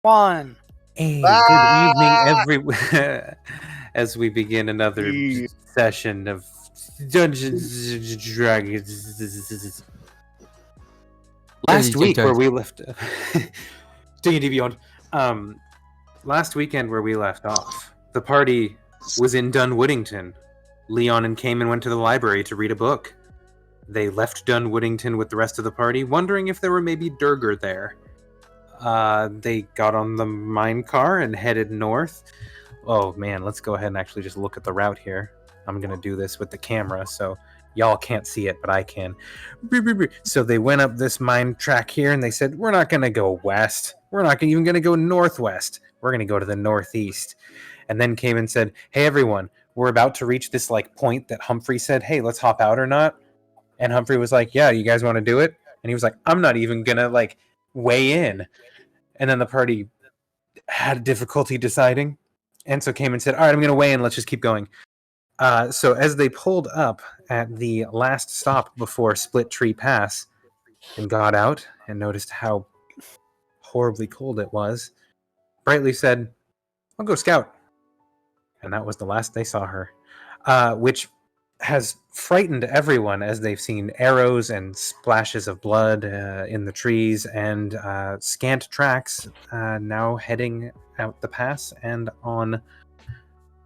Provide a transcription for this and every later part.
One. Hey, good evening, Ah! as we begin another Yeah. session of Dungeons and Dragons. Last week where we left, D&D Beyond. Last weekend where we left off, the party was in Dunwoodington. Leon and Cayman went to the library to read a book. They left Dunwoodington with the rest of the party, wondering if there were maybe Durger there. They got on the mine car and headed north. Oh man, let's go ahead and actually just look at the route here. I'm gonna do this with the camera, so y'all can't see it, but I can. So they went up this mine track here, and they said, we're not gonna go west. We're not even gonna go northwest. We're gonna go to the northeast. And then came and said, hey everyone, we're about to reach this like point that Humphrey said, hey, let's hop out or not. And Humphrey was like, yeah, you guys want to do it? And he was like, I'm not even gonna like weigh in. And then the party had difficulty deciding. And so came and said, all right, I'm going to weigh in. Let's just keep going. So as they pulled up at the last stop before Split Tree Pass and got out and noticed how horribly cold it was, Brightly said, I'll go scout. And that was the last they saw her, which has frightened everyone as they've seen arrows and splashes of blood in the trees and scant tracks now heading out the pass and on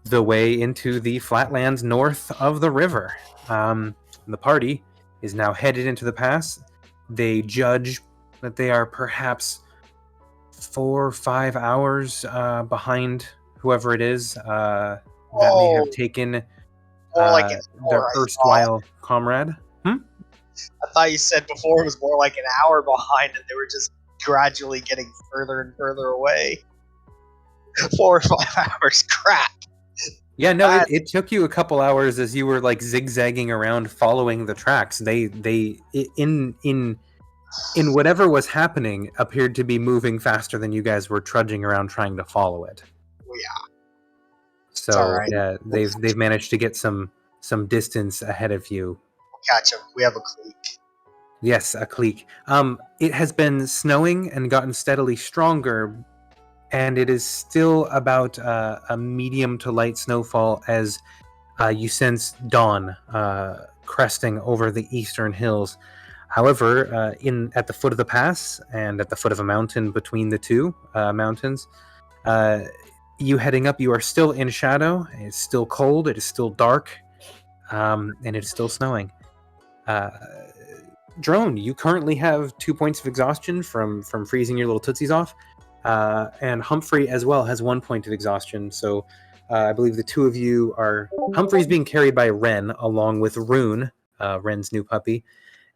the way into the flatlands north of the river. The party is now headed into the pass. They judge that they are perhaps 4 or 5 hours behind whoever it is that may have taken More like an their hour. erstwhile comrade. I thought you said before it was more like an hour behind, and they were just gradually getting further and further away. 4 or 5 hours, crap. Yeah, no, it took you a couple hours as you were like zigzagging around following the tracks. They in whatever was happening appeared to be moving faster than you guys were trudging around trying to follow it. Yeah. So right. they've managed to get some distance ahead of you. We'll catch them. We have a clique. Yes, a clique. It has been snowing and gotten steadily stronger, and it is still about a medium to light snowfall as you sense dawn cresting over the eastern hills. However, at the foot of the pass and at the foot of a mountain between the two mountains, you heading up, you are still in shadow. It's still cold. It is still dark, and it is still snowing. Drone, you currently have 2 points of exhaustion from freezing your little tootsies off, and Humphrey as well has 1 point of exhaustion. So I believe the two of you are... Humphrey's being carried by Ren along with Rune, Ren's new puppy,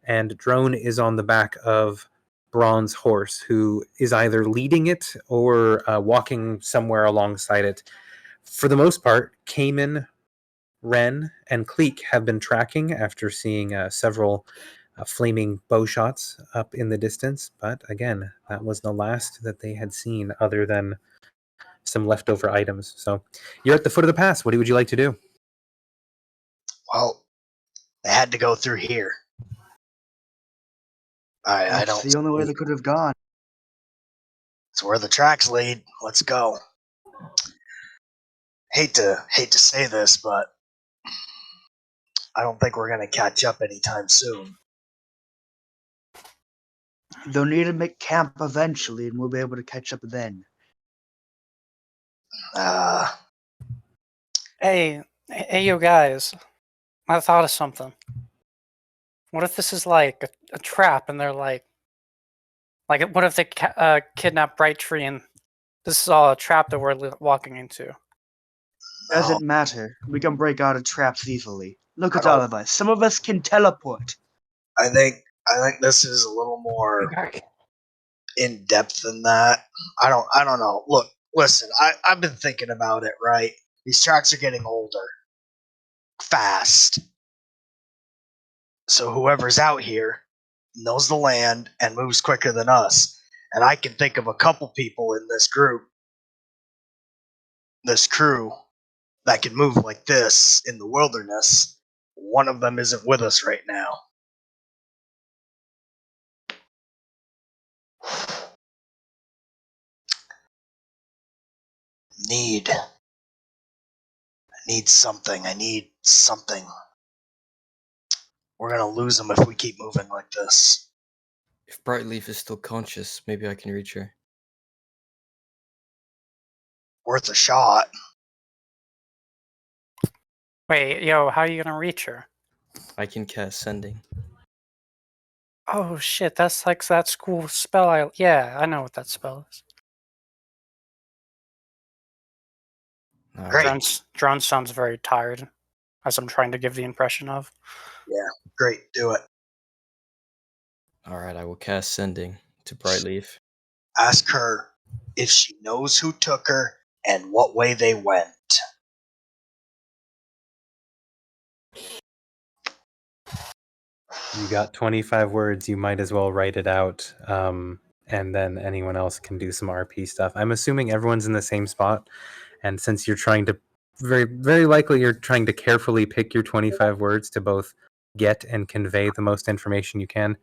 and Drone is on the back of Bronze Horse, who is either leading it or walking somewhere alongside it. For the most part, Cayman, Ren, and Cleek have been tracking after seeing several flaming bow shots up in the distance. But again, that was the last that they had seen other than some leftover items. So you're at the foot of the pass. What would you like to do? Well, they had to go through here. I don't. That's the only way they could have gone. It's where the tracks lead. Let's go. Hate to say this, but I don't think we're gonna catch up anytime soon. They'll need to make camp eventually, and we'll be able to catch up then. Hey, you guys. I thought of something. What if this is like a trap, and they're like, what if they kidnap Brighttree, and this is all a trap that we're walking into? Doesn't matter. We can break out of traps easily. Look at all of us. Some of us can teleport. I think this is a little more in depth than that. I don't know. Look, listen. I've been thinking about it. Right, these tracks are getting older, fast. So whoever's out here knows the land and moves quicker than us. And I can think of a couple people in this group, this crew, that can move like this in the wilderness. One of them isn't with us right now. I need something. I need something. We're gonna lose them if we keep moving like this. If Brightleaf is still conscious, maybe I can reach her. Worth a shot. Wait, yo, how are you gonna reach her? I can cast Sending. Oh shit, that's like that school spell. Yeah, I know what that spell is. All Great. right. Drone sounds very tired, as I'm trying to give the impression of. Yeah, great. Do it. All right, I will cast Sending to Brightleaf. Ask her if she knows who took her and what way they went. You got 25 words. You might as well write it out, and then anyone else can do some RP stuff. I'm assuming everyone's in the same spot, and since you're trying to, very likely you're trying to carefully pick your 25 words to both get and convey the most information you can.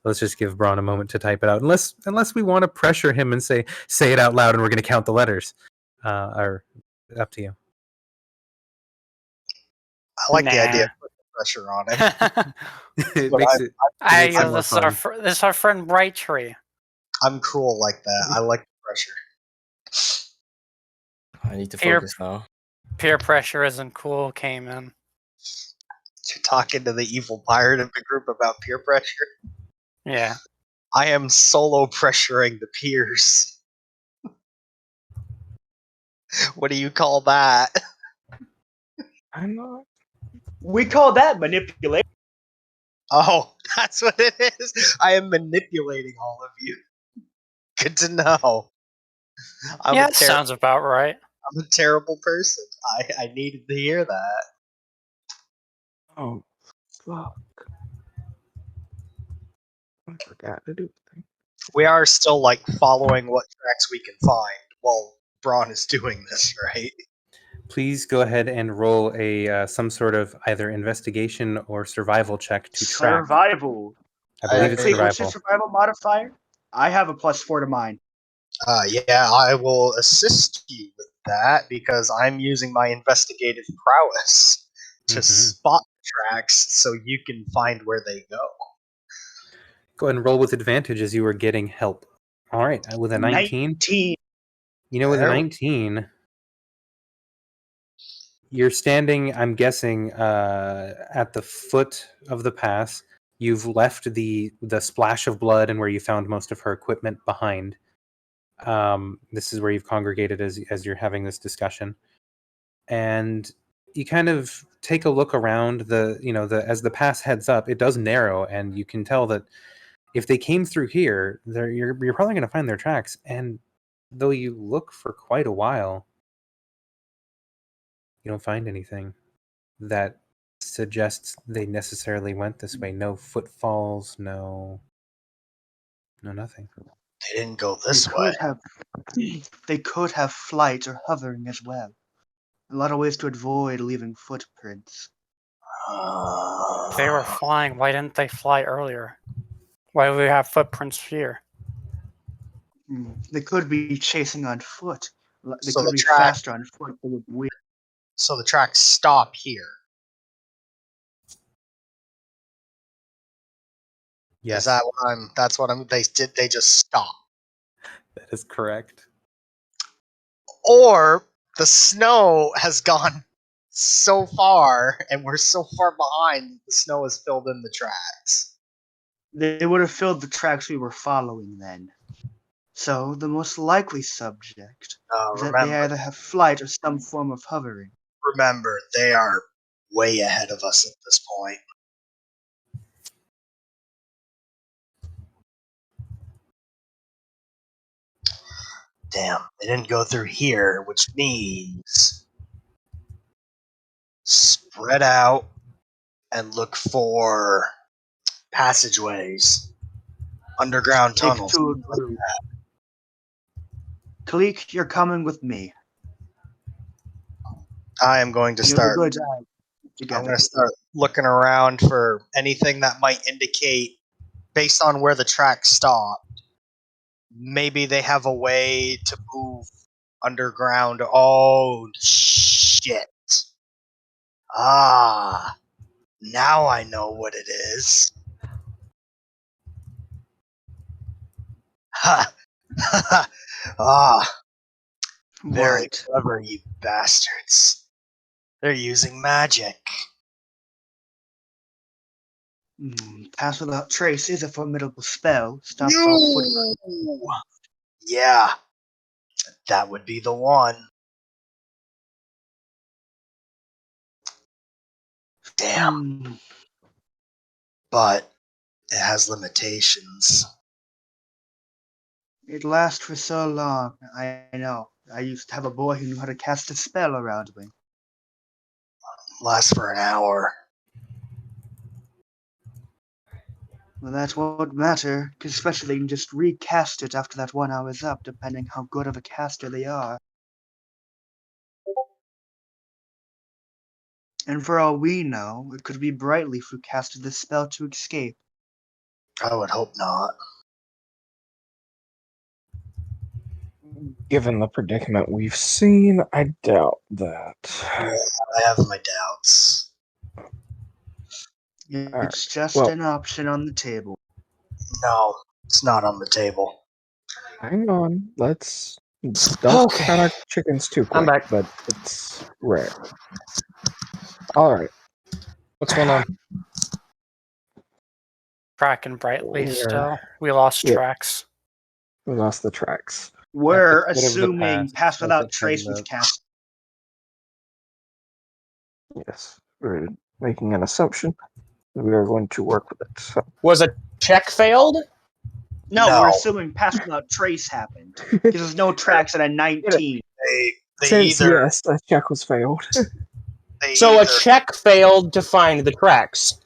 Let's just give Braun a moment to type it out, unless we want to pressure him and say it out loud, and we're going to count the letters. Or up to you. I like the idea Nah. of putting pressure on it. It But makes it. Hey, makes it yo, more fun. this is our friend Brighttree. I'm cruel like that. I like the pressure. I need to Peer- focus now. Peer pressure isn't cool, Cayman. You're talking to the evil pirate of the group about peer pressure. Yeah. I am solo pressuring the peers. What do you call that? I'm not. We call that manipulation. Oh, that's what it is. I am manipulating all of you. Good to know. Yeah, that sounds about right. I'm a terrible person. I needed to hear that. Oh, fuck. I forgot to do thing. We are still like following what tracks we can find while Braun is doing this, right? Please go ahead and roll a some sort of either investigation or survival check to track. Survival. I believe it's Click, what's your survival. survival modifier? I have a +4 to mine. Yeah, I will assist you with that because I'm using my investigative prowess to Mhm. spot tracks so you can find where they go. Go ahead and roll with advantage as you are getting help. All right, with a 19. 19. You know, with a There. 19, you're standing, I'm guessing, at the foot of the pass. You've left the splash of blood and where you found most of her equipment behind. This is where you've congregated as you're having this discussion, and you kind of take a look around as the pass heads up. It does narrow, and you can tell that if they came through here, you're probably going to find their tracks. And though you look for quite a while, you don't find anything that suggests they necessarily went this way. No footfalls, no nothing. They didn't go They this way. could have they could have flight or hovering as well. A lot of ways to avoid leaving footprints. If they were flying, why didn't they fly earlier? Why do we have footprints here? They could be chasing on foot. They So could the be track- faster on foot than with wheels. So the tracks stop here. Yes, Is that what I'm? That's what I'm. They did. They just stop. that is correct. Or the snow has gone so far, and we're so far behind that the snow has filled in the tracks. They would have filled the tracks we were following then. So the most likely subject is that they either have flight or some form of hovering. Remember, they are way ahead of us at this point. Damn, they didn't go through here, which means spread out and look for passageways, underground Take tunnels. two of group. Kalik, you're coming with me. I am going to You're start. good I'm together. going to start looking around for anything that might indicate, based on where the track stopped, maybe they have a way to move underground. Oh, shit. Ah, now I know what it is. Ha! Ah, very What? clever, you bastards. They're using magic. Pass Without Trace is a formidable spell. Stops all foot. Yeah, that would be the one. Damn. But it has limitations. It lasts for so long. I know. I used to have a boy who knew how to cast a spell around me. Lasts for an hour. Well, that won't matter, because especially they can just recast it after that 1 hour is up, depending how good of a caster they are. And for all we know, it could be Brightleaf who casted the spell to escape. I would hope not. Given the predicament we've seen, I doubt that. Yeah, I have my doubts. It's just an option on the table. No, it's not on the table. Hang on, don't count our chickens too quick. I'm back. But it's rare. All right. What's going on? Tracking Brightleaf We're- still. We lost yeah. tracks. We lost the tracks. We're That's a bit of the assuming past. Pass Without That's a Trace bit of was the- cast. Yes, we're making an assumption. We are going to work with it. So. Was a check failed? No, No. we're assuming Pass Without Trace happened. Because there's no tracks at a 19. They Since either yes, that check was failed. So a check failed to find the tracks.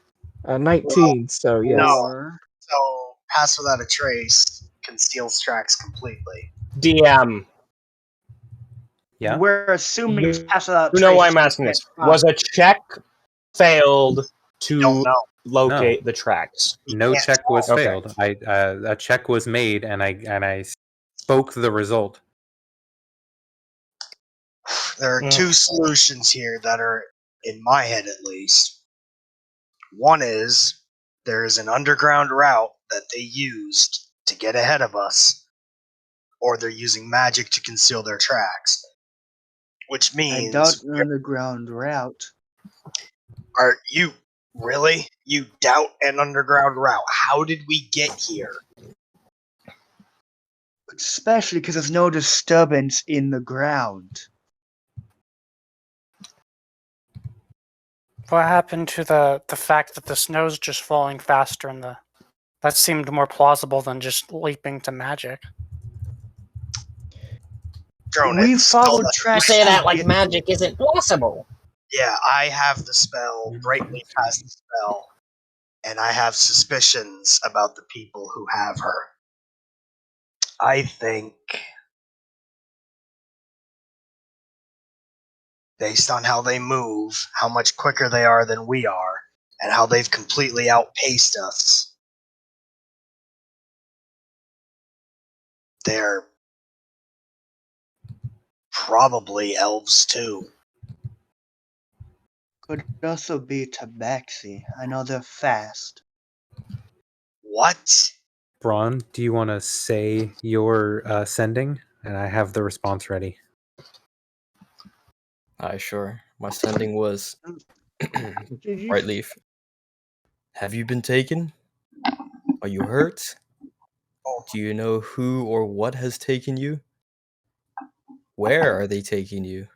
19. So yes. No. Or So Pass Without a Trace conceals tracks completely. DM. Yeah. we're assuming You Pass Without You Trace. know why is I'm asking this. fine. Was a check failed Don't to know. locate the tracks? No can't check was Okay. failed. A check was made, and I spoke the result. There are two solutions here that are, in my head at least. One is there is an underground route that they used to get ahead of us, or they're using magic to conceal their tracks. Which I means, doubt an underground route. are you really? You doubt an underground route? How did we get here? Especially because there's no disturbance in the ground. What happened to the fact that the snow's just falling faster and that seemed more plausible than just leaping to magic. Drone, We it's followed still- tracks. You say that to like get- magic isn't possible. Yeah, I have the spell. Brightleaf has the spell. And I have suspicions about the people who have her. I think, based on how they move, how much quicker they are than we are, and how they've completely outpaced us, they're probably elves too. Could also be Tabaxi. I know they're fast. What? Braun, do you want to say your sending? And I have the response ready. Aye, sure. My sending was Did you? Brightleaf. Have you been taken? Are you hurt? Do you know who or what has taken you? Where are they taking you?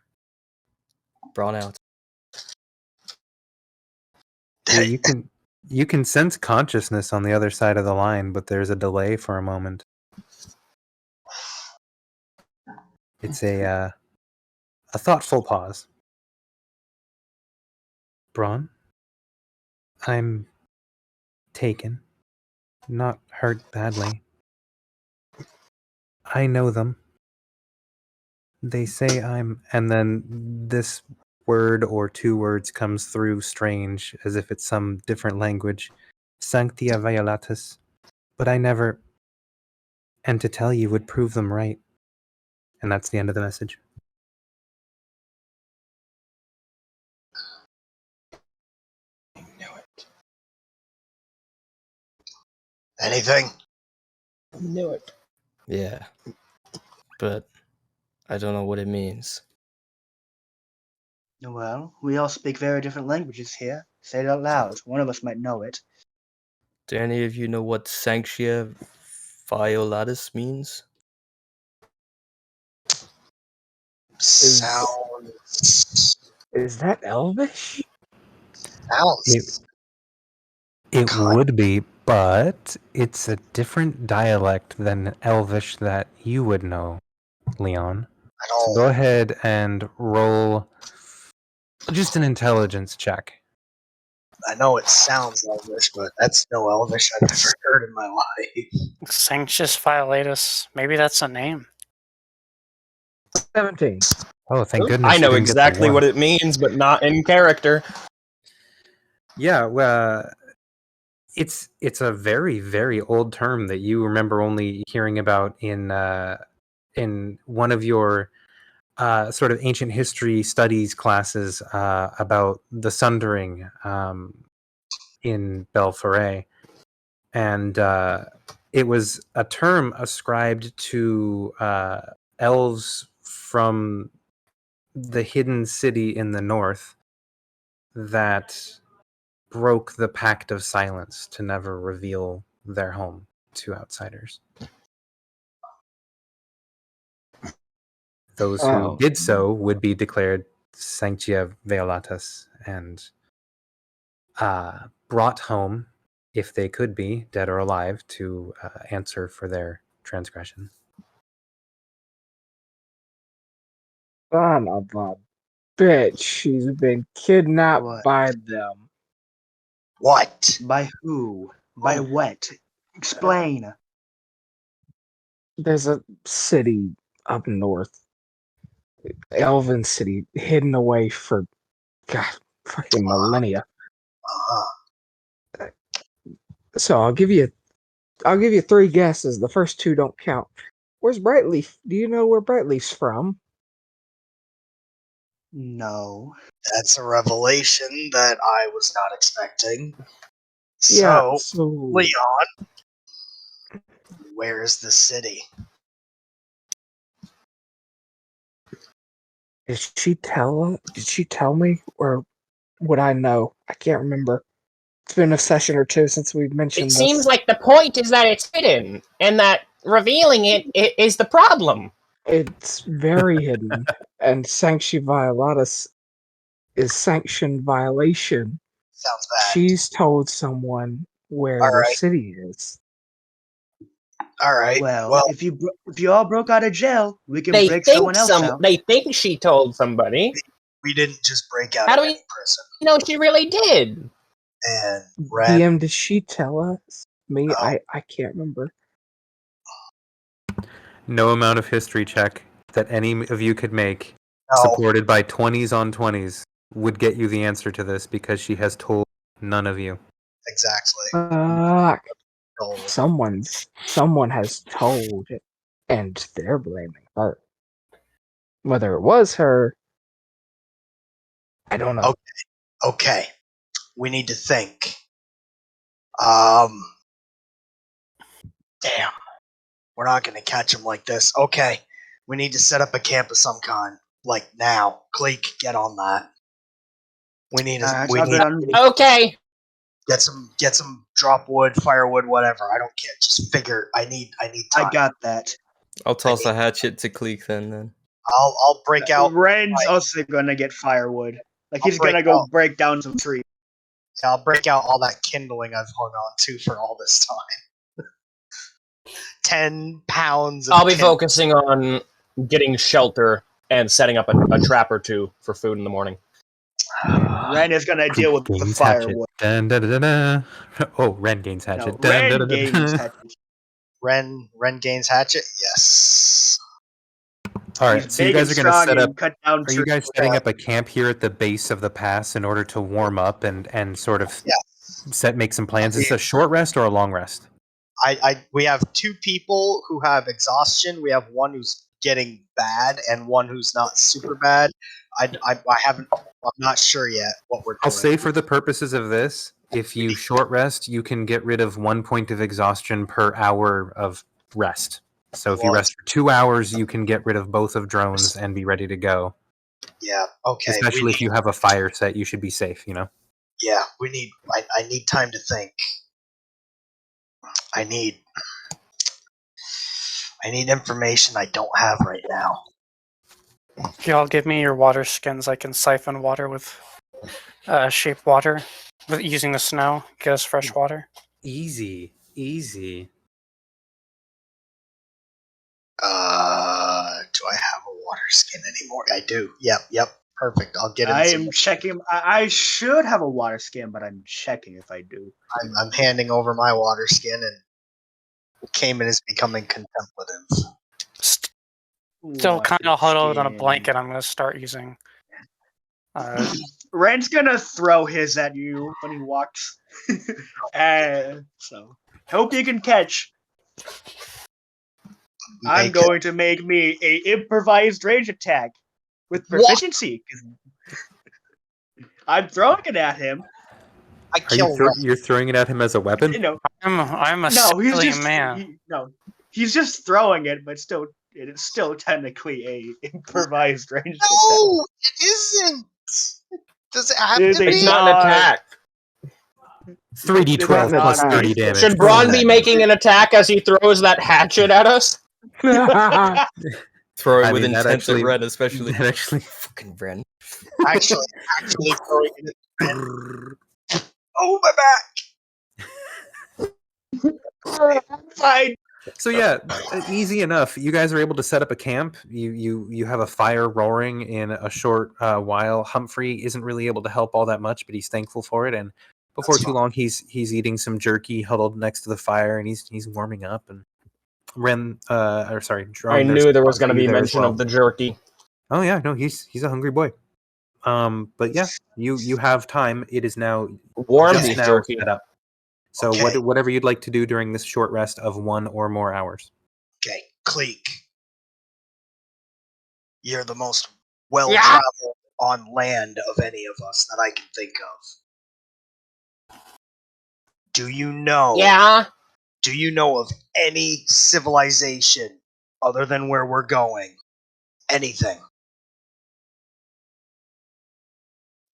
Brawn out. Yeah, you can sense consciousness on the other side of the line, but there's a delay for a moment. It's a thoughtful pause. Braun, I'm taken, not hurt badly. I know them. They say I'm, and then this word or two words comes through strange, as if it's some different language. Sanctia Violatus. But I never, and to tell you would prove them right. And that's the end of the message. I knew it. Anything? I knew it. Yeah. But I don't know what it means. Well, we all speak very different languages here. Say it out loud. One of us might know it. Do any of you know what Sanctia Violatus means? Sounds. Is that Elvish? Sounds. It Kind- would be, but it's a different dialect than Elvish that you would know, Leon. I So don't. go ahead and roll just an intelligence check. I know it sounds Elvish, but that's no Elvish I've ever heard in my life. Sanctius Violatus. Maybe that's a name. 17. Oh, thank goodness! I you know didn't get the exactly one. what it means, but not in character. Yeah, well, it's a very, very old term that you remember only hearing about in one of your sort of ancient history studies classes about the Sundering in Belforay. And it was a term ascribed to elves from the hidden city in the north that broke the pact of silence to never reveal their home to outsiders. Those who did so would be declared Sanctia Violatas and brought home, if they could be, dead or alive, to answer for their transgression. Son of a bitch. She's been kidnapped What? by them. What? By who? By what? Explain. There's a city up north. Elven city, hidden away for, God, fucking millennia. So I'll give you 3 guesses. The first 2 don't count. Where's Brightleaf? Do you know where Brightleaf's from? No. That's a revelation that I was not expecting. Yeah, So, so Leon, where's the city? did she tell me, or would I know? I can't remember. It's been a session or 2 since we've mentioned It this. seems like the point is that it's hidden, and that revealing it is the problem. It's very hidden, and Sancti Violatus is sanction violation. Sounds bad. She's told someone where All the right. city is. All right. Well, if you all broke out of jail, we can break someone else out. They think she told somebody. We didn't just break out How of do we any prison. know she really did? And Ren, DM, did she tell us? Me? No. I can't remember. No amount of history check that any of you could make, no, supported by 20s on 20s, would get you the answer to this because she has told none of you. exactly. Fuck. No. Someone has told, and they're blaming her. Whether it was her, I don't know. Okay. We need to think. Damn. We're not going to catch him like this. Okay. We need to set up a camp of some kind. Like now. Cleek, get on that. We need to Okay. get some drop wood, firewood, whatever. I don't care. Just figure. I need time. I got that. I'll toss a hatchet to Cleek then. I'll break out. Ren's also gonna get firewood. Like he's gonna go break down some trees. I'll break out all that kindling I've hung on to for all this time. 10 pounds of I'll be kindling. focusing on getting shelter and setting up a trap or 2 for food in the morning. Ren is gonna deal with the firewood. Dun, dun, dun, dun, dun. Oh, Ren gains hatchet. No, Dun, Ren dun, dun, dun, gains dun. hatchet. Ren gains hatchet? Yes. All right, He's so you big guys and are going to strong set and up. cut down Are you guys trees. setting up a camp here at the base of the pass in order to warm up and sort of make some plans? Is this a short rest or a long rest? We have 2 people who have exhaustion. We have one who's getting bad and one who's not super bad. I haven't. I'm not sure yet what we're doing. I'll say for the purposes of this, if you short rest, you can get rid of 1 point of exhaustion per hour of rest. So if you rest for 2 hours, you can get rid of both of drones and be ready to go. Yeah. Okay. Especially if you have a fire set, you should be safe. Yeah. We need. I need time to think. I need information I don't have right now. Y'all give me your water skins. I can siphon water with shape water with using the snow. Get us fresh water. Easy. Do I have a water skin anymore? I do. Yep. Perfect. I'll get I in. am checking. I should have a water skin, but I'm checking if I do. I'm handing over my water skin, and Cayman is becoming contemplative. Still kind of huddled on a blanket. I'm going to start using. Ren's gonna throw his at you when he walks. So hope you can catch. I'm going to make me a improvised range attack with proficiency. I'm throwing it at him. I kill. You're throwing it at him as a weapon? I'm a silly man. He's just throwing it, but it's still technically a improvised range attack. No, it isn't. Does it have to be? It's not an attack. 3d12 plus 30 damage. Should Braun be making an attack as he throws that hatchet at us? Throw it with intent at Ren, especially. Actually, fucking Ren. Actually throwing it at Ren. Oh, my back! Fine. So yeah, easy enough. You guys are able to set up a camp. You have a fire roaring in a short while. Humphrey isn't really able to help all that much, but he's thankful for it. And before too long, he's eating some jerky, huddled next to the fire, and he's warming up. And Drone, I knew there was going to be mention of the jerky. Oh yeah, no, he's a hungry boy. But yeah, you have time. It is now warm beef jerky set up. So whatever you'd like to do during this short rest of 1 or more hours. Okay, Cleek. You're the most well-traveled on land of any of us that I can think of. Do you know? Yeah. Do you know of any civilization other than where we're going? Anything?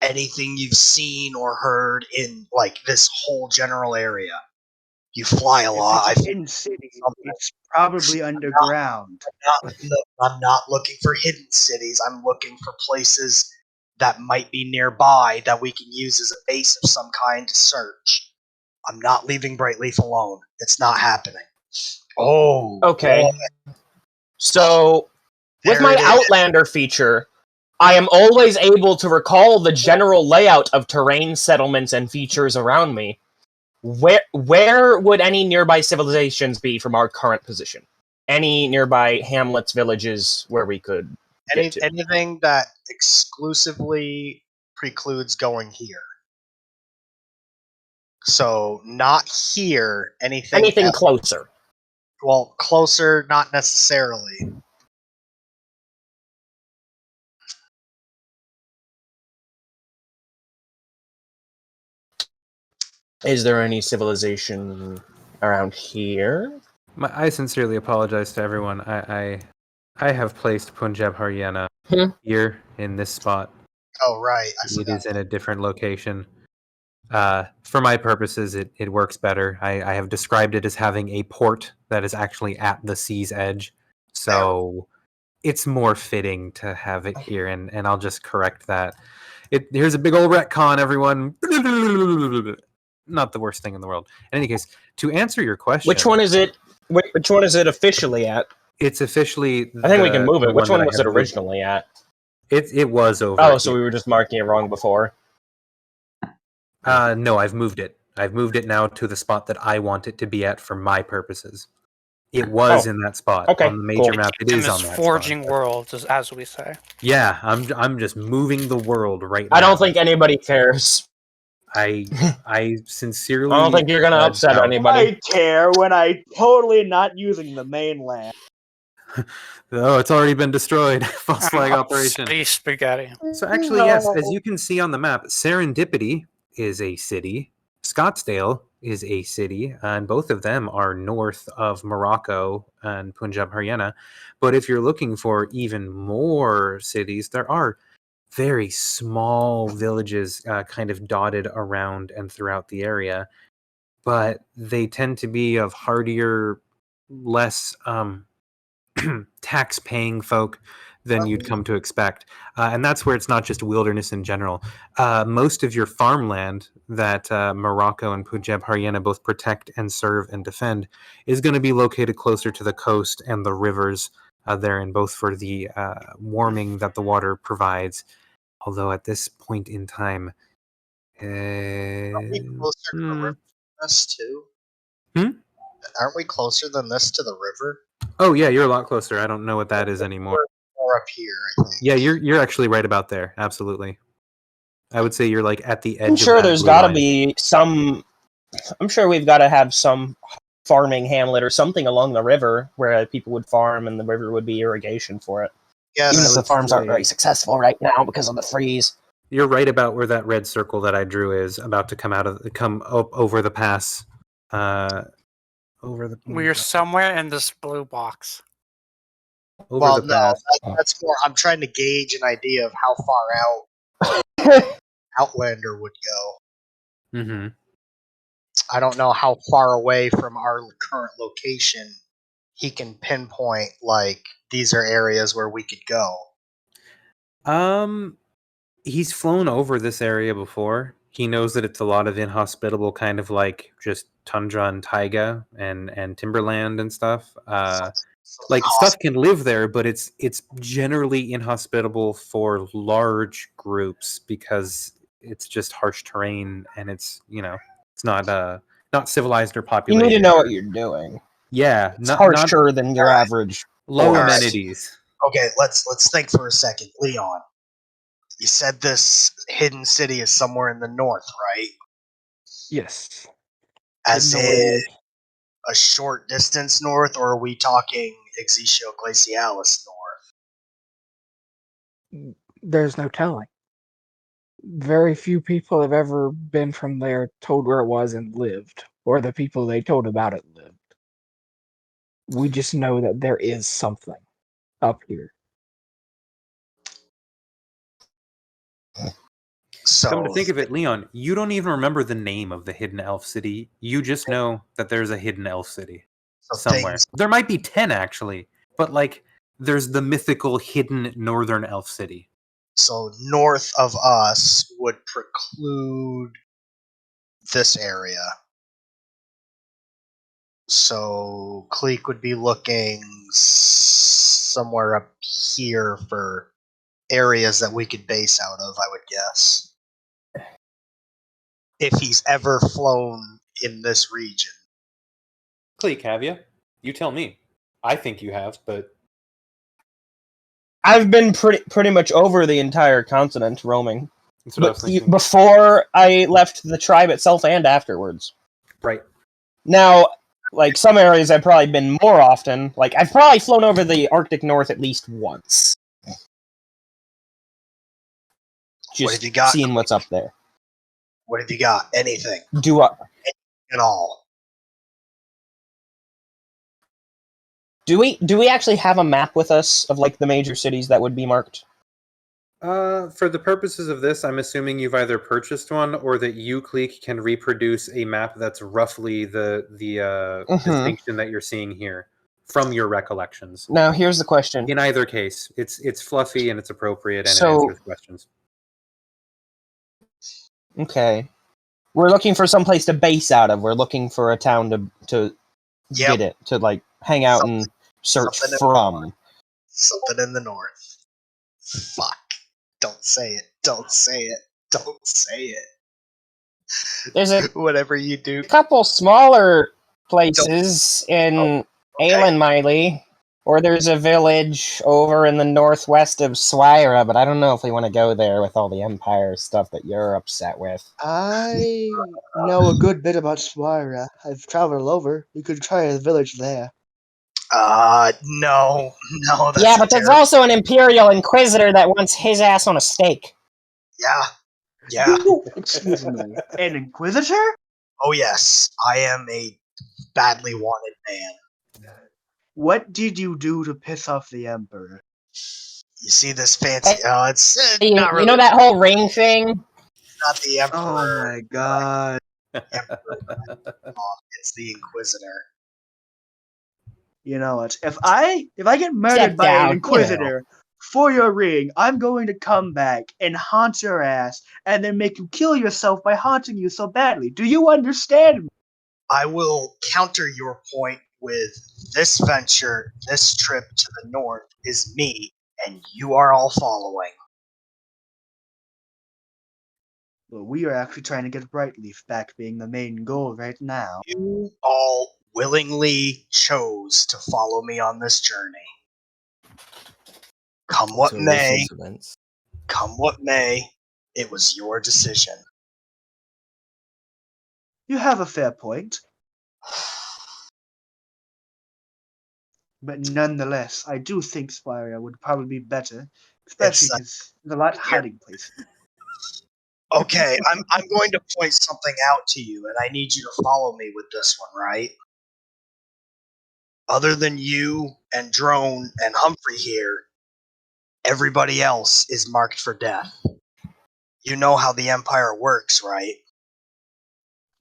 Anything you've seen or heard in this whole general area? You fly a lot. If it's a hidden city. It's probably underground. I'm not looking for hidden cities. I'm looking for places that might be nearby that we can use as a base of some kind to search. I'm not leaving Brightleaf alone. It's not happening. Oh. Okay. So, with my Outlander feature, I am always able to recall the general layout of terrain, settlements, and features around me. Where would any nearby civilizations be from our current position? Any nearby hamlets, villages where we could get to? Anything that exclusively precludes going here. So, not here, anything else. Closer. Well, closer, not necessarily. Is there any civilization around here? I sincerely apologize to everyone. I have placed Punjab Haryana here in this spot. Oh, right. It is in a different location. For my purposes, it works better. I have described it as having a port that is actually at the sea's edge. So it's more fitting to have it here, and I'll just correct that. Here's a big old retcon, everyone. Not the worst thing in the world. In any case, to answer your question... Which one is it? Which one is it officially at? It's officially... I think we can move it. Which one was it originally at? It was over. Oh, so we were just marking it wrong before? No, I've moved it. I've moved it now to the spot that I want it to be at for my purposes. It was in that spot. Okay, on the major map. It is on that forging spot. worlds, as we say. Yeah, I'm just moving the world right now. I don't think anybody cares. I sincerely... I don't think you're going to upset anybody. I care when I totally not using the mainland. Oh, it's already been destroyed. False flag operation. Space spaghetti. So actually, yes, as you can see on the map, Serendipity is a city. Scottsdale is a city, and both of them are north of Morocco and Punjab, Haryana. But if you're looking for even more cities, there are very small villages kind of dotted around and throughout the area, but they tend to be of hardier, less tax-paying folk than you'd come to expect. And that's where it's not just wilderness in general. Most of your farmland that Morocco and Punjab Haryana both protect and serve and defend is going to be located closer to the coast and the rivers therein, both for the warming that the water provides. Although at this point in time, Aren't we closer to the river than this too? Aren't we closer than this to the river? Oh yeah, you're a lot closer. I don't know what that is anymore. Or up here, I think. Yeah, you're actually right about there. Absolutely. I would say you're like at the edge. I'm sure of that there's blue got to line. be some. I'm sure we've got to have some farming hamlet or something along the river where people would farm and the river would be irrigation for it. Yes, Even if the farms aren't very successful right now because of the freeze. You're right about where that red circle that I drew is about to come up over the pass. We're somewhere in this blue box. Over the pass. That's more. I'm trying to gauge an idea of how far out Outlander would go. Mm-hmm. I don't know how far away from our current location he can pinpoint, like, these are areas where we could go. He's flown over this area before. He knows that it's a lot of inhospitable kind of like just tundra and taiga and timberland and stuff. Like stuff can live there, but it's generally inhospitable for large groups because it's just harsh terrain and it's it's not civilized or You populated. need to know what you're doing. Yeah, It's harsher than your average. low forest. amenities. Okay, let's think for a second. Leon, you said this hidden city is somewhere in the north, right? Yes. As Hidden in away. a short distance north, or are we talking Exitio Glacialis north? There's no telling. Very few people have ever been from there, told where it was, and lived, or the people they told about it lived. We just know that there is something up here. So, Come to think of it, Leon, you don't even remember the name of the hidden elf city. You just know that there's a hidden elf city somewhere. There might be 10 actually, but like there's the mythical hidden northern elf city. So north of us would preclude this area. So Cleek would be looking somewhere up here for areas that we could base out of, I would guess. If he's ever flown in this region. Cleek, have you? You tell me. I think you have, but I've been pretty much over the entire continent roaming. that's what I was thinking. Before I left the tribe itself and afterwards. Right. Now, like some areas I've probably been more often. Like I've probably flown over the Arctic North at least once. Just What have you got? Seeing what's up there. What have you got? Anything. Do I? At all. Do we actually have a map with us of like the major cities that would be marked? For the purposes of this, I'm assuming you've either purchased one or that you, Cleek, can reproduce a map that's roughly the distinction that you're seeing here from your recollections. Now, here's the question. In either case, it's fluffy and it's appropriate and it So- answers questions. Okay. We're looking for some place to base out of. We're looking for a town to Yep. get it, to like hang out and search Something in the from. Something in the north. Fuck. Don't say it. Don't say it. Don't say it. There's a Whatever you do. couple smaller places in Okay. Aelin Miley, or there's a village over in the northwest of Swira, but I don't know if we want to go there with all the Empire stuff that you're upset with. I know a good bit about Swira. I've traveled over. We could try a village there. No, that's yeah, but there's also an Imperial Inquisitor that wants his ass on a stake. Yeah. Excuse me, an Inquisitor? Oh yes, I am a badly wanted man. What did you do to piss off the Emperor? You see this fancy? It's You not really. know that whole ring thing? Not the Emperor. Oh my god. It's the Inquisitor. You know what? If I get murdered Step by an down, Inquisitor for your ring, I'm going to come back and haunt your ass and then make you kill yourself by haunting you so badly. Do you understand me? I will counter your point with this venture, this trip to the north is me, and you are all following. Well, we are actually trying to get Brightleaf back being the main goal right now. You all willingly chose to follow me on this journey. Come what may, it was your decision. You have a fair point. But nonetheless, I do think Spire would probably be better, especially because there's a lot of hiding places. Okay, I'm going to point something out to you, and I need you to follow me with this one, right? Other than you and Drone and Humphrey here, everybody else is marked for death. You know how the Empire works, right?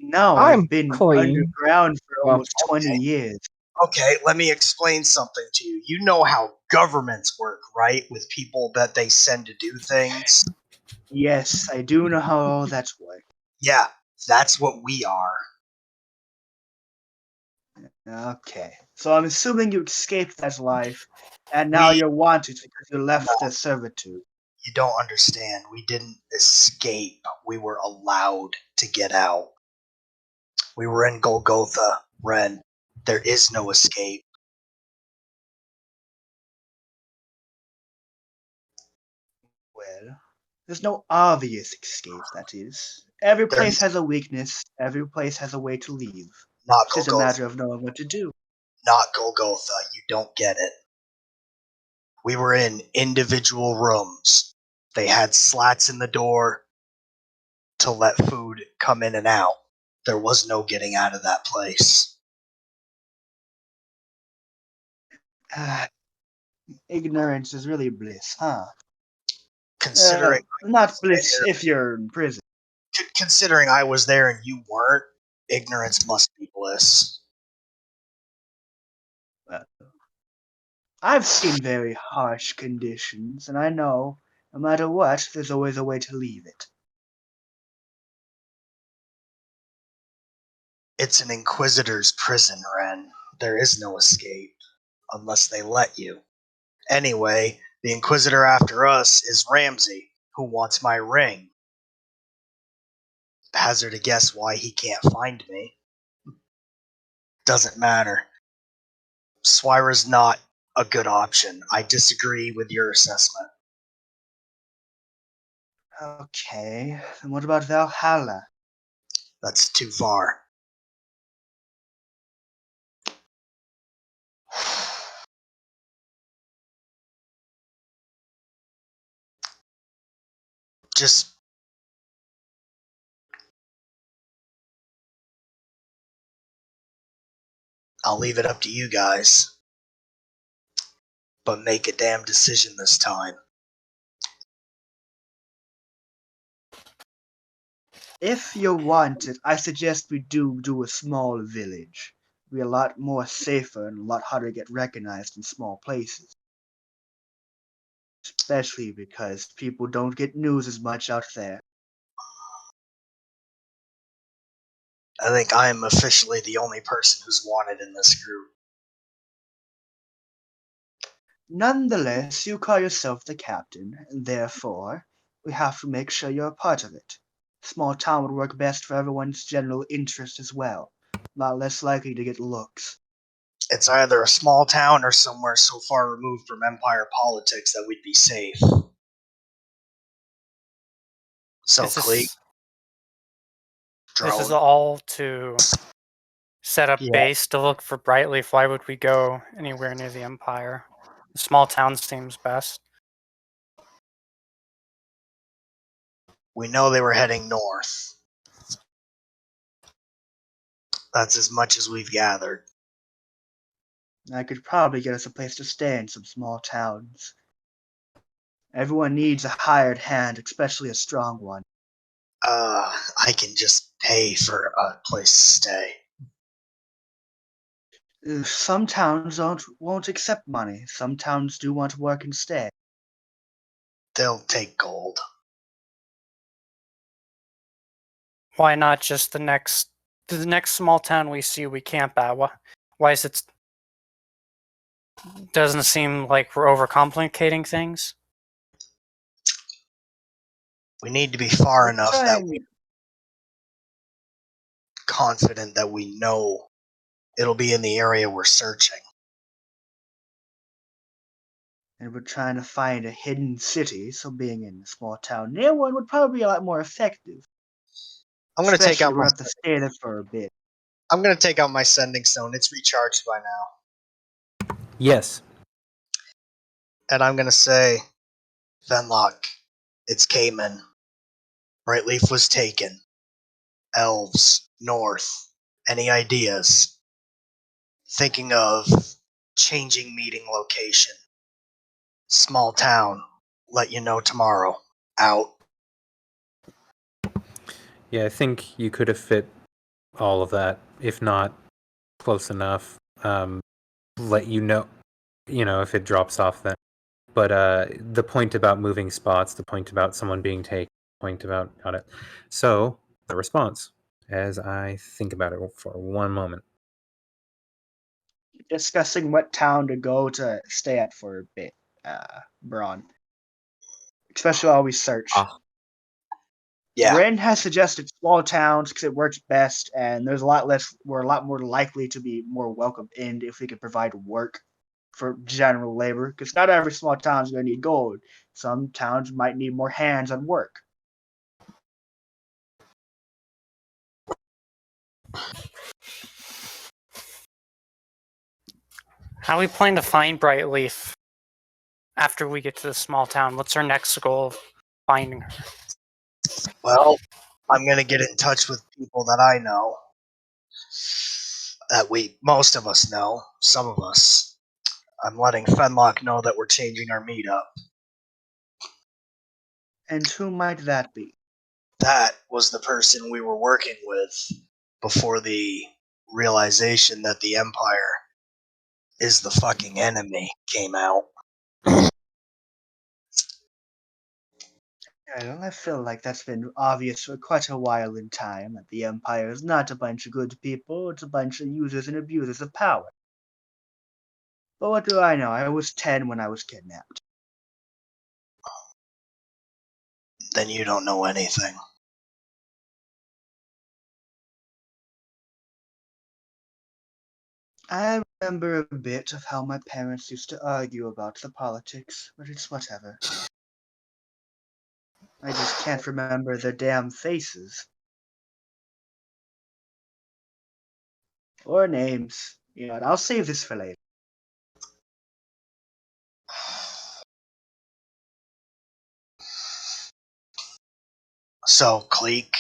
No, I'm I've been clean. underground for Well, almost 20 years. Okay, let me explain something to you. You know how governments work, right? With people that they send to do things. Yes, I do know how all that's works. Yeah, that's what we are. Okay, so I'm assuming you escaped that life, and now you're wanted because you left the servitude. You don't understand. We didn't escape. We were allowed to get out. We were in Golgotha, Ren. There is no escape. Well, there's no obvious escape, that is. Every place has a weakness, every place has a way to leave. Not It's just a matter of knowing what to do. Not Golgotha. You don't get it. We were in individual rooms. They had slats in the door to let food come in and out. There was no getting out of that place. Ignorance is really bliss, huh? Considering not bliss if you're in prison. Considering I was there and you weren't, ignorance must be bliss. I've seen very harsh conditions, and I know, no matter what, there's always a way to leave it. It's an Inquisitor's prison, Ren. There is no escape, unless they let you. Anyway, the Inquisitor after us is Ramsey, who wants my ring. Hazard a guess why he can't find me. Doesn't matter. Swira's not a good option. I disagree with your assessment. Okay, then what about Valhalla? That's too far. Just I'll leave it up to you guys. But make a damn decision this time. If you want it, I suggest we do a small village. Be a lot more safer and a lot harder to get recognized in small places. Especially because people don't get news as much out there. I think I am officially the only person who's wanted in this group. Nonetheless, you call yourself the captain, and therefore, we have to make sure you're a part of it. Small town would work best for everyone's general interest as well. A lot less likely to get looks. It's either a small town or somewhere so far removed from Empire politics that we'd be safe. So, Cleek, this is all to set up base to look for Brightleaf. Why would we go anywhere near the Empire? The small town seems best. We know they were heading north. That's as much as we've gathered. I could probably get us a place to stay in some small towns. Everyone needs a hired hand, especially a strong one. I can just pay for a place to stay. Some towns won't accept money. Some towns do want to work and stay. They'll take gold. Why not just the next small town we see we camp at? Why is it? Doesn't seem like we're overcomplicating things. We need to be far Let's enough try that and- we're confident that we know it'll be in the area we're searching. And we're trying to find a hidden city, so being in a small town near one would probably be a lot more effective. I'm gonna take out We're my. have to stay there for a bit. I'm gonna take out my sending stone. It's recharged by now, Yes. and I'm gonna say, Venlock, it's Cayman. Brightleaf was taken. Elves north. Any ideas? Thinking of changing meeting location. Small town. Let you know tomorrow. Out. Yeah, I think you could have fit all of that, if not close enough. Let you know, if it drops off then. But the point about moving spots, the point about someone being taken, the point about got it. So the response, as I think about it for one moment. Discussing what town to go to stay at for a bit, Braun. Especially while we search. Yeah. Ren has suggested small towns because it works best, and there's a lot less. We're a lot more likely to be more welcomed in if we could provide work for general labor. Because not every small town is going to need gold. Some towns might need more hands on work. How we plan to find Brightleaf after we get to the small town? What's our next goal of finding her? Well, I'm gonna get in touch with people that I know. That most of us know. Some of us. I'm letting Fenlock know that we're changing our meetup. And who might that be? That was the person we were working with before the realization that the Empire is the fucking enemy came out. I feel like that's been obvious for quite a while in time, that the Empire is not a bunch of good people, it's a bunch of users and abusers of power. But what do I know? I was 10 when I was kidnapped. Then you don't know anything. I remember a bit of how my parents used to argue about the politics, but it's whatever. I just can't remember their damn faces. Or names. You know what, I'll save this for later. So, Cleek,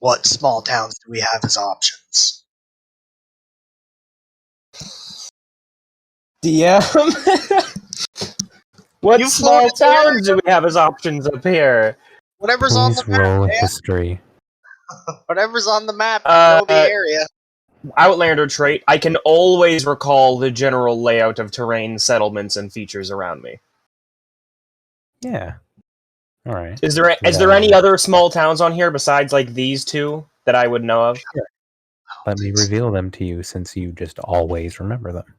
what small towns do we have as options? DM? What You small floated the area. towns do we have as options up here? Whatever's on the map, roll man. history. Whatever's on the map, you know the area. Outlander trait, I can always recall the general layout of terrain, settlements, and features around me. Yeah. All right. Is there any other small towns on here besides like these two that I would know of? Sure. Let me reveal them to you, since you just always remember them.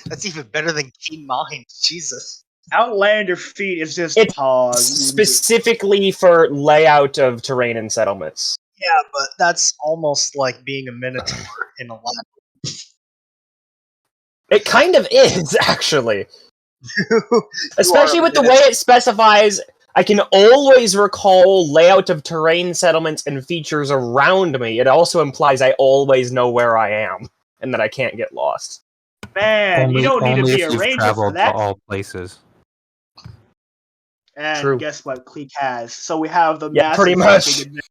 That's even better than keen mind. Jesus. Outlander feat is just It's pause. specifically for layout of terrain and settlements. Yeah, but that's almost like being a minotaur in a lab. It kind of is, actually. You Especially are a with the way minotaur. it specifies I can always recall layout of terrain, settlements, and features around me. It also implies I always know where I am and that I can't get lost. Man, you don't need to only be if a you've ranger for traveled to that. all places. And True. guess what Cleek has? So we have the Yeah, massive pretty much. fucking advantage.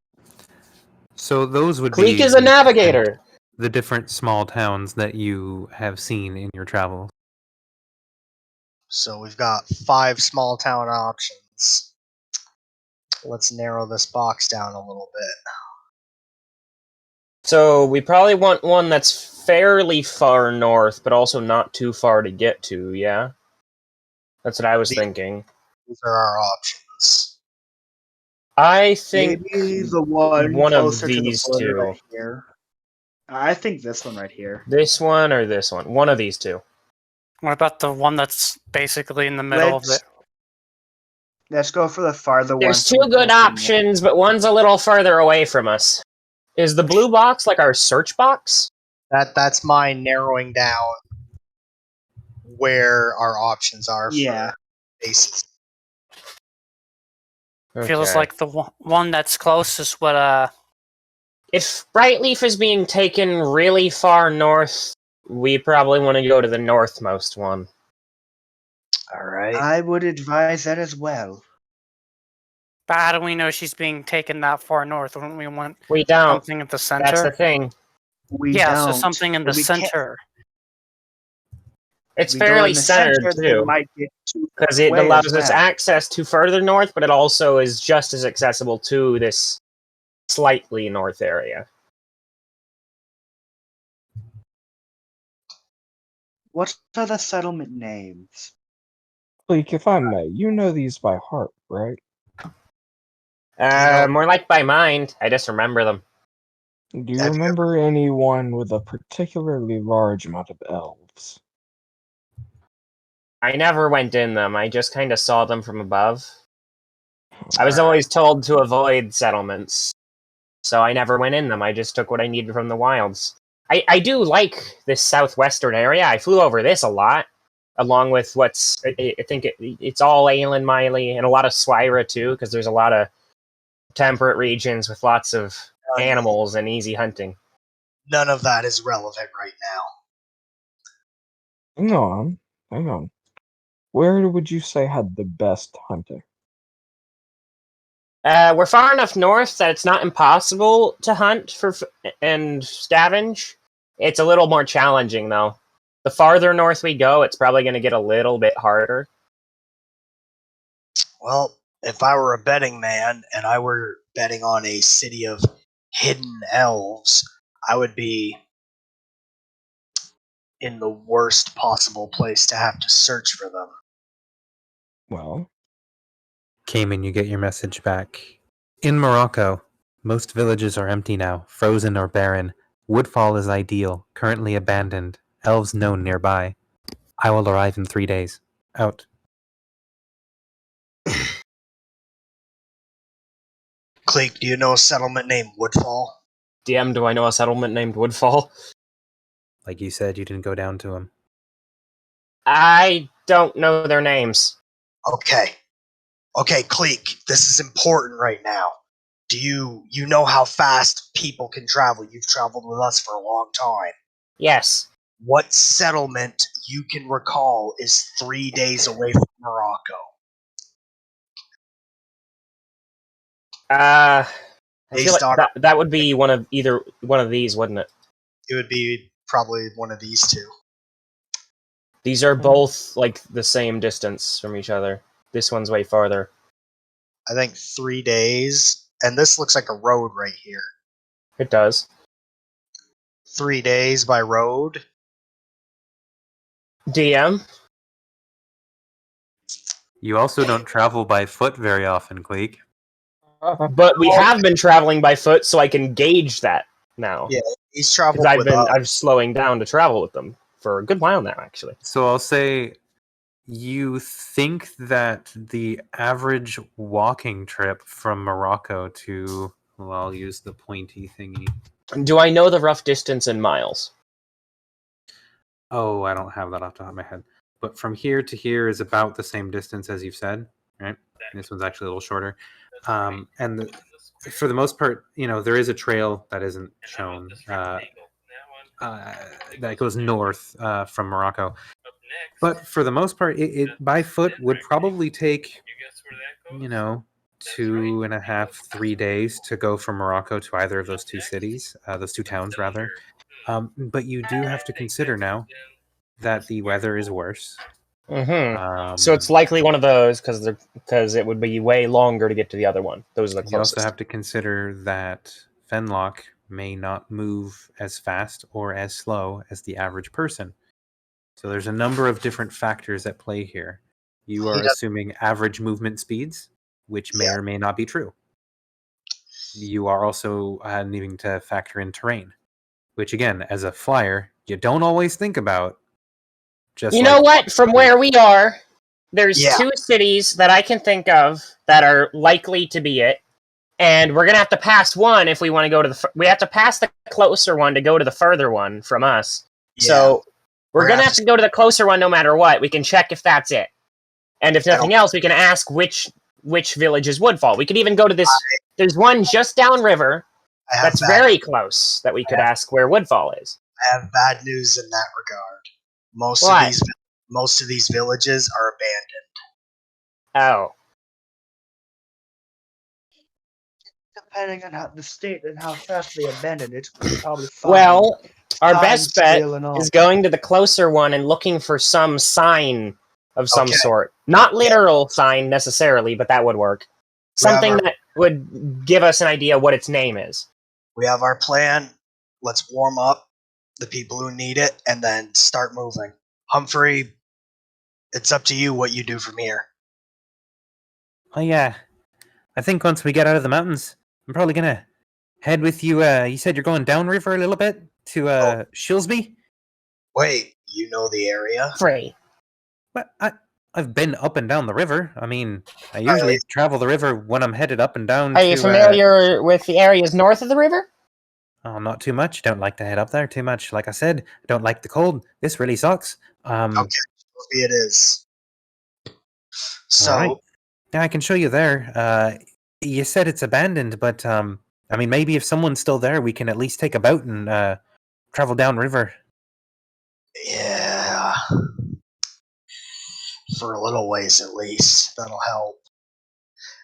So those would Cleek be is a navigator. the different small towns that you have seen in your travels. So we've got 5 small town options. Let's narrow this box down a little bit. So we probably want one that's fairly far north, but also not too far to get to, yeah? That's what I was thinking. These are our options. I think Maybe the one one of closer to the these border two. right here. I think this one right here. This one or this one. One of these two. What about the one that's basically in the middle of it? Let's go for the farther one. There's so two we good both can- options, but one's a little further away from us. Is the blue box like our search box? That's my narrowing down where our options are Yeah. for bases. Feels like the one that's closest would If Brightleaf is being taken really far north, we probably want to go to the northmost one. Alright. I would advise that as well. But how do we know she's being taken that far north? Wouldn't we want We don't. something at the center? That's the thing. We yeah, don't. so something in the We can't- center. It's we go fairly in the centered center, they too, might get too because far it away allows as us well. access to further north, but it also is just as accessible to this slightly north area. What are the settlement names? Like, if I may, you know these by heart, right? More like by mind. I just remember them. Do you Have you remember anyone with a particularly large amount of elves? I never went in them. I just kind of saw them from above. I was Alright. always told to avoid settlements, so I never went in them. I just took what I needed from the wilds. I do like this southwestern area. I flew over this a lot, along with what's I think it's all Aelin, Miley, and a lot of Swira too, because there's a lot of temperate regions with lots of animals and easy hunting. None of that is relevant right now. Hang on. Where would you say had the best hunting? We're far enough north that it's not impossible to hunt and scavenge. It's a little more challenging, though. The farther north we go, it's probably going to get a little bit harder. Well, if I were a betting man and I were betting on a city of hidden elves, I would be in the worst possible place to have to search for them. Well, Cayman, you get your message back. In Morocco, most villages are empty now, frozen or barren. Woodfall is ideal, currently abandoned. Elves known nearby. I will arrive in 3 days. Out. Cleek, do you know a settlement named Woodfall? DM, do I know a settlement named Woodfall? Like you said, you didn't go down to him. I don't know their names. Okay. Okay, Cleek, this is important right now. Do you know how fast people can travel? You've traveled with us for a long time. Yes. What settlement you can recall is 3 days away from Morocco? I feel Based on like that would be either one of these, wouldn't it? it would be probably one of these two. These are both like the same distance from each other. This one's way farther. I think 3 days, and this looks like a road right here. It does. 3 days by road. DM? You also don't travel by foot very often, Cleek. But we have been traveling by foot, so I can gauge that now. Yeah, he's Because traveled with us. I'm slowing down to travel with them for a good while now, actually. So I'll say you think that the average walking trip from Morocco to, well, I'll use the pointy thingy. Do I know the rough distance in miles? Oh, I don't have that off the top of my head. But from here to here is about the same distance as you've said, right? This one's actually a little shorter. For the most part, there is a trail that isn't shown that goes north from Morocco. But for the most part, it by foot would probably take, 2.5, 3 days to go from Morocco to either of those two cities, those two towns rather. But you do have to consider now that the weather is worse. So it's likely one of those because it would be way longer to get to the other one. Those are the You closest. also have to consider that Fenlock may not move as fast or as slow as the average person. So there's a number of different factors at play here. You are assuming average movement speeds, which may or may not be true. You are also needing to factor in terrain, which again, as a flyer, you don't always think about. Know what? From where we are, there's 2 cities that I can think of that are likely to be it. And we're going to have to pass one if we want to go to we have to pass the closer one to go to the further one from us. Yeah. So we're going to have to go to the closer one no matter what. We can check if that's it. And if nothing else, we can ask which village is Woodfall. We could even go to this. There's one just downriver that's very close that we could ask where Woodfall is. I have bad news in that regard. Most of these villages are abandoned. Oh. Depending on how the state and how fast they abandon it, we'll probably find. Our best bet is going to the closer one and looking for some sign of some sort. Not literal sign necessarily, but that would work. Something that would give us an idea what its name is. We have our plan. Let's warm up the people who need it and then start moving. Humphrey, it's up to you what you do from here. Oh yeah. I think once we get out of the mountains, I'm probably gonna head with you. You said you're going downriver a little bit to Shilsby? Wait, you know the area? Free. But I've been up and down the river. I mean, I usually travel the river when I'm headed up and down. Are you familiar with the areas north of the river? Oh, not too much. Don't like to head up there too much. Like I said, I don't like the cold. This really sucks. Okay, maybe it is. So, right. Yeah, I can show you there. You said it's abandoned, but I mean, maybe if someone's still there, we can at least take a boat and travel downriver. Yeah, for a little ways at least. That'll help.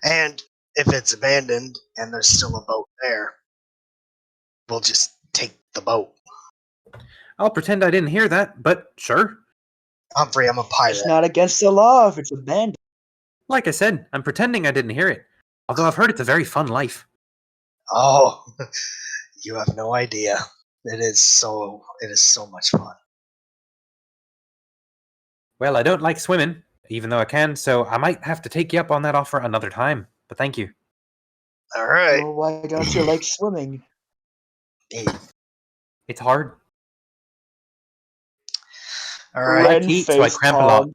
And if it's abandoned and there's still a boat there, we'll just take the boat. I'll pretend I didn't hear that, but sure. Humphrey, I'm a pirate. It's not against the law if it's abandoned. Like I said, I'm pretending I didn't hear it. Although I've heard it's a very fun life. Oh, you have no idea. It is so much fun. Well, I don't like swimming, even though I can, so I might have to take you up on that offer another time. But thank you. All right. Well, why don't you like swimming? It's hard. All right. I like to eat, so I cramp a lot.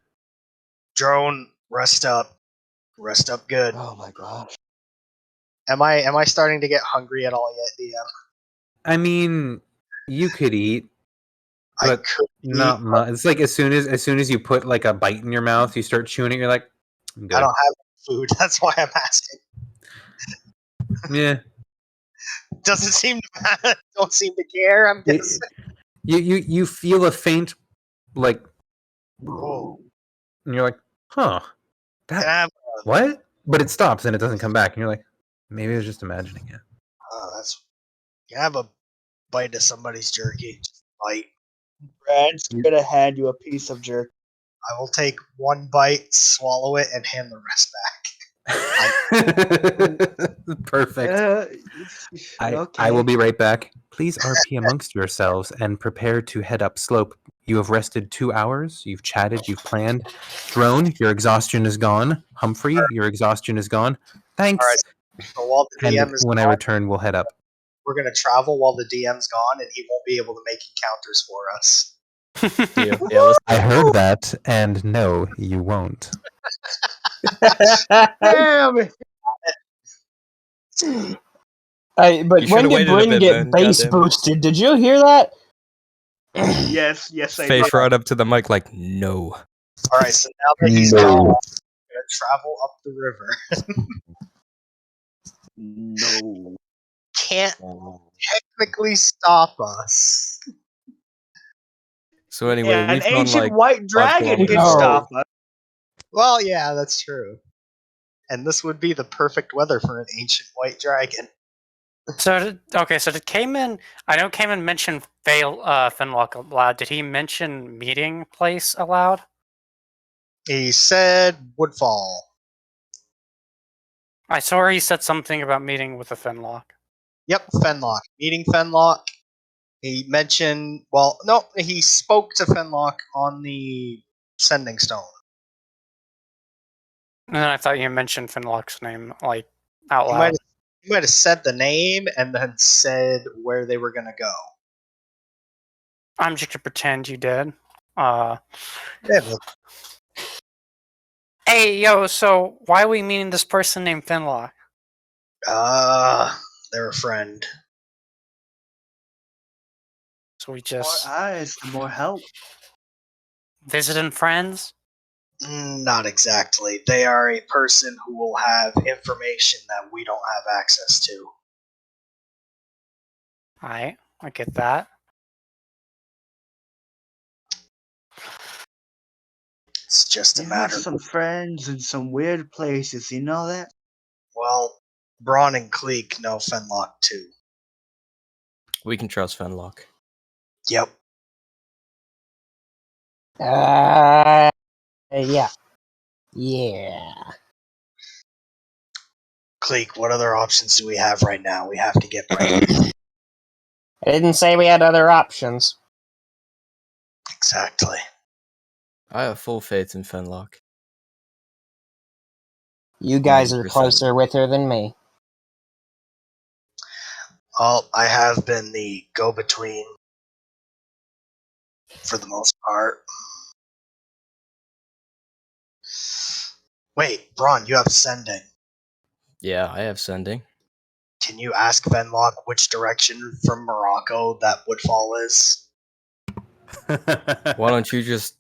Drone, rest up. Rest up good. Oh my gosh. Am I starting to get hungry at all yet, DM? I mean, you could eat, but not much. It's like as soon as you put like a bite in your mouth, you start chewing it. You're like, I'm good. I don't have food. That's why I'm asking. Yeah. Doesn't seem to matter. Don't seem to care. I'm guessing. You feel a faint like, oh, and you're like, huh, what? But it stops and it doesn't come back, and you're like, maybe I was just imagining it. You have a bite of somebody's jerky. Just bite. Brad's gonna hand you a piece of jerky. I will take one bite, swallow it, and hand the rest back. Perfect. Okay. I will be right back. Please RP amongst yourselves and prepare to head up slope. You have rested 2 hours. You've chatted. You've planned. Drone, your exhaustion is gone. Humphrey, your exhaustion is gone. Thanks. All right. So while the DM is when gone, I return, we'll head up. We're going to travel while the DM's gone, and he won't be able to make encounters for us. Yeah, I heard that, and no, you won't. Damn it! But when did Bryn get base boosted? Did you hear that? Yes, I Face right up to the mic like, no. All right, so now that he's gone, I'm going to travel up the river. No. Can't technically stop us. So anyway, Yeah, an we've gone ancient like white 5 dragon can kilometers. stop us. Well, yeah, that's true. And this would be the perfect weather for an ancient white dragon. So did Cayman? I know Cayman mentioned Finlock aloud. Did he mention meeting place aloud? He said Woodfall. I saw he said something about meeting with the Finlock. Yep, Fenlock. Meeting Fenlock. He mentioned, well, no, he spoke to Fenlock on the sending stone. And then I thought you mentioned Finlock's name, like, out He loud. might have said the name and then said where they were going to go. I'm just gonna pretend you did. Yeah, Hey, yo, so why are we meeting this person named Finlock? they're a friend. So we More just eyes, the more help. visiting friends? Not exactly. They are a person who will have information that we don't have access to. I get that. It's just a You matter. have some friends in some weird places, you know that? Well, Braun and Cleek know Fenlock too. We can trust Fenlock. Yep. Yeah. Yeah. Cleek, what other options do we have right now? We have to get ready. I didn't say we had other options. Exactly. I have full faith in Fenlock. You guys are 90%. closer with her than me. Well, I have been the go-between for the most part. Wait, Braun, you have sending. Yeah, I have sending. Can you ask Fenlock which direction from Morocco that Woodfall is? Why don't you just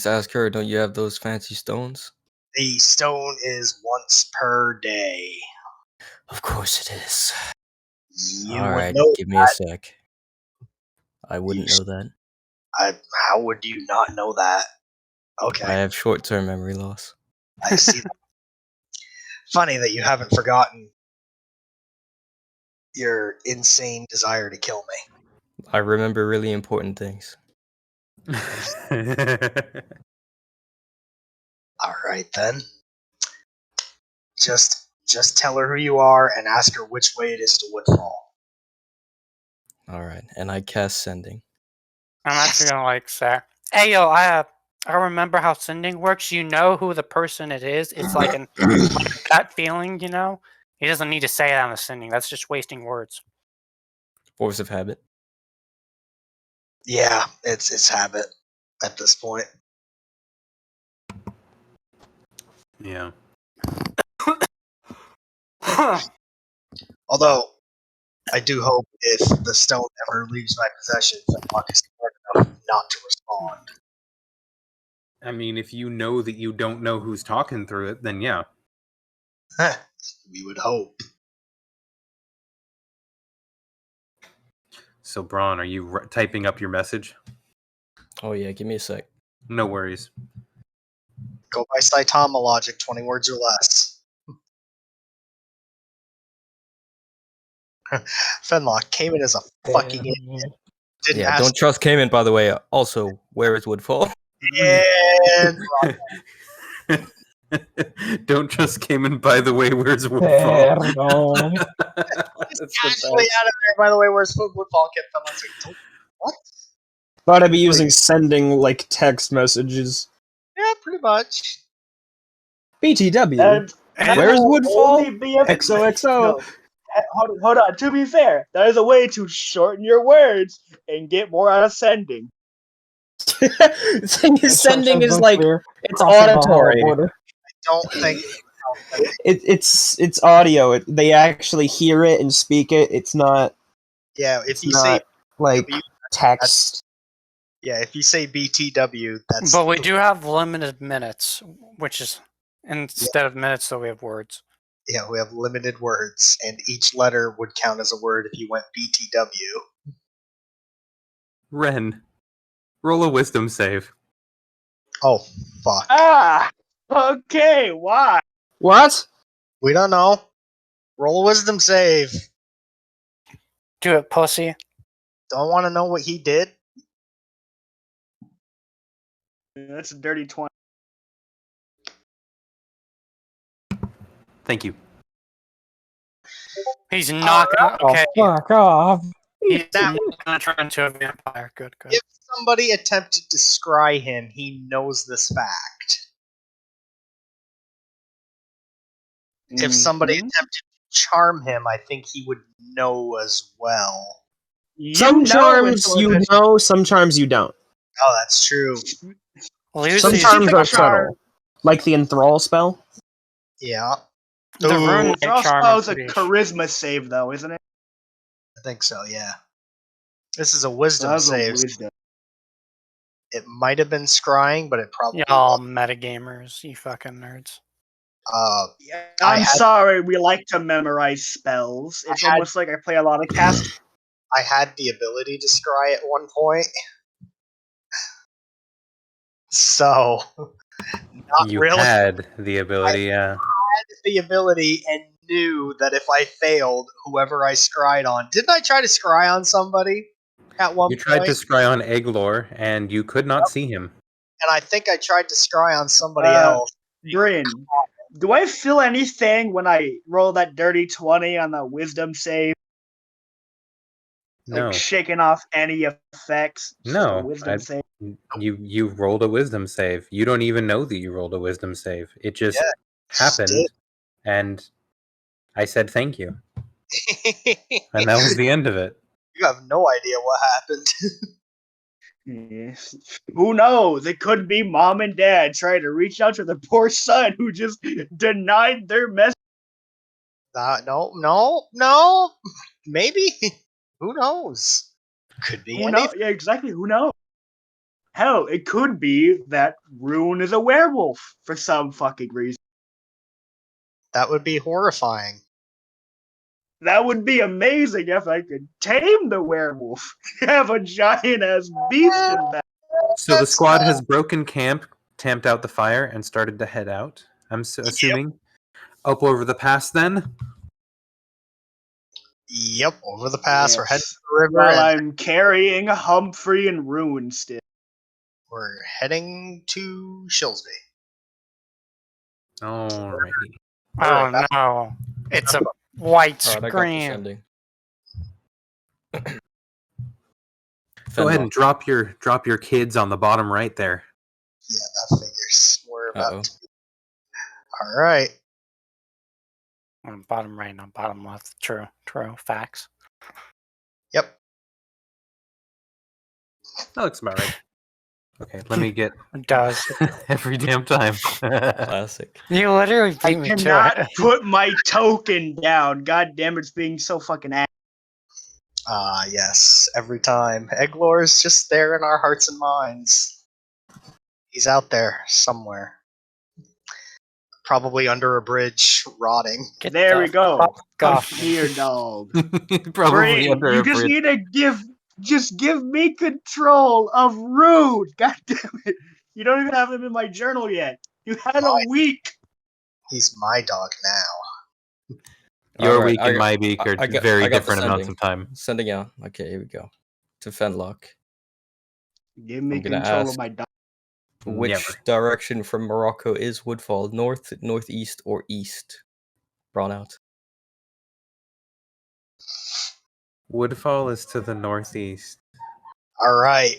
ask her? Don't you have those fancy stones? The stone is once per day. Of course it is. You All would right, know give me a sec. I wouldn't You- know that. How would you not know that? Okay, I have short-term memory loss. I see that. Funny that you haven't forgotten your insane desire to kill me. I remember really important things. All right then. Just tell her who you are and ask her which way it is to Woodfall. All right, and I cast sending. I'm actually gonna say, hey, yo, I remember how sending works. You know who the person it is. It's like a gut feeling, you know. He doesn't need to say it on the sending. That's just wasting words. Force of habit. Yeah, it's habit at this point. Yeah. Although, I do hope if the stone ever leaves my possession, Fenlock is smart enough not to respond. I mean, if you know that you don't know who's talking through it, then yeah. We would hope. So, Braun, are you typing up your message? Oh yeah, give me a sec. No worries. Go by Saitama logic, 20 words or less. Fenlock came in as a fucking idiot. Didn't Yeah, ask don't trust Cayman, by the way. Also, where is Woodfall? and Don't trust Cayman, by the way, where's Woodfall? Perdón. That's the casually best. out of there. By the way, where's Woodfall? Kept Fenlock's like, what? Thought I'd be using sending like text messages. Yeah, pretty much. BTW. And Where's will Woodfall? only be a- XOXO. No, hold on. To be fair, that is a way to shorten your words and get more out of sending. Thing is, sending is like it's crossing the auditory. border. Don't think It's audio. They actually hear it and speak it. It's not. yeah, if It's you not say like W, text. Yeah, if you say BTW, that's. But we do have limited minutes, which is instead of minutes, though we have words. Yeah, we have limited words, and each letter would count as a word if you went BTW. Ren, roll a wisdom save. Oh, fuck. Ah! Okay, why? What? We don't know. Roll a wisdom save. Do it, pussy. Don't want to know what he did? That's a dirty 20. Thank you. He's not gonna. Oh, Okay, fuck off. he's Now, not gonna turn into a vampire. Good, good. if somebody attempted to scry him, he knows this fact. If somebody Mhm. attempted to charm him, I think he would know as well. Some when charms someone you touches- know, some charms you don't. Oh, that's true. Lucy's Some charms Specific are charm. subtle. Like the enthrall spell. Yeah, the Ooh, rune light Frost charm. spell's I'm a pretty charisma save, though, isn't it? I think so, yeah. This is a wisdom That was a save. wisdom. It might have been scrying, but it probably Y'all wasn't. metagamers, you fucking nerds. Yeah, I I'm had- sorry, we like to memorize spells. It's had- almost like I play a lot of cast. I had the ability to scry at one point. So, not You really had the ability, had the ability and knew that if I failed, whoever I scryed on. Didn't I try to scry on somebody at one You tried point? to scry on Egglor, and you could not see him. And I think I tried to scry on somebody Uh, else. Bryn, do I feel anything when I roll that dirty 20 on the wisdom save? No. Like shaking off any effects? Just a No. wisdom save. You rolled a wisdom save. You don't even know that you rolled a wisdom save. It just Yeah, happened, did. and I said thank you. And that was the end of it. You have no idea what happened. Yes. Who knows? It could be mom and dad trying to reach out to the poor son who just denied their message. No. Maybe. Who knows? Could be Who anything. knows? Yeah, exactly. Who knows? Hell, it could be that Rune is a werewolf for some fucking reason. That would be horrifying. That would be amazing if I could tame the werewolf. Have a giant ass beast in that. So the squad has broken camp, tamped out the fire, and started to head out. I'm assuming up over the pass. Then Yep, over the pass. We're heading Yes. to the river, While and I'm carrying Humphrey and Rune still. we're heading to Shilsby. alrighty. Oh no, it's a white Alright, I got this screen. ending. Go ahead and Fenlock. drop your kids on the bottom right there. Yeah, that figures. We're about Uh-oh. to. All right. On bottom right, not bottom left. True, facts. Yep. That looks about right. Okay, let me get It does. every damn time. Classic. You literally I beat me to cannot it. put my token down. God damn, it's being so fucking ass. Yes. Every time. Egglor is just there in our hearts and minds. He's out there somewhere. Probably under a bridge, rotting. Get There the we go. fuck Come off. here, dog. Probably Bryn, under you a just bridge. need to just give me control of Rude. God damn it. You don't even have him in my journal yet. You had a week. He's my dog now. Your Alright, week and my week are I got very the different amounts sending. of time. Sending out. Okay, here we go. To Fenlock. Give me I'm gonna control ask- of my dog. Which Never. direction from Morocco is Woodfall? North, northeast, or east? Drawn out. Woodfall is to the northeast. All right.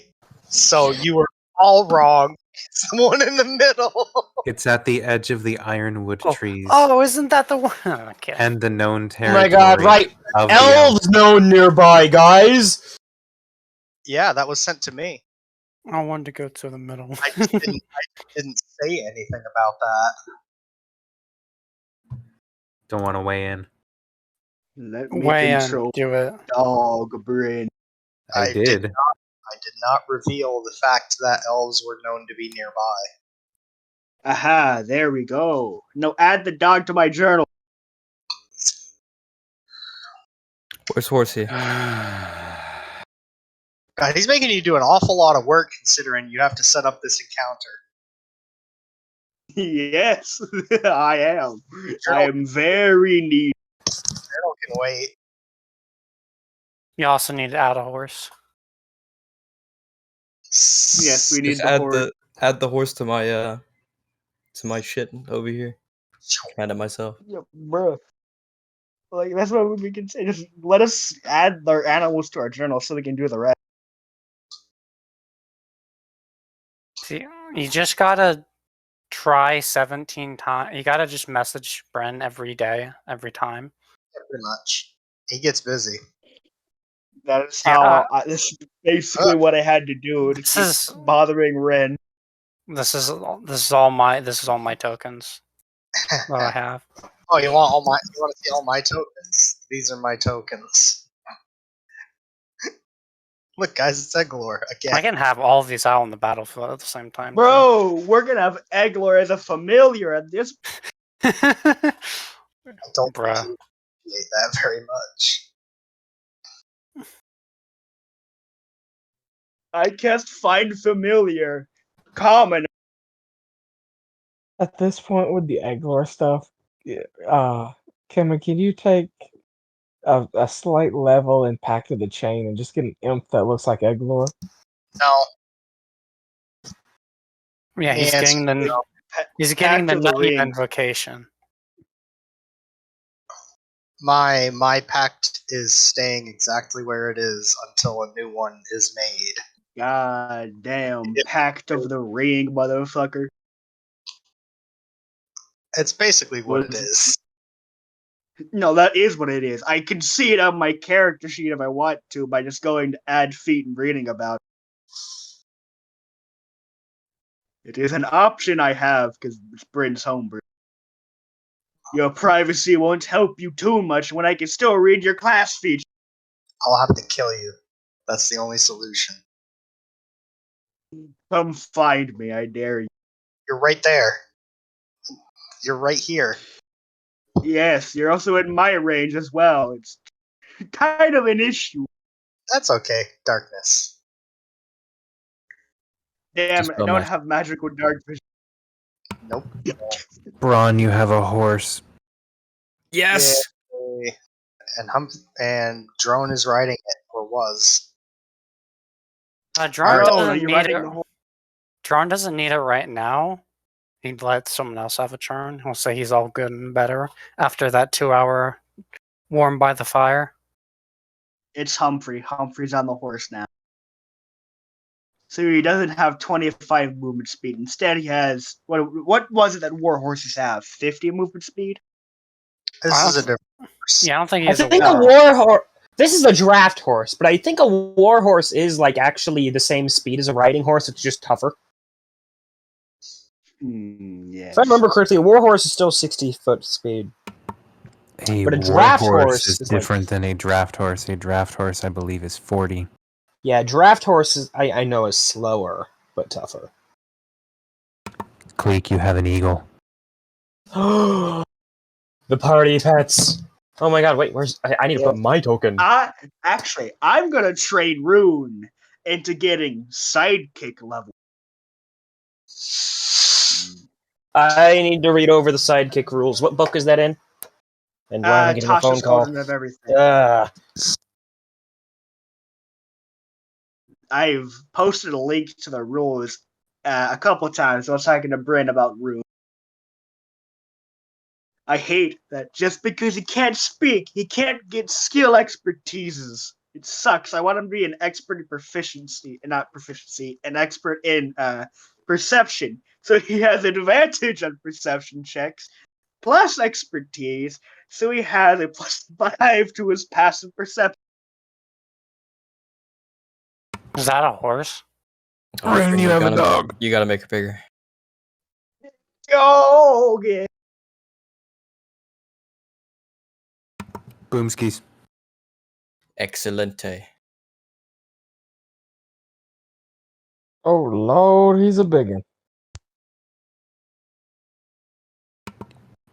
So you were all wrong. Someone in the middle. It's at the edge of the ironwood trees Oh, isn't that the one? Okay. and the known Oh territory my god, right. of the elves. Elves known nearby, guys! Yeah, that was sent to me. I wanted to go to the middle. I just didn't say anything about that. Don't want to weigh in. Let me Way in. control Do it. dog, Bryn. I I did did. I did not reveal the fact that elves were known to be nearby. Aha, there we go. No, add the dog to my journal. Where's Horsey? God, he's making you do an awful lot of work considering you have to set up this encounter. Yes, I am. I am very neat. Journal can wait. You also need to add a horse. Yes, we need Just the horse. add the horse to my shit over here. Add it myself. Yeah, bruh. Like, that's what we can say. Just let us add our animals to our journal so we can do the rest. See, you just gotta try 17 times. You gotta just message Bren every day, every time. Yeah, pretty much. He gets busy. That is Yeah. how. This is basically what I had to do to This keep is bothering Ren. this is all my tokens that I have. Oh, you want to see all my tokens? These are my tokens. Look, guys, it's Eglor again. I can have all of these out on the battlefield at the same time. Bro, we're gonna have Eglor as a familiar at this. Too. I don't Bruh. appreciate that very much. I cast find familiar. Common. At this point with the Eglor stuff, Kimmy, can you take a slight level in Pact of the Chain and just get an imp that looks like Eglor? No. Yeah, he's Yes, getting the no. he's getting the Pact of the Nutty Ring. invocation. My pact is staying exactly where it is until a new one is made. God damn, Pact of the Ring, motherfucker. It's basically what it is. No, that is what it is. I can see it on my character sheet if I want to by just going to add feet and reading about it. It is an option I have because it's Bryn's homebrew. Your privacy won't help you too much when I can still read your class feature. I'll have to kill you. That's the only solution. Come find me, I dare you. You're right there. You're right here. Yes, you're also in my range as well. It's kind of an issue. That's okay, darkness. Damn, Just I don't don't match. have magical dark vision. Nope. Braun, you have a horse. Yes. Yay. And Drone is riding it, or was. Drone Alright. No, doesn't you're need riding it. the whole. Drone doesn't need it right now. He'd let someone else have a turn. He'll say he's all good and better after that 2-hour warm by the fire. It's Humphrey. Humphrey's on the horse now. So he doesn't have 25 movement speed. Instead, he has what was it that war horses have? 50 movement speed. This is a different horse. Yeah, I don't think I he's think a a war horse. This is a draft horse, but I think a war horse is like actually the same speed as a riding horse. It's just tougher. Yes. If I remember correctly, a war horse is still 60-foot speed. A But a war draft horse horse is is like- different than a draft horse. A draft horse, I believe, is 40. Yeah, draft horse I know is slower but tougher. Cleek, you have an eagle. The party pets. Oh my god! Wait, where's I need to put my token. I'm gonna trade Rune into getting sidekick level. I need to read over the sidekick rules. What book is that in? And why am I getting a phone Tasha's call? Golden of everything. I've posted a link to the rules a couple times. I was talking to Bryn about Rune. I hate that just because he can't speak, he can't get skill expertises. It sucks. I want him to be an expert in proficiency, an expert in perception. So he has advantage on perception checks, plus expertise, so he has a +5 to his passive perception. Is that a horse? Rune, you have a dog. You gotta make it bigger. Oh, yeah. Boomskis. Excelente. Oh Lord, he's a big one.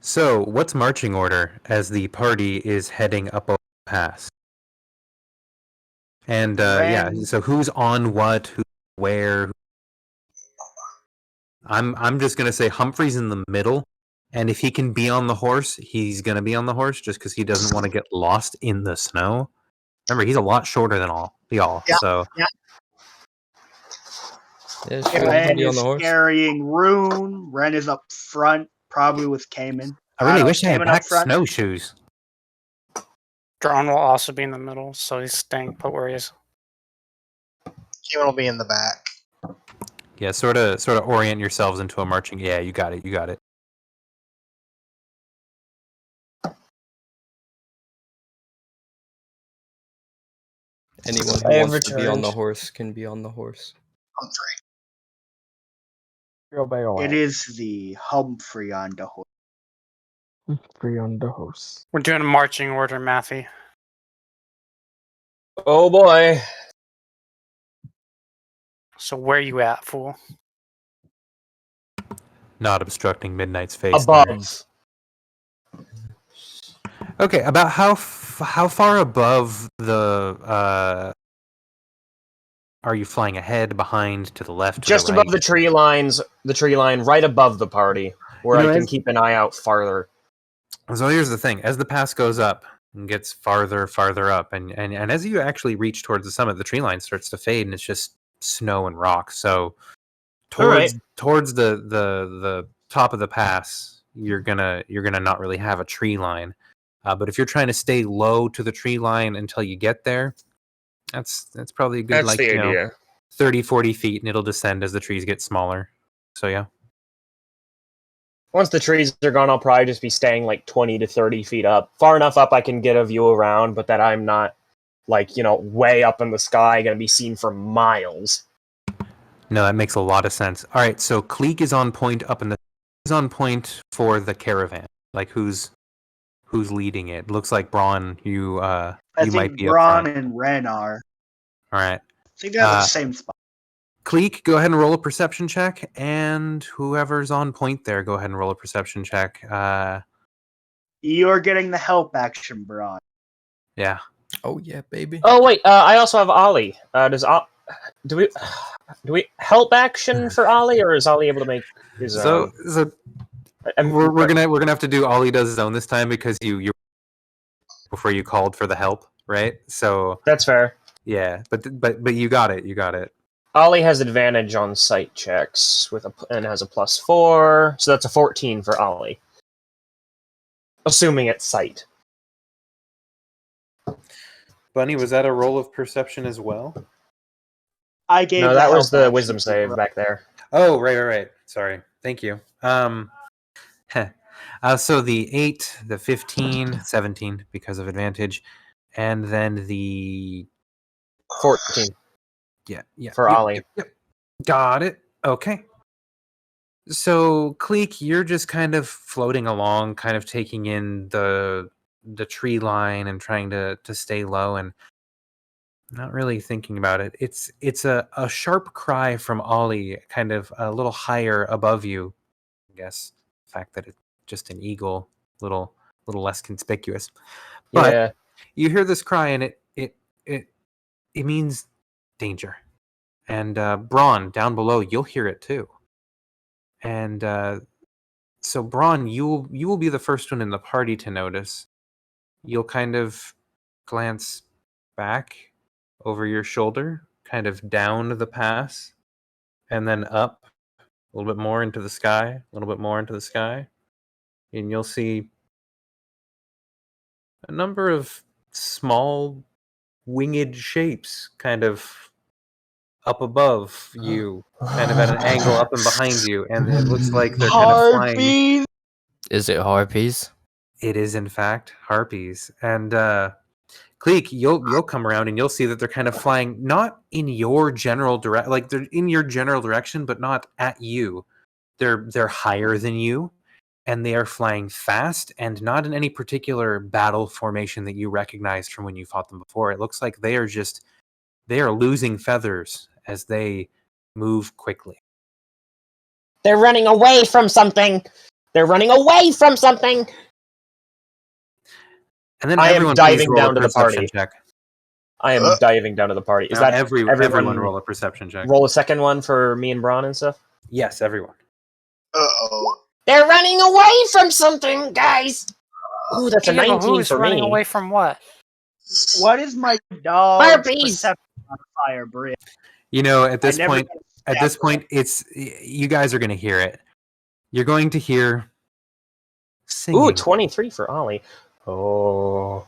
So, what's marching order as the party is heading up the pass? And yeah, Ren- so who's on what, who's where? I'm just gonna say Humphrey's in the middle, and if he can be on the horse, he's gonna be on the horse just because he doesn't want to get lost in the snow. Remember, he's a lot shorter than y'all. Yeah, So yeah. Yeah, sure. I'll Ren be on is the horse. carrying Rune. Ren is up front, probably with Cayman. I really don't know, wish I had Cayman up back front. snowshoes. Drone will also be in the middle, so he's staying put where he is. Kevin will be in the back. Yeah, sort of orient yourselves into a marching. Yeah, you got it. You got it. Anyone who I have wants to be on the returned. horse can be on the horse. Humphrey. You'll be all It right. is the Humphrey on the horse. Free on the horse. We're doing a marching order, Matthew. Oh boy. So where you at, fool? Not obstructing Midnight's face. Above. Okay, about how far above the are you flying ahead, behind, to the left, to Just the right? above the tree line right above the party, where You know, I can as- keep an eye out farther. So here's the thing: as the pass goes up and gets farther up, and as you actually reach towards the summit, the tree line starts to fade, and it's just snow and rock. So towards the top of the pass, you're gonna not really have a tree line. But if you're trying to stay low to the tree line until you get there, that's probably a good, That's like, the idea. 30, 40 feet, and it'll descend as the trees get smaller. So yeah. Once the trees are gone, I'll probably just be staying like 20 to 30 feet up. Far enough up I can get a view around, but that I'm not, like, way up in the sky, going to be seen for miles. No, that makes a lot of sense. All right, so Cleek is on point is on point for the caravan. Like, who's leading it? Looks like Braun, you I might think be up Braun front. and Ren are. All right. I think they're the same spot. Cleek, go ahead and roll a perception check, and whoever's on point there, go ahead and roll a perception check. You're getting the help action, Braun. Yeah. Oh yeah, baby. Oh wait, I also have Ollie. Do we help action for Ollie, or is Ollie able to make his So we're gonna have to do Ollie does his own this time because you before you called for the help, right? So That's fair. yeah, but you got it. You got it. Ollie has advantage on sight checks and has a +4, so that's a 14 for Ollie. Assuming it's sight. Bunny, was that a roll of perception as well? I gave No, the that help was the action wisdom to save Braun. back there. Oh, right. Sorry. Thank you. So the 8, the 15, 17 because of advantage, and then the 14 yeah for Ollie. Yep. Got it. Okay. So Cleek, you're just kind of floating along, kind of taking in the tree line and trying to stay low and not really thinking about it. It's a sharp cry from Ollie, kind of a little higher above you. I guess the fact that it's just an eagle, little less conspicuous. But Yeah. you hear this cry, and it means danger. And Braun, down below, you'll hear it too. And so Braun, you will be the first one in the party to notice. You'll kind of glance back over your shoulder, kind of down the pass, and then up a little bit more into the sky, a little bit more into the sky, and you'll see a number of small winged shapes kind of up above you, kind of at an angle up and behind you, and it looks like they're kind of flying. Harpies! Is it harpies? It is in fact harpies. And Cleek, you'll come around and you'll see that they're kind of flying not in your general direction, like they're in your general direction, but not at you. They're higher than you, and they are flying fast and not in any particular battle formation that you recognized from when you fought them before. It looks like they are losing feathers as they move quickly. They're running away from something. They're running away from something. And then I am everyone diving please roll down a to the perception party. check. I am diving down to the party. Is Now that everyone roll a perception check? roll a second one for me and Braun and stuff? Yes, everyone. Uh-oh. They're running away from something, guys. Ooh, that's a Yeah, but 19 who's for running me. away from what? What is my dog's Harpies! perception on fire, Brit? You know, at this I never point, got at this stabbed. point, it's you guys are going to hear it. You're going to hear singing, Ooh, 23 for Ollie. Oh.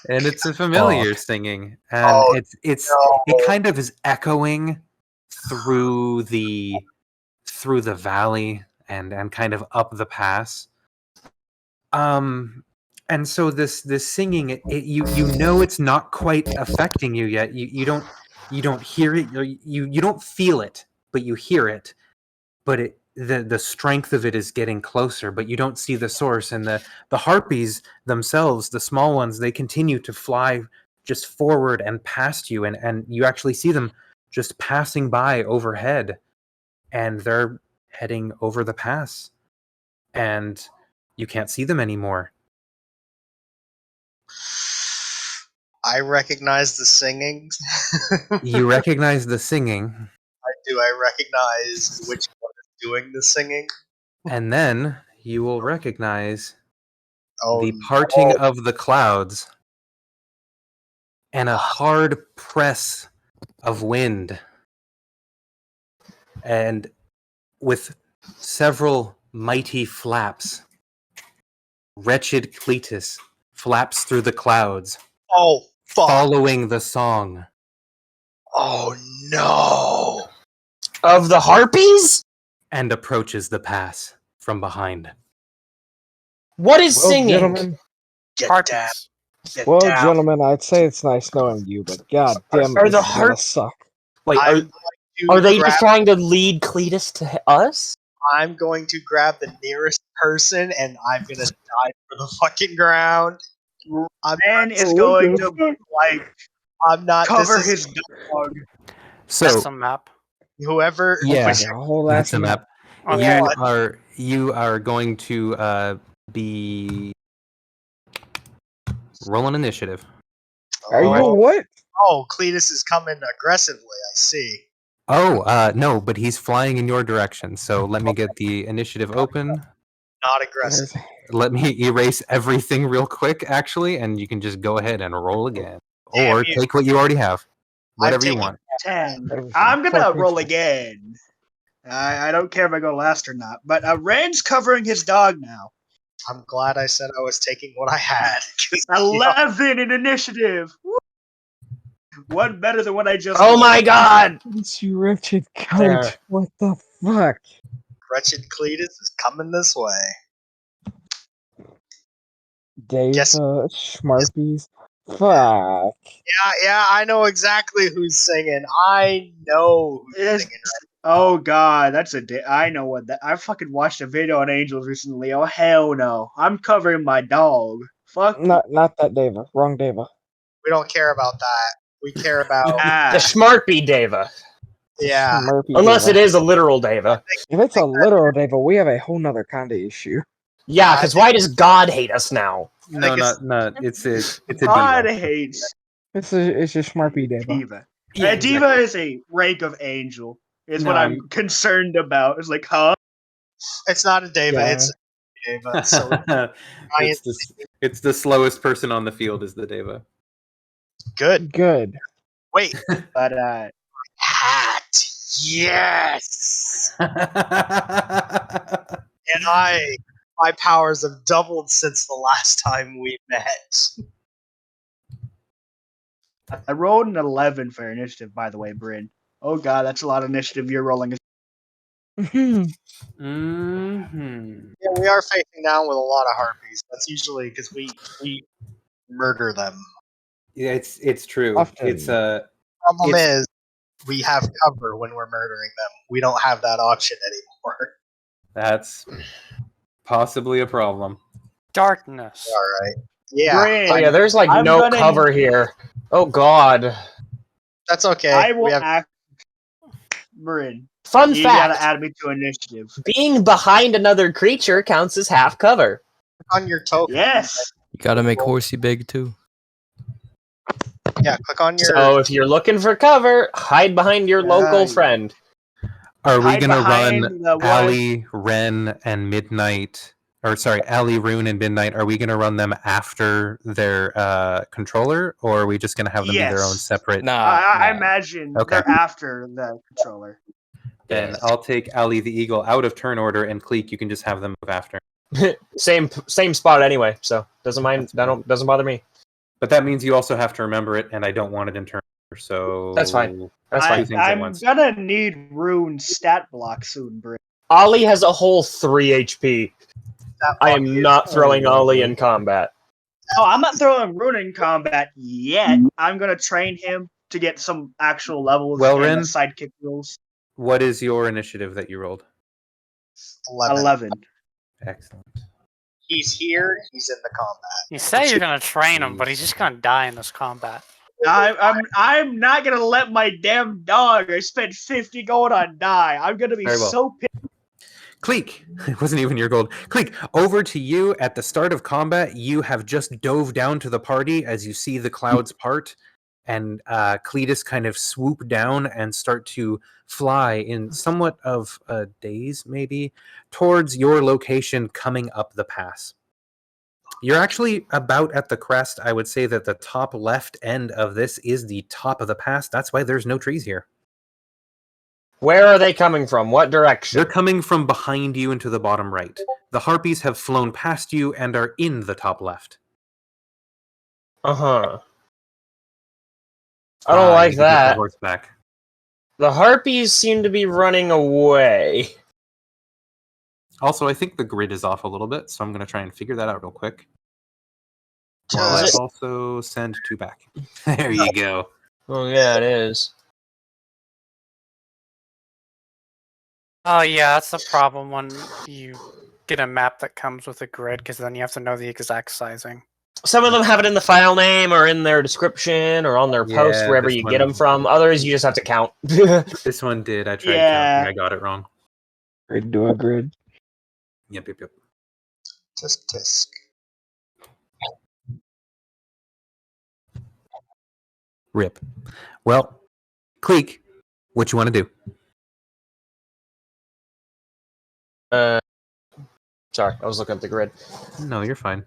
and it's a familiar singing, and Oh, it kind of is echoing through the valley and kind of up the pass. And so this singing, you know it's not quite affecting you yet. You don't hear it. You don't feel it, but you hear it. But the strength of it is getting closer, but you don't see the source. And the harpies themselves, the small ones, they continue to fly just forward and past you, and you actually see them just passing by overhead, and they're heading over the pass, and you can't see them anymore. I recognize the singing. You recognize the singing, Do I recognize which one is doing the singing? and then you will recognize Oh, the parting no. of the clouds and a hard press of wind, and with several mighty flaps, wretched Cletus flaps through the clouds, Oh, fuck. following the song. Oh, no. Of the harpies? And approaches the pass from behind. What is Well, singing? gentlemen, Get Harpies. down. Get well, down. gentlemen, I'd say it's nice knowing you, but god damn Are it, the this is gonna harp- suck. Wait, I'm going are to they grab, just trying to lead Cletus to us? I'm going to grab the nearest person and I'm going to dive for the fucking ground. Ben is Oh, going what to the like I'm not. cover This is his dog. So That's a map. whoever. yeah, That's a whole that's ass a map. Okay. You are going to be roll an initiative. Are you Oh, what? oh, Cletus is coming aggressively. I see. Oh, no, but he's flying in your direction. So let me get the initiative open. Not aggressive. Let me erase everything real quick, actually, and you can just go ahead and roll again, Damn or you. take what you already have, whatever you taking- want. 10. Everything. I'm gonna Fucking roll fine. again. I don't care if I go last or not, but Rand's covering his dog now. I'm glad I said I was taking what I had. 'cause, 11 in initiative. Woo! One better than what I just. Oh rolled. my god! It's you wretched cunt. There. What the fuck? Wretched Cletus is coming this way. Dave, Guess- Schmarpies. Fuck. Yeah, I know exactly who's singing. I know who's Yes. singing. Oh god, that's a. I know what that. I fucking watched a video on Angels recently. Oh hell no! I'm covering my dog. Fuck. Not that Deva. Wrong Deva. We don't care about that. We care about The Ah, Schmarpy Deva. yeah. Schmarpy Unless Deva. it is a literal Deva. If it's a literal Deva, we have a whole nother kind of issue. Yeah, because why does God hate us now? No, think it's- not. It's a God diva. hates It's just Schmarpy Deva. diva. Yeah, A diva is a rank of angel. Is what No, I'm concerned about. It's like, huh? It's not a Deva. Yeah. It's a Deva. So it's the slowest person on the field is the Deva. good. Good. Wait, But hat. Yes. And my powers have doubled since the last time we met. I rolled an 11 for initiative, by the way, Bryn. Oh god, that's a lot of initiative you're rolling. Mm-hmm. Yeah, we are facing down with a lot of harpies. That's usually because we murder them. Yeah, it's true. Often. It's Problem It's- is, we have cover when we're murdering them. We don't have that option anymore. that's possibly a problem. Darkness. All right. Yeah, Bryn, Oh yeah, there's like I'm no gonna- cover here. Oh god. that's okay. I will we have act. Bryn, Fun you fact: gotta add me to initiative. being behind another creature counts as half cover. On your token. Yes. You gotta make Horsey big too. Yeah, click on your. So if you're looking for cover, hide behind your local Right. friend. Are we Hide gonna behind run the one- Allie, Ren, and Midnight? Or sorry, Allie, Rune, and Midnight. Are we gonna run them after their controller, or are we just gonna have them be their own Yes. separate? Nah, I nah. imagine Okay. they're after the controller. Then Yeah. I'll take Allie the Eagle out of turn order, and Cleek, you can just have them move after. same spot anyway, so doesn't bother me. But that means you also have to remember it, and I don't want it in turn order, so That's fine. That's Two fine. things at I'm once. gonna need Rune stat block soon, Bryn. Ollie has a whole 3 HP. That I block am is- not throwing Ollie in combat. Oh, I'm not throwing Rune in combat yet. I'm gonna train him to get some actual levels Well, in Ren? the sidekick rules. What is your initiative that you rolled? 11. Excellent. He's here. He's in the combat. You say you're gonna train him, but he's just gonna die in this combat. I'm not gonna let my damn dog. I spent 50 gold on die. I'm gonna be Very well. so pissed. Cleek, it wasn't even your gold. Cleek, over to you. At the start of combat, you have just dove down to the party as you see the clouds part, and Cletus kind of swoop down and start to fly in somewhat of a daze, maybe, towards your location coming up the pass. You're actually about at the crest. I would say that the top left end of this is the top of the pass. That's why there's no trees here. Where are they coming from? What direction? They're coming from behind you into the bottom right. The harpies have flown past you and are in the top left. Uh-huh. I don't like you can get the that. horse back. The harpies seem to be running away. Also, I think the grid is off a little bit, so I'm going to try and figure that out real quick. While I Is it- also send 2 back. There you go. Oh yeah, it is. Oh yeah, that's the problem when you get a map that comes with a grid, because then you have to know the exact sizing. Some of them have it in the file name or in their description or on their post, Yeah, wherever this you one- get them from. Others, you just have to count. This one did. I tried Yeah. counting. I got it wrong. Grid do a grid. Yep. Tisk tisk. Rip. Well, Cleek, what you want to do? Sorry, I was looking at the grid. No, you're fine.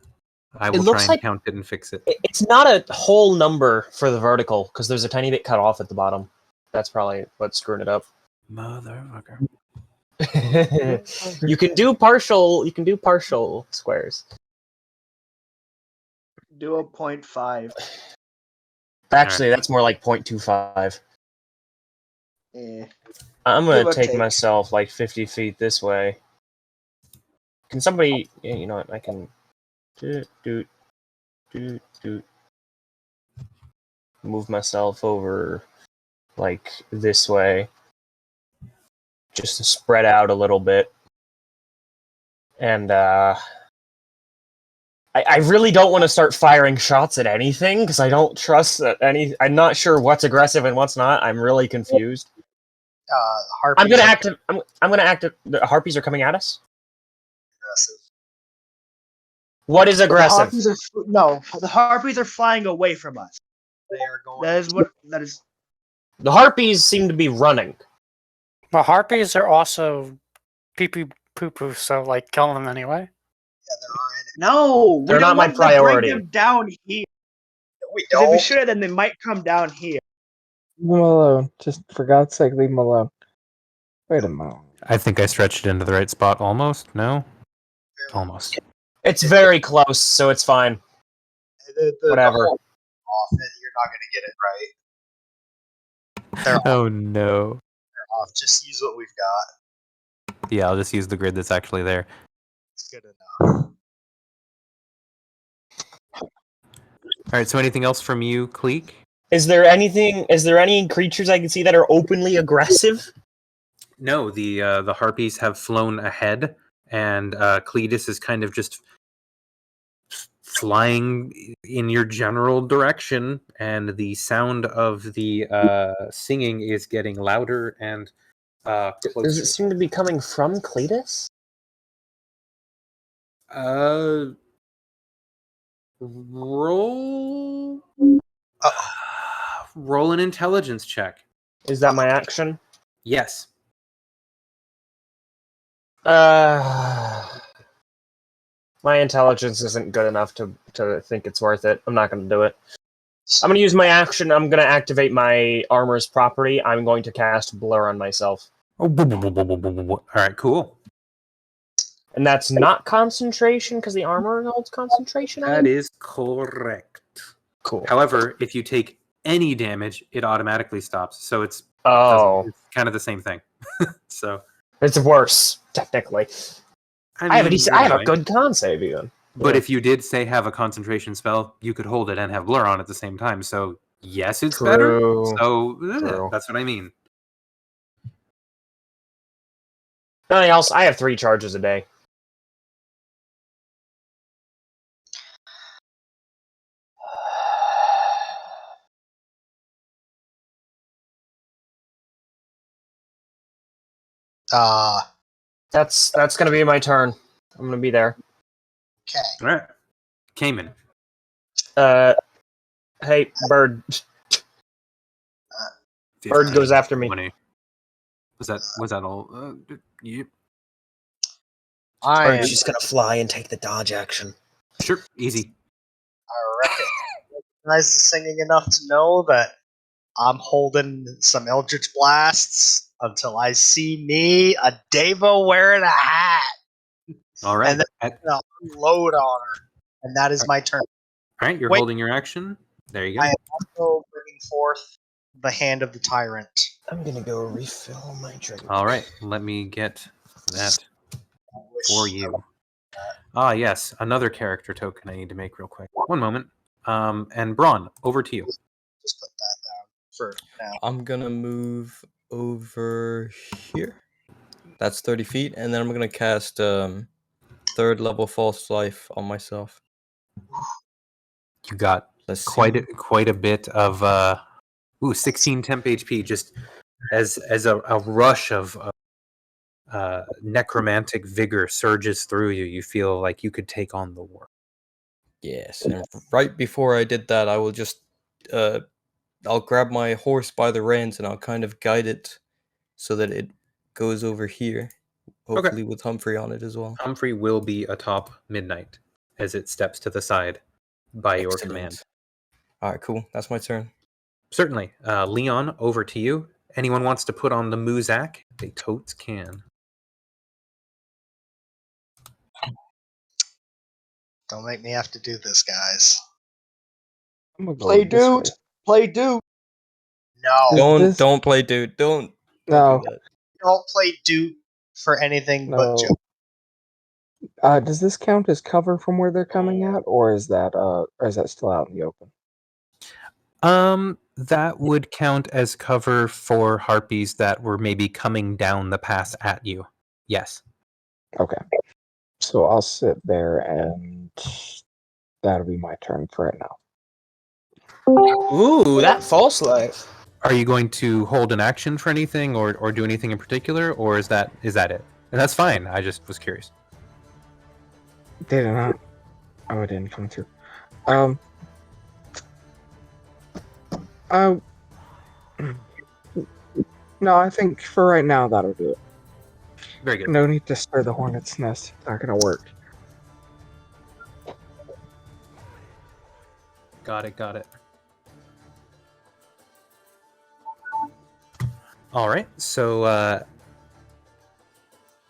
I It will looks try and like- count it and fix it. It's not a whole number for the vertical because there's a tiny bit cut off at the bottom. That's probably what's screwing it up. Motherfucker. You can do partial. You can do partial squares. Do a 0.5. Actually, that's more like 0.25. Eh. I'm Give gonna or take take. myself like 50 feet this way. Can somebody? Yeah, you know what? I can. Do. Move myself over like this way, just to spread out a little bit. And I really don't want to start firing shots at anything because I don't trust that any. I'm not sure what's aggressive and what's not. I'm really confused. Harpies I'm gonna are active. I'm gonna active. The harpies are coming at us. aggressive. What is The aggressive? harpies are the harpies are flying away from us. They are going. That is what that is. The harpies seem to be running. But harpies are also pee pee poo poo, so like kill them anyway. Yeah, they are in it. No, They're we not don't my want priority. To bring them down here. We 'Cause if we don't. should, then they might come down here. Leave him alone. Just for God's sake, leave him alone. Wait a moment. I think I stretched it into the right spot almost. No? Almost. It's very close, so it's fine. Whatever. Off it, you're not going to get it right. They're Oh no. off. Just use what we've got. Yeah, I'll just use the grid that's actually there. It's good enough. Alright, so anything else from you, Cleek? Is there anything? Is there any creatures I can see that are openly aggressive? No, the harpies have flown ahead, and Cletus is kind of just flying in your general direction, and the sound of the singing is getting louder and Does it closer. seem to be coming from Cletus? Roll. Roll an intelligence check. Is that my action? Yes. My intelligence isn't good enough to think it's worth it. I'm not going to do it. I'm going to use my action. I'm going to activate my armor's property. I'm going to cast Blur on myself. All right, cool. And that's not concentration, because the armor holds concentration on That it? is correct. Cool. However, if you take any damage, it automatically stops. So it's kind of the same thing. So it's worse, technically. I have a good con save even. But if you did say have a concentration spell, you could hold it and have Blur on at the same time. So yes, it's better. So that's what I mean. Nothing else. I have 3 charges a day. That's going to be my turn. I'm going to be there. Okay. All right. Cayman. Hey, Bird. Bird goes after me. 20. Was that all? Yep. I am She's going to fly and take the dodge action. Sure. Easy. I reckon recognize the singing enough to know that I'm holding some Eldritch Blasts until I see me a Devo wearing a hat. All right. And then I'm gonna unload on her. And that is my turn. All right, you're Wait. holding your action. There you go. I am also bringing forth the Hand of the Tyrant. I'm going to go refill my drink. All right, let me get that for you. Ah, yes, another character token I need to make real quick. One moment. And Braun, over to you. Just put that down for now. I'm gonna move over here. That's 30 feet, and then I'm gonna cast 3rd level False Life on myself. You got quite a bit of 16 temp HP just as a rush of necromantic vigor surges through you. You feel like you could take on the world. Yes, and right before I did that, I will just I'll grab my horse by the reins and I'll kind of guide it so that it goes over here. Hopefully with Humphrey on it as well. Humphrey will be atop Midnight as it steps to the side by your command. Alright, cool. That's my turn. Certainly. Leon, over to you. Anyone wants to put on the Muzak? They totes can. Don't make me have to do this, guys. I'm gonna go Play this way. dude. Play dude. No. Don't play dude. Don't No. do that. Don't play Duke for anything but No. Joe. Does this count as cover from where they're coming at, or is that still out in the open? That would count as cover for harpies that were maybe coming down the pass at you. Yes. Okay. So I'll sit there, and that'll be my turn for right now. Ooh, that False Life. Are you going to hold an action for anything, or do anything in particular, or is that it? And that's fine. I just was curious. Did it not? Oh, it didn't come through. No, I think for right now that'll do it. Very good. No need to stir the hornet's nest. Not gonna work. Got it. All right. So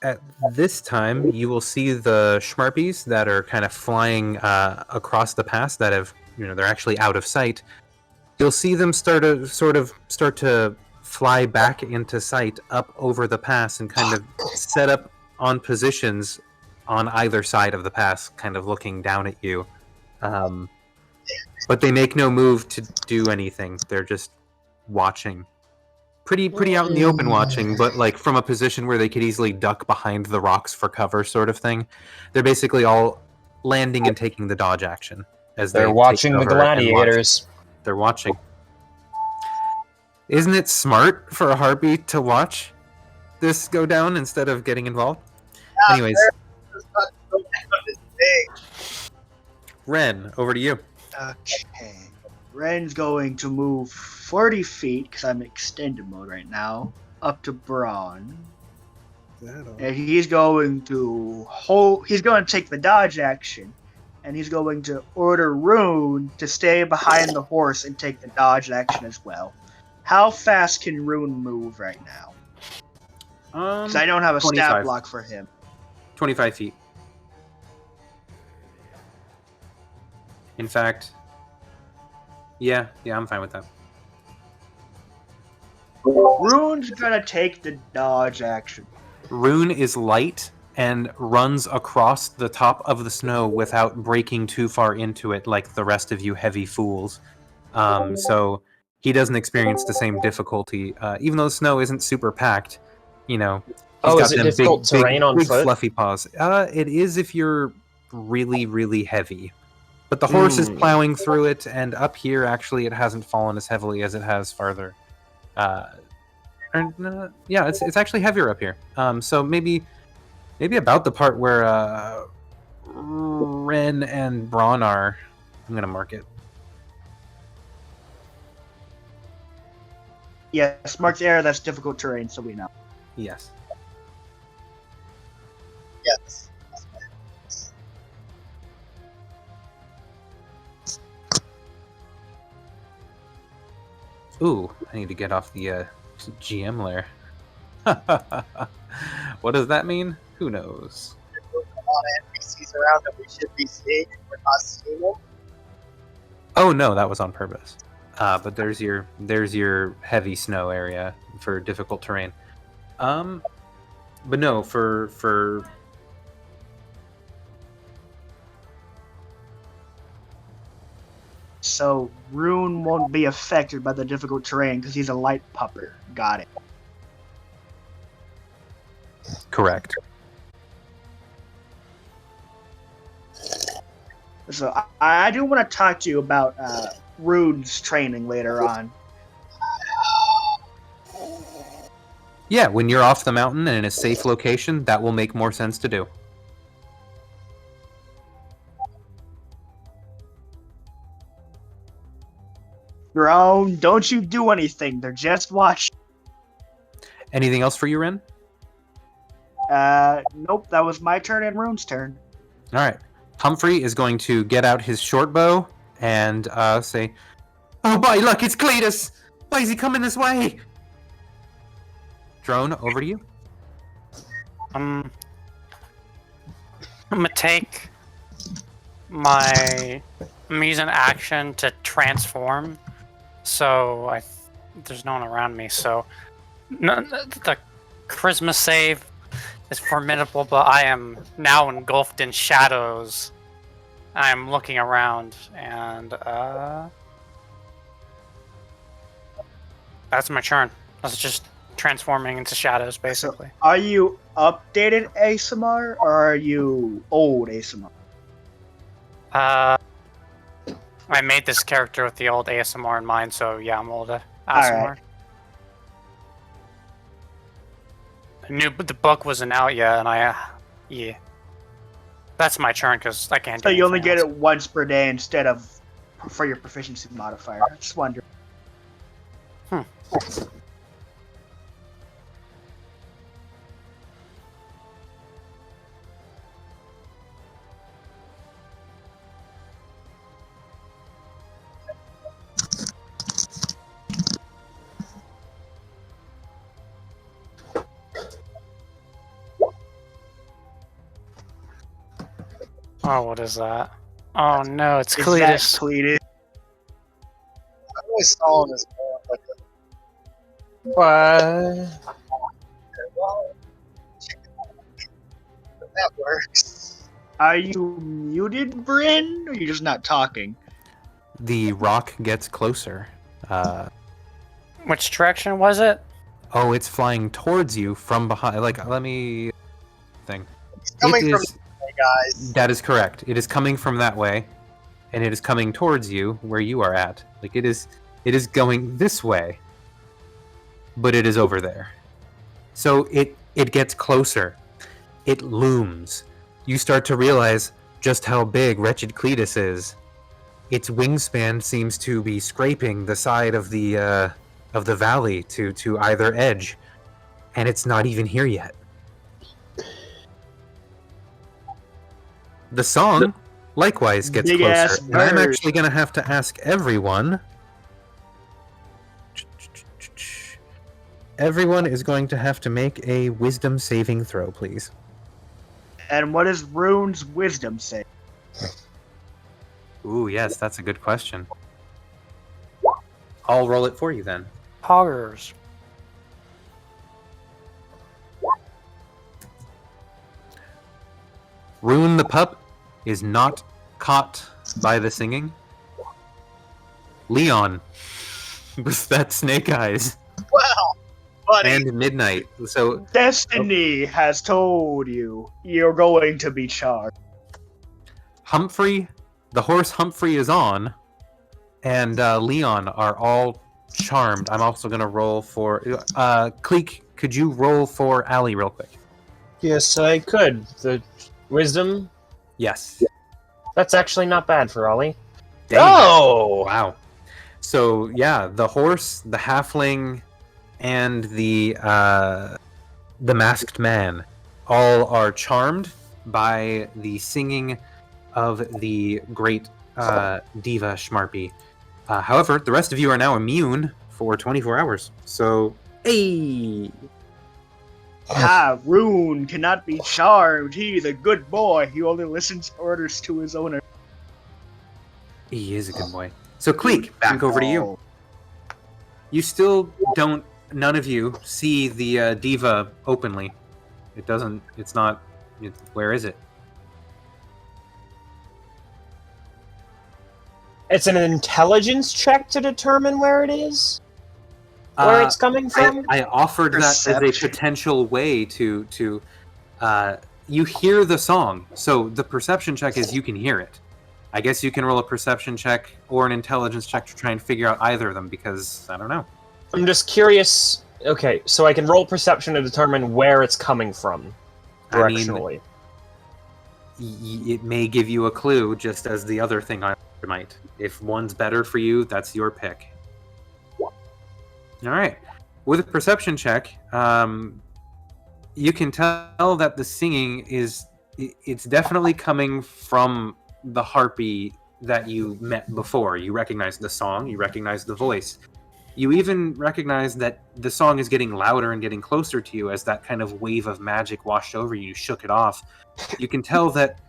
at this time, you will see the Schmarpies that are kind of flying across the pass that have, they're actually out of sight. You'll see them start to fly back into sight up over the pass and kind of set up on positions on either side of the pass, kind of looking down at you. But they make no move to do anything. They're just watching. Pretty out in the open watching, but like from a position where they could easily duck behind the rocks for cover sort of thing. They're basically all landing and taking the dodge action as they're watching the gladiators. They're watching. Isn't it smart for a harpy to watch? this go down instead of getting involved. Yeah, Anyways, It's not so down this big. Ren, over to you. Okay. Ren's going to move 40 feet, because I'm in extended mode right now, up to Braun. And he's going to take the dodge action, and he's going to order Rune to stay behind the horse and take the dodge action as well. How fast can Rune move right now? Because I don't have a 25. stat block for him. 25 feet. In fact, yeah, I'm fine with that. Rune's gonna take the dodge action. Rune is light and runs across the top of the snow without breaking too far into it like the rest of you heavy fools. So he doesn't experience the same difficulty, even though snow isn't super packed. You know, he's got is it them difficult terrain on big foot? fluffy paws. It is if you're really, really heavy. But the horse is plowing through it, and up here, actually, it hasn't fallen as heavily as it has farther. Yeah, it's actually heavier up here. So maybe about the part where Ren and Braun are. I'm gonna mark it. Yes, marked area, that's difficult terrain, so we know. Yes. Yes. Ooh, I need to get off the GM layer. What does that mean? Who knows? A lot of NPCs around that we should be seeing, and we're not seeing them. Oh no, that was on purpose. But there's your heavy snow area for difficult terrain. But no, for So Rune won't be affected by the difficult terrain because he's a light pupper. Got it. correct. So I do want to talk to you about Rune's training later on. Yeah, when you're off the mountain and in a safe location, that will make more sense to do. Drone, don't you do anything. They're just watching. Anything else for you, Ren? Nope, that was my turn and Rune's turn. All right. Humphrey is going to get out his short bow and say, "Oh, by luck, it's Cletus! Why is he coming this way?" Drone, over to you. I'm gonna take my. I'm using action to transform, so there's no one around me. So the charisma save is formidable, but I am now engulfed in shadows. I'm looking around, and that's my turn. That's just transforming into shadows, basically. So, are you updated ASMR or are you old ASMR? I made this character with the old ASMR in mind, so yeah, I'm old ASMR. Alright. The book wasn't out yet, and yeah. That's my turn, because I can't do So you only anything get else. it once per day instead of for your proficiency modifier. I just wonder. Oh, what is that? Oh no, it's Is that Cletus. Cletus? I always saw him as more like a What? well, but that works. Are you muted, Bryn? Or are you just not talking? The rock gets closer. Which direction was it? Oh, it's flying towards you from behind. Like, let me think. He's coming It from is- the way, guys. That is correct. It is coming from that way, and it is coming towards you where you are at. Like, it is going this way, but it is over there. So it gets closer. It looms. You start to realize just how big wretched Cletus is. Its wingspan seems to be scraping the side of the valley to either edge, and it's not even here yet. The song likewise gets Big-ass closer, and I'm bird. actually going to have to ask everyone. Everyone is going to have to make a wisdom saving throw, please. And what does Rune's wisdom say? Ooh, yes, that's a good question. I'll roll it for you then. Poggers. Rune the pup is not caught by the singing. Leon, with that snake eyes, Well, buddy. and Midnight. So Destiny has told you you're going to be charged. Humphrey, the horse Humphrey is on, and Leon are all charmed. I'm also going to roll for... Cleek, could you roll for Allie real quick? Yes, I could. The wisdom? Yes. That's actually not bad for Ollie. Dang. Oh! Wow. So, yeah, the horse, the halfling, and the masked man all are charmed by the singing of the great diva Schmarpy. However, the rest of you are now immune for 24 hours. So, hey! Rune cannot be charmed. He's a good boy. He only listens to orders to his owner. He is a good boy. So, Cleek, back over to you. You still don't, none of you, see the diva openly. It's not, where is it? It's an intelligence check to determine where it is? Where it's coming from? I offered that as a Perception. potential way to you hear the song. So the perception check is you can hear it. I guess you can roll a perception check or an intelligence check to try and figure out either of them, because I don't know. I'm just curious. Okay, so I can roll perception to determine where it's coming from. I mean, Directionally. It may give you a clue, just as the other thing I might. If one's better for you, that's your pick. All right. With a perception check, you can tell that the singing it's definitely coming from the harpy that you met before. You recognize the song, you recognize the voice. You even recognize that the song is getting louder and getting closer to you as that kind of wave of magic washed over you. You shook it off. You can tell that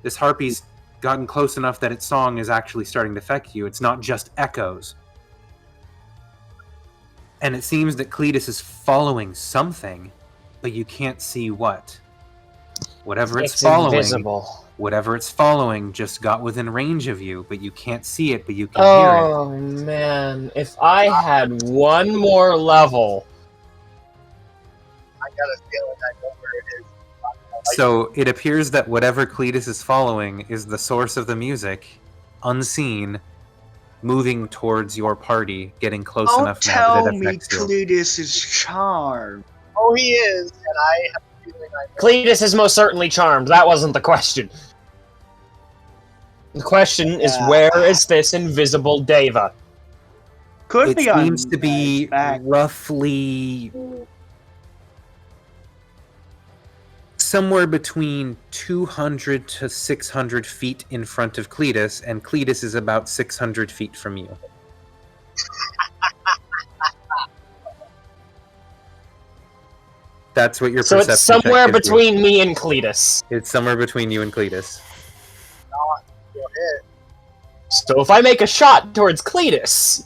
this harpy's gotten close enough that its song is actually starting to affect you. It's not just echoes. And it seems that Cletus is following something, but you can't see what. Whatever it's following, invisible. whatever it's following just got within range of you, but you can't see it, but you can hear it. Oh man, if I had one more level. I got a feeling I know where it is. So it appears that whatever Cletus is following is the source of the music, unseen, moving towards your party, getting close Don't enough now tell that it me affects you. Cletus is charmed. Oh, he is, and I have a feeling I know. Cletus is most certainly charmed. That wasn't the question. The question is, Yeah. where is this invisible Deva? Could It be on seems to be his back. roughly somewhere between 200 to 600 feet in front of Cletus, and Cletus is about 600 feet from you. That's what your So perception it's somewhere check gives you. between me and Cletus. It's somewhere between you and Cletus. Go ahead. So if I make a shot towards Cletus,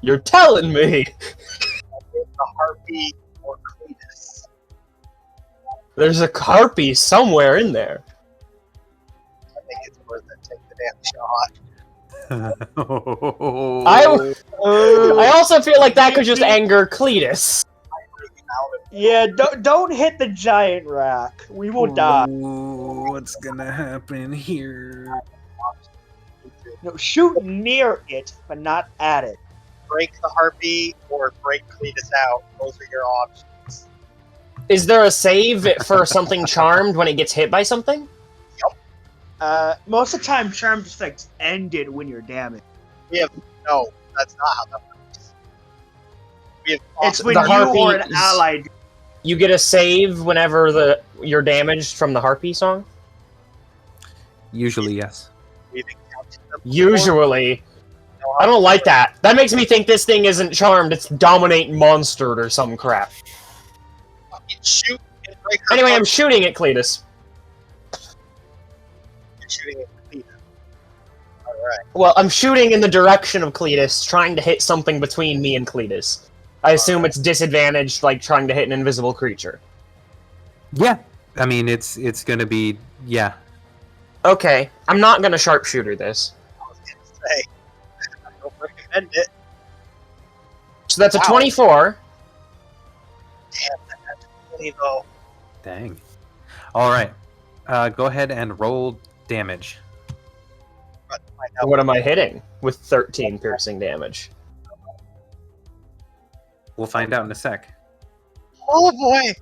you're telling me The harpy or Cletus. there's a harpy somewhere in there. I think it's worth it. Take the damn shot. I also feel like that could just anger Cletus. Yeah, don't hit the giant rock. We will die. Ooh, what's gonna happen here? No, shoot near it, but not at it. Break the harpy or break Cletus out. Those are your options. Is there a save for something charmed when it gets hit by something? Most of the time, charmed effects ended when you're damaged. No, that's not how that works. We have It's when The you or an harpies- ally. You get a save whenever you're damaged from the harpy song? Usually, yes. we've encountered them before. Usually. I don't like that. That makes me think this thing isn't charmed, it's dominate monstered or some crap. Fucking shoot and break her Anyway, I'm arm. shooting at Cletus. You're shooting at Cletus. Alright. Well, I'm shooting in the direction of Cletus, trying to hit something between me and Cletus. I assume it's disadvantaged, like trying to hit an invisible creature. Yeah. I mean, it's gonna be yeah. Okay, I'm not gonna sharpshooter this. I was gonna say, I don't recommend it. So that's a Wow. 24. Damn, that's 20 though. Dang. All right. Go ahead and roll damage. But find out What am I hitting? With 13 piercing damage. We'll find out in a sec. Oh boy!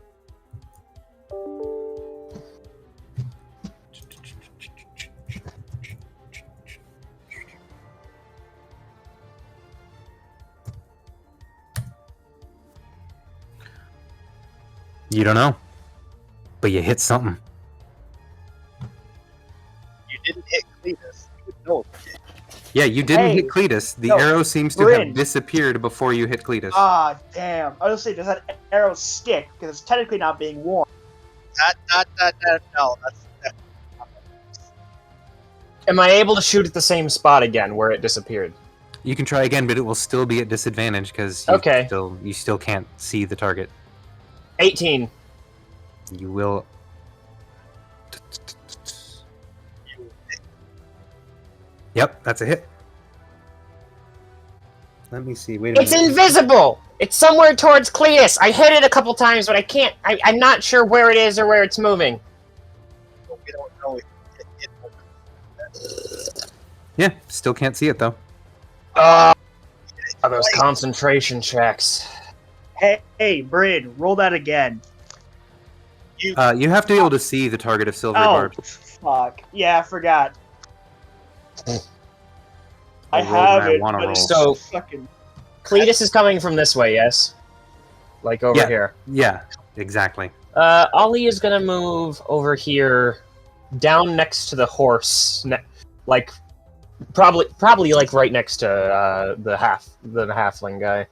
You don't know, but you hit something. You didn't hit Cletus. You would know if you did. Yeah, you didn't Hey, hit Cletus. The no, arrow seems to Bryn. have disappeared before you hit Cletus. Ah, damn. I was gonna say, does that arrow stick? Because it's technically not being worn. No, that's Am I able to shoot at the same spot again where it disappeared? You can try again, but it will still be at disadvantage because Okay. you still can't see the target. 18. You will. Yep, that's a hit. Let me see. Wait a It's minute. invisible! It's somewhere towards Cletus! I hit it a couple times, but I can't. I'm not sure where it is or where it's moving. we don't know if it Yeah, still can't see it though. Oh, those concentration checks. Hey, Bryn, roll that again. You have to be able to see the target of silver Oh, barbs. fuck. Yeah, I forgot. I I'll roll have when I it, wanna but roll. it's So- fucking... Cletus is coming from this way, yes? Like over Yeah. here. Yeah, exactly. Ollie is gonna move over here, down next to the horse, like probably like right next to the halfling guy.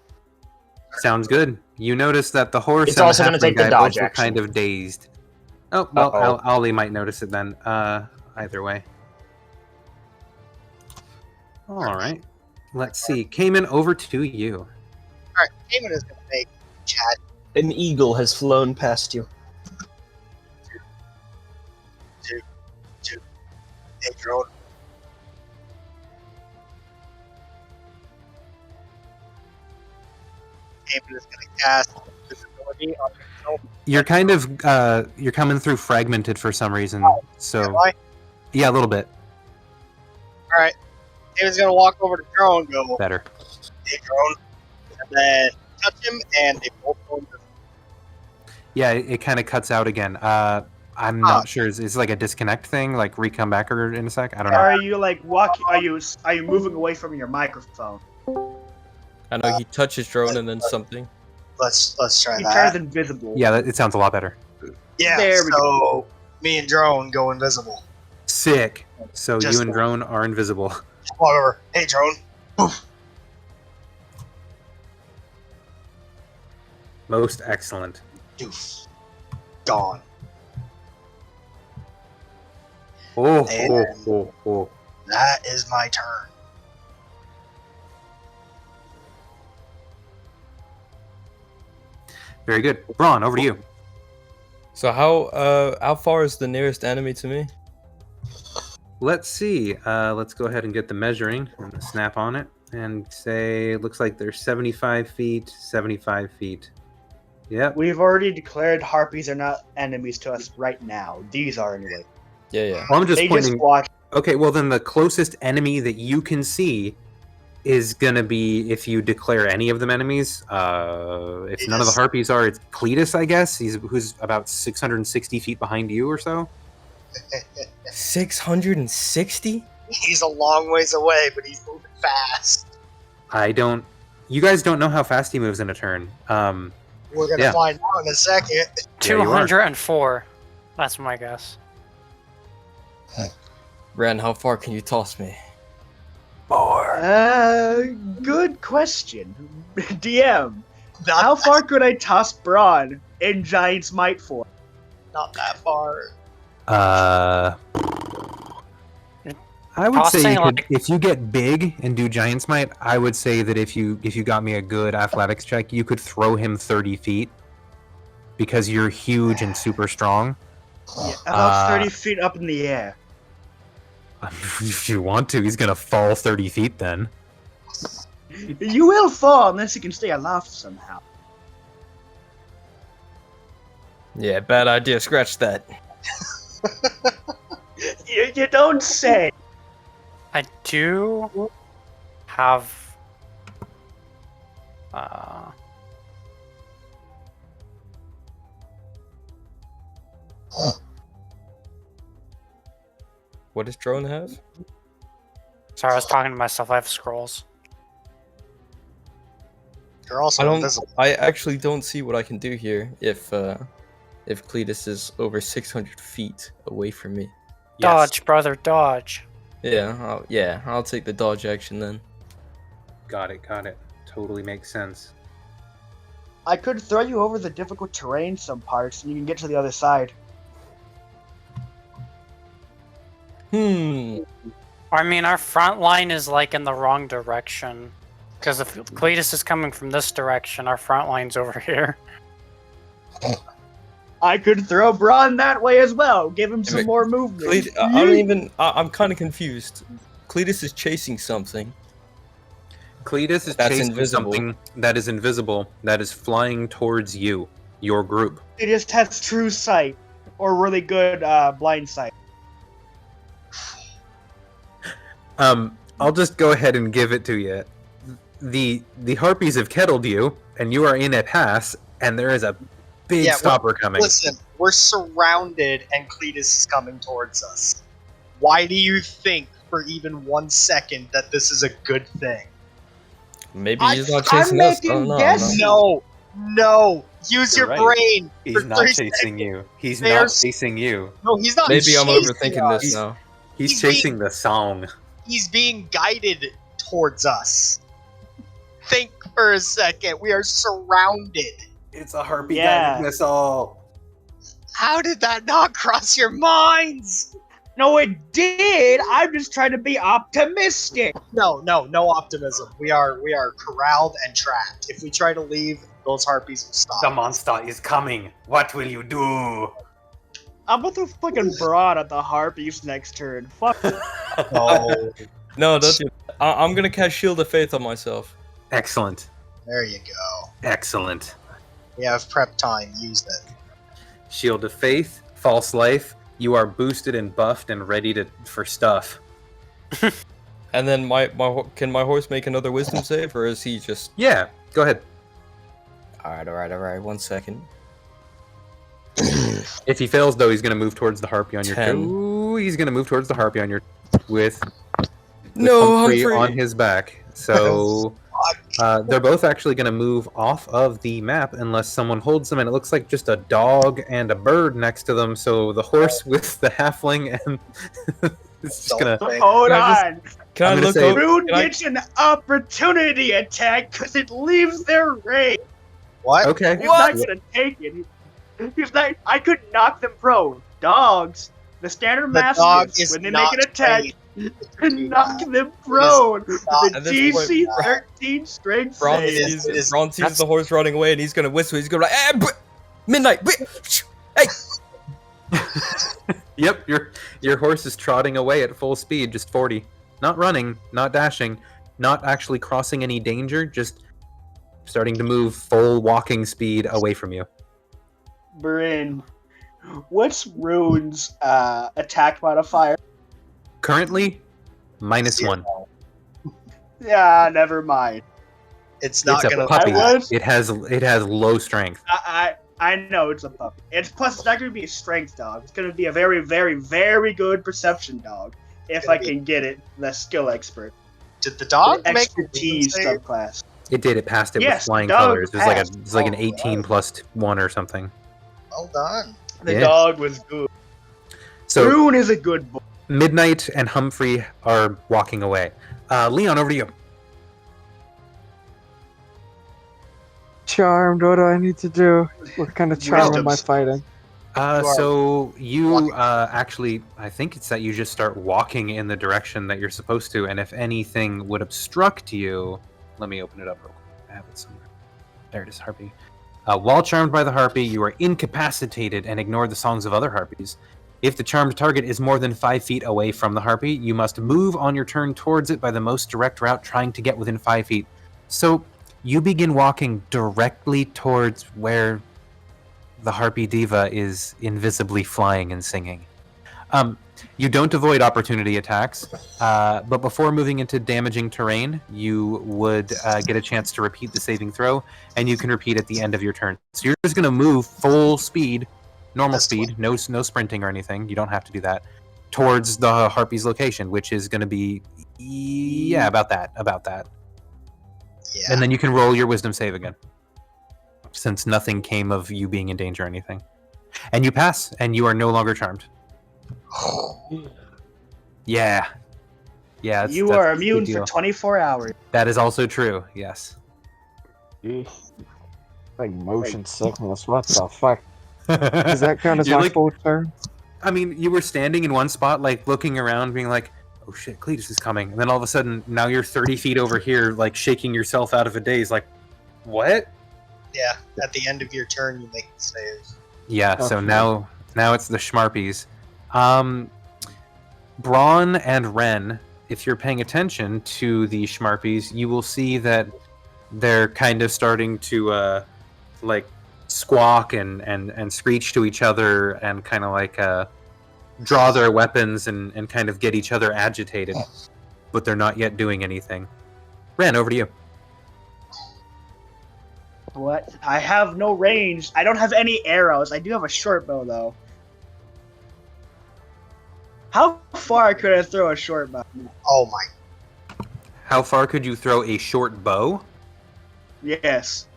Sounds good. You notice that the horse It's and also the gonna take halfling the guy dodge both look action. kind of dazed. Oh, well, Uh-oh. Ollie might notice it then. Either way. All right. Let's see. Cayman, over to you. Alright, Damon is gonna make Chad An eagle has flown past you. a drone. Damon is gonna cast visibility on himself. You're kind of you're coming through fragmented for some reason. So Am I? yeah, a little bit Alright. Damon's gonna walk over to Drone, go, better. hey Drone, and then touch him, and they both go into Yeah, it kind of cuts out again. I'm not sure. Is it like a disconnect thing? Like re-come back or in a sec? I don't know. Are you like walking? Are you moving away from your microphone? I know he touches drone and then something. Let's try He that. turns invisible. Yeah, it sounds a lot better. Yeah, There we so me and Drone go invisible. Sick. So Just you and Drone are invisible. Walk over. Hey Drone. Poof. Most excellent. Doof. Gone. Oh, And- oh. That is my turn. Very good. Braun, over to you. So how far is the nearest enemy to me? Let's see. Let's go ahead and get the measuring. I'm going to snap on it and say it looks like they're 75 feet, 75 feet. Yep. We've already declared harpies are not enemies to us right now. These are anyway. Yeah. Well, I'm just They pointing. just walk. Okay, well then the closest enemy that you can see is gonna be if you declare any of them enemies. If none of the harpies are, it's Cletus, I guess. Who's about 660 feet behind you or so. 660? He's a long ways away, but he's moving fast. You guys don't know how fast he moves in a turn. We're gonna find out in a second. Yeah, you are. 204. That's my guess. Ren, how far can you toss me? Good question. DM, how far could I toss Braun in Giant's Might for? Not that far. I would say Tossing, you could, like- if you get big and do Giant's Might, I would say that if you got me a good athletics check, you could throw him 30 feet because you're huge and super strong. Yeah, about 30 feet up in the air. If you want to, he's gonna fall 30 feet then. You will fall unless you can stay aloft somehow. Yeah, bad idea. Scratch that. You don't say. I do have. What does drone have? Sorry, I was talking to myself. I have scrolls. You're also invisible. I actually don't see what I can do here if Cletus is over 600 feet away from me. Dodge, brother, dodge. Yeah, I'll take the dodge action then. Got it. Totally makes sense. I could throw you over the difficult terrain some parts and you can get to the other side. I mean, our front line is like in the wrong direction. Because if Cletus is coming from this direction, our front line's over here. I could throw Braun that way as well. Give him some more movement. I'm kind of confused. Cletus is chasing something. Cletus is That's chasing invisible. something that is invisible, that is flying towards you, your group. It just has true sight. Or really good blind sight. I'll just go ahead and give it to you. The harpies have kettled you, and you are in a pass, and there is a big stopper coming. Listen, we're surrounded, and Cletus is coming towards us. Why do you think, for even 1 second, that this is a good thing? Maybe he's not chasing us. I don't know. No. Use You're your right. brain. He's for not 3 chasing seconds. you. He's They are not chasing you. No, he's not. Maybe I'm chasing overthinking us. this now. He's chasing the song. He's being guided towards us. Think for a second. We are surrounded. It's a harpy Yeah. missile. How did that not cross your minds? No, it did. I'm just trying to be optimistic. No optimism. We are corralled and trapped. If we try to leave, those harpies will stop. The monster is coming. What will you do? I'm about to fucking Braun at the Harpies next turn. Fuck. No. No, don't do that. I'm gonna cast Shield of Faith on myself. Excellent. There you go. Excellent. We have prep time. Use it. Shield of Faith, False Life. You are boosted and buffed and ready for stuff. And then can my horse make another Wisdom save, or is he just? Yeah, go ahead. All right. 1 second. If he fails, though, he's going to move towards the harpy on your 10. Ooh, he's going to move towards the harpy on your with No, Humphrey Humphrey. on his back. So they're both actually going to move off of the map unless someone holds them, and it looks like just a dog and a bird next to them. So the horse with the halfling and it's just gonna. Hold on. Can I I'm gonna look say- over? Rune Can I- gets an opportunity attack because it leaves their range. What? Okay. He's not gonna take it. He's not. I could knock them prone. Dogs. The standard The dog mastiffs, is when they not make an attack, trained. knock them prone. not- The At this point, DC 13 strength Braun save. sees the horse running away, and he's gonna whistle. He's gonna be like, midnight. Hey. Yep, your horse is trotting away at full speed, just 40. Not running, not dashing, not actually crossing any danger, just starting to move full walking speed away from you. Bryn, what's Rune's attack modifier? Currently, -1. Yeah, never mind. It's not It's a gonna. puppy. I would- It has low strength. I know it's a puppy. Plus, it's not going to be a strength dog. It's going to be a very, very, very good perception dog. If I can get it, the skill expert. Did the dog The make expertise a wisdom save? subclass. It did. It passed it Yes, with flying the dog colors. It was like passed. an Oh, 18 wow. plus 1 or something. Well done. The Yeah. dog was good. So Rune is a good boy. Midnight and Humphrey are walking away. Leon, over to you. Charmed, what do I need to do? What kind of charm am I Wisdom's- fighting? So you walking. actually, I think it's that you just start walking in the direction that you're supposed to, and if anything would obstruct you, let me open it up real quick. I have it somewhere. There it is, Harpy. While charmed by the Harpy, you are incapacitated and ignore the songs of other Harpies. If the charmed target is more than 5 feet away from the Harpy, you must move on your turn towards it by the most direct route, trying to get within 5 feet. So you begin walking directly towards where the Harpy Diva is invisibly flying and singing. You don't avoid opportunity attacks, but before moving into damaging terrain, you would get a chance to repeat the saving throw, and you can repeat at the end of your turn. So you're just going to move full speed, normal That's speed, no sprinting or anything. You don't have to do that, towards the Harpy's location, which is going to be, yeah, about that. Yeah. And then you can roll your wisdom save again, since nothing came of you being in danger or anything. And you pass, and you are no longer charmed. Yeah. Yeah. You that's are a good immune deal. for 24 hours. That is also true, yes. Like motion sickness, what the fuck? Does that count as You're my like- full turn? I mean, you were standing in one spot, like, looking around, being like, oh shit, Cletus is coming. And then all of a sudden, now you're 30 feet over here, like, shaking yourself out of a daze, like, what? Yeah. At the end of your turn, you make the save. Yeah, so Okay. now it's the Schmarpies. Braun and Ren, if you're paying attention to the Schmarpies, you will see that they're kind of starting to like squawk and screech to each other and kind of like draw their weapons and kind of get each other agitated, but they're not yet doing anything. Ren, over to you. What? I have no range. I don't have any arrows. I do have a short bow, though. How far could I throw a short bow? Oh my. How far could you throw a short bow? Yes.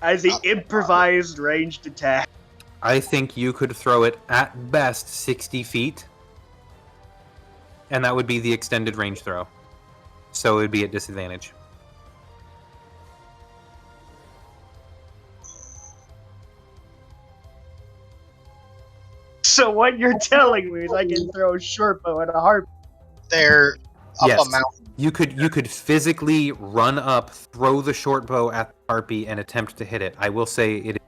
As the improvised ranged attack. I think you could throw it at best 60 feet, and that would be the extended range throw. So it would be at disadvantage. So what you're telling me is I can throw a short bow at a harp. They're up Yes. a mountain. You could physically run up, throw the short bow at the Harpy, and attempt to hit it. I will say it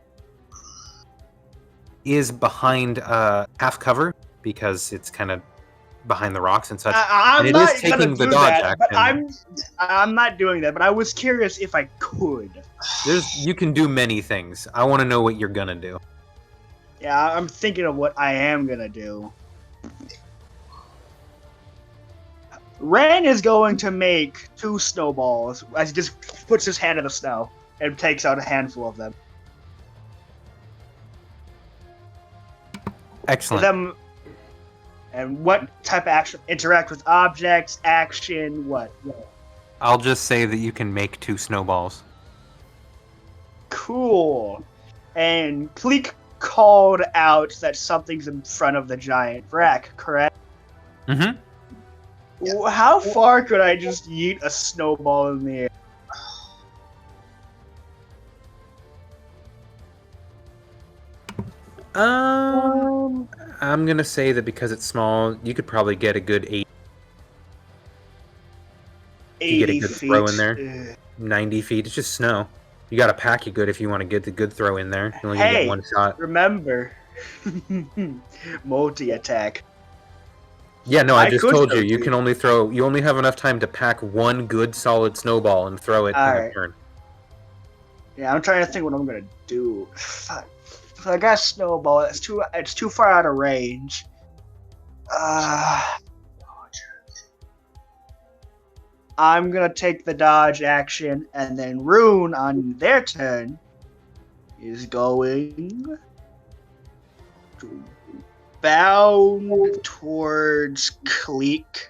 is behind half cover because it's kind of behind the rocks and such. I'm And it not is gonna taking the do dodge that, but action. I'm not doing that. But I was curious if I could. You can do many things. I want to know what you're gonna do. Yeah, I'm thinking of what I am gonna do. Ren is going to make 2 snowballs as he just puts his hand in the snow and takes out a handful of them. Excellent. Them. And what type of action? Interact with objects, action, what? I'll just say that you can make 2 snowballs. Cool. And Pleek called out that something's in front of the giant Vrack, correct? Mm-hmm. How far could I just yeet a snowball in the air? I'm gonna say that because it's small, you could probably get a good 80 get a good feet. throw in there. 90 feet. It's just snow. You gotta pack it good if you want to get the good throw in there. You're only gonna Hey. get one shot. Remember, multi-attack. Yeah, no, I I just could told throw you. You two. can only throw. You only have enough time to pack one good solid snowball and throw it in a Alright. turn. Yeah, I'm trying to think what I'm gonna do. Fuck. So I got a snowball. It's too far out of range. I'm gonna take the dodge action, and then Rune on their turn is going to bound towards Cleek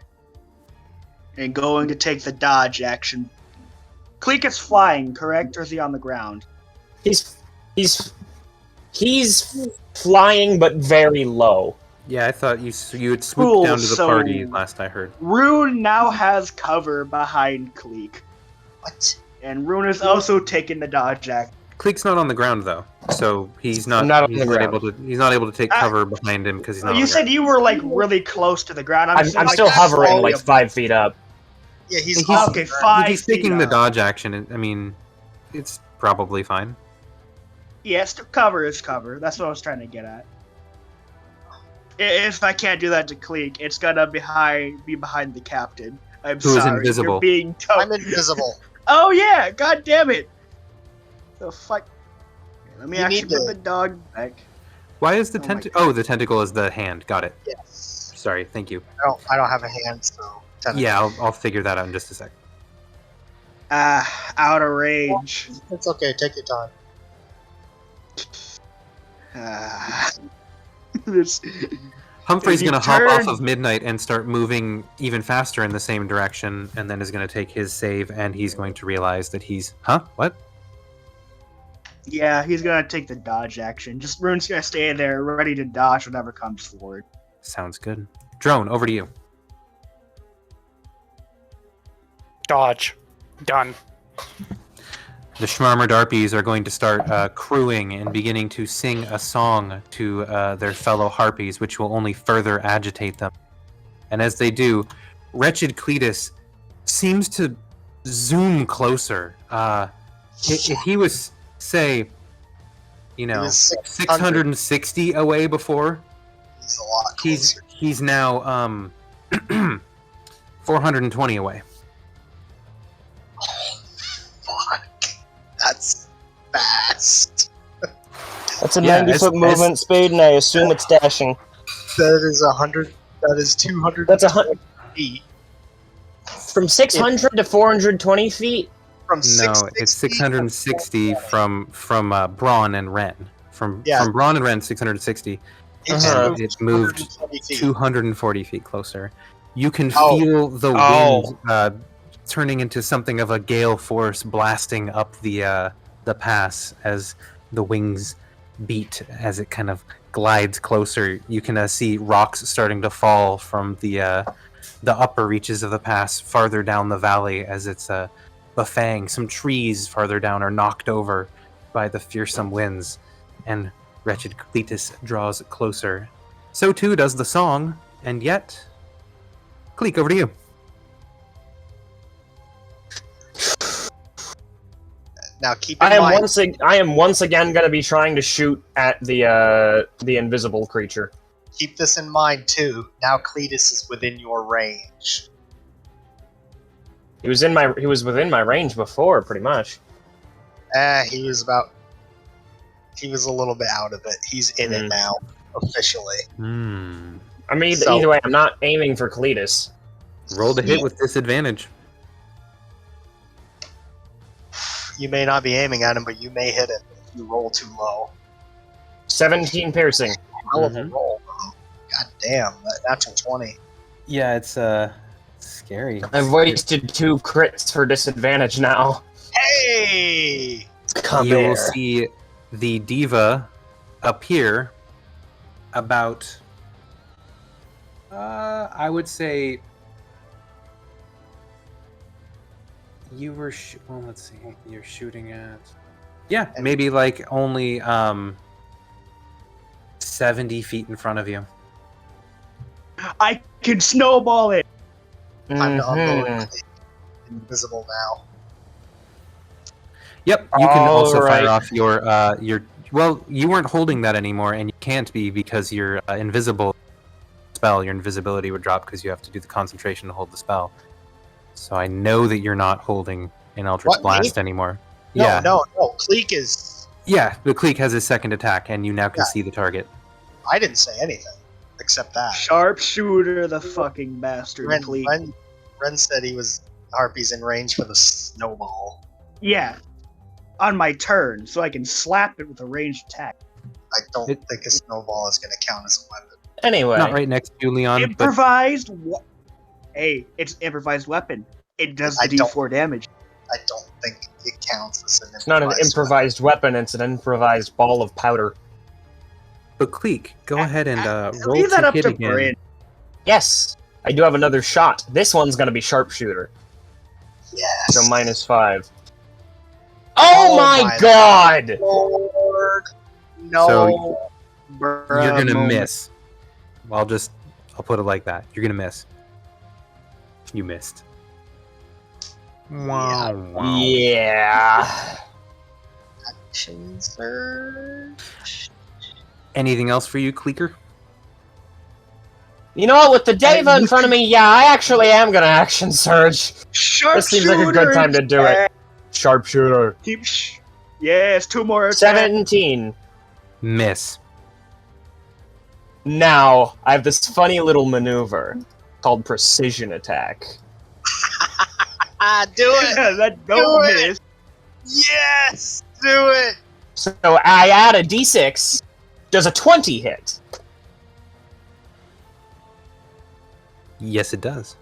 and going to take the dodge action. Cleek is flying, correct, or is he on the ground? He's flying, but very low. Yeah, I thought you had swooped Cool, down to the so- party last I heard. Rune now has cover behind Cleek, What? and Rune is also taking the dodge action. Cleek's not on the ground though, so he's not. Not on he's the not ground. able to. He's not able to take cover behind him because he's not. You on the said ground. you were like really close to the ground. I'm assuming still that's hovering all like of- 5 feet up. Yeah, he's He's- off okay, the ground. 5 He's feet taking the up. dodge action. I mean, it's probably fine. Yes, cover is cover. That's what I was trying to get at. If I can't do that to Cleek, it's gonna be behind the captain. I'm Who is sorry. invisible. You're being tough. I'm invisible. Oh yeah! God damn it! The fuck. Let me You actually need put to- the dog back. Why is the Oh my tentacle? Oh, the tentacle is the hand. Got it. Yes. Sorry. Thank you. I don't have a hand, so. Yeah, I'll figure that out in just a sec. Out of range. It's okay. Take your time. This. Humphrey's If he going to hop off turns- of Midnight and start moving even faster in the same direction, and then is going to take his save, and he's going to realize that he's... Huh? What? Yeah, he's gonna take the dodge action. Just Rune's gonna stay there, ready to dodge whatever comes forward. Sounds good. Drone, over to you. Dodge. Done. The Schmarmer Darpies are going to start crewing and beginning to sing a song to their fellow Harpies, which will only further agitate them. And as they do, Wretched Cletus seems to zoom closer. If he was, say, He was 600. 660 away before, He's a lot closer. he's now 420 away. Fuck. That's fast. That's a Yeah, 90-foot movement speed, and I assume it's dashing. That is 100. That is 200. That's 100 feet. from 600 to 420 feet. From No, 660 it's 660 from Braun and Ren. From Yeah. Braun and Ren, 660. It just Uh-huh. moved It moved 220 feet. 240 feet closer. You can Oh. feel the Oh. wind turning into something of a gale force, blasting up the pass as the wings beat as it kind of glides closer. You can see rocks starting to fall from the upper reaches of the pass farther down the valley as it's buffeting. Some trees farther down are knocked over by the fearsome winds, and Wretched Cletus draws closer. So too does the song, and yet... Cleek, over to you. Now keep in I mind. am once again going to be trying to shoot at the invisible creature. Keep this in mind too. Now Cletus is within your range. He was within my range before, pretty much. He was a little bit out of it. He's in it now, officially. I mean, So- either way, I'm not aiming for Cletus. Roll to hit with disadvantage. You may not be aiming at him, but you may hit him if you roll too low. 17 piercing. Hell of a roll. God damn, that natural 20. Yeah, it's scary. I've wasted 2 crits for disadvantage now. Hey! Come You here. will see the diva appear about, I would say, you were, well, let's see, you're shooting at, yeah, maybe like only 70 feet in front of you. I can snowball it. Time to Mhm. unload. Invisible now. Yep, you can also Alright. fire off your well, you weren't holding that anymore, and you can't be because your invisible spell, your invisibility would drop because you have to do the concentration to hold the spell. So I know that you're not holding an Eldritch What, me? Blast anymore. No, Yeah, no. Cleek is. yeah, the Cleek has his second attack, and you now can Yeah. see the target. I didn't say anything except that. Sharpshooter, the fucking bastard. Ren, Cleek. Ren said he was. Harpy's in range for the snowball. Yeah, on my turn, so I can slap it with a ranged attack. I don't think a snowball is going to count as a weapon. Anyway, Not right next to you, Leon. But Improvised. Hey, it's improvised weapon. It does the D4 damage. I don't think it counts as an it's not an improvised weapon, it's an improvised ball of powder. but Cleek, go ahead and roll Leave that to up hit to again. Bryn. Yes, I do have another shot. This one's going to be sharpshooter. Yes. So -5. Oh my god! Lord. No. So Bruh you're gonna moment. miss. I'll put it like that. You're gonna miss. You missed. Wow. Yeah. Action surge. Anything else for you, Cleeker? You know what, with the Deva in front of me, yeah, I actually am gonna action surge. This seems like a good time to do it. Sharpshooter. Yes, 2 more attacks. 17. Miss. Now, I have this funny little maneuver called precision attack. Do it. That don't Do it. miss. Yes. Do it. So I add a d6. Does a 20 hit? Yes, it does.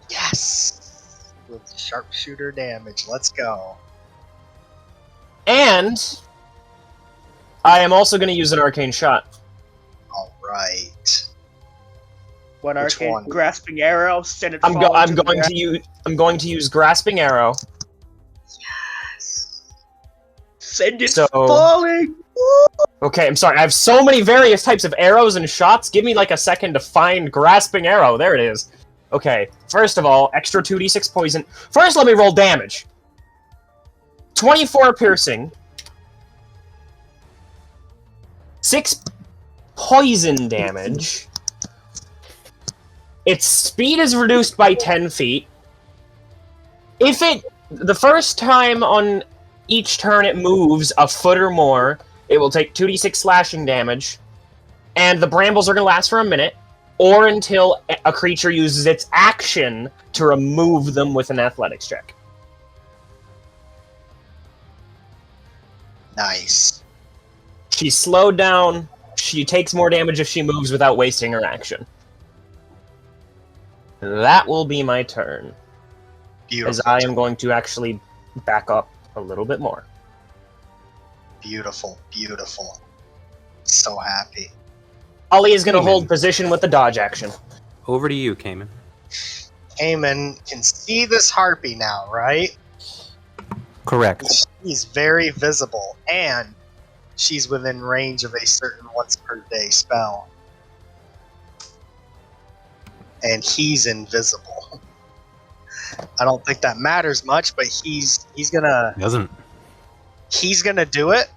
Yes. With sharpshooter damage. Let's go. And I am also going to use an arcane shot. All right. What Which arcane? one? Grasping arrow. Send it. I'm falling to the going ground. to use grasping arrow. Yes. Send it So- falling. Okay, I'm sorry. I have so many various types of arrows and shots. Give me like a second to find grasping arrow. There it is. Okay, first of all, extra 2d6 poison. First, let me roll damage. 24 piercing. 6 poison damage. Its speed is reduced by 10 feet. The first time on each turn it moves a foot or more, it will take 2d6 slashing damage, and the brambles are going to last for a minute, or until a creature uses its action to remove them with an athletics check. Nice. She's slowed down. She takes more damage if she moves without wasting her action. That will be my turn, Beautiful. as I am going to actually back up a little bit more. Beautiful. Beautiful. So happy. Ollie is going to Cayman. hold position with the dodge action. Over to you, Cayman. Eamon can see this harpy now, right? Correct. She's very visible, and she's within range of a certain once per day spell. And he's invisible. I don't think that matters much, but he's gonna Doesn't. do it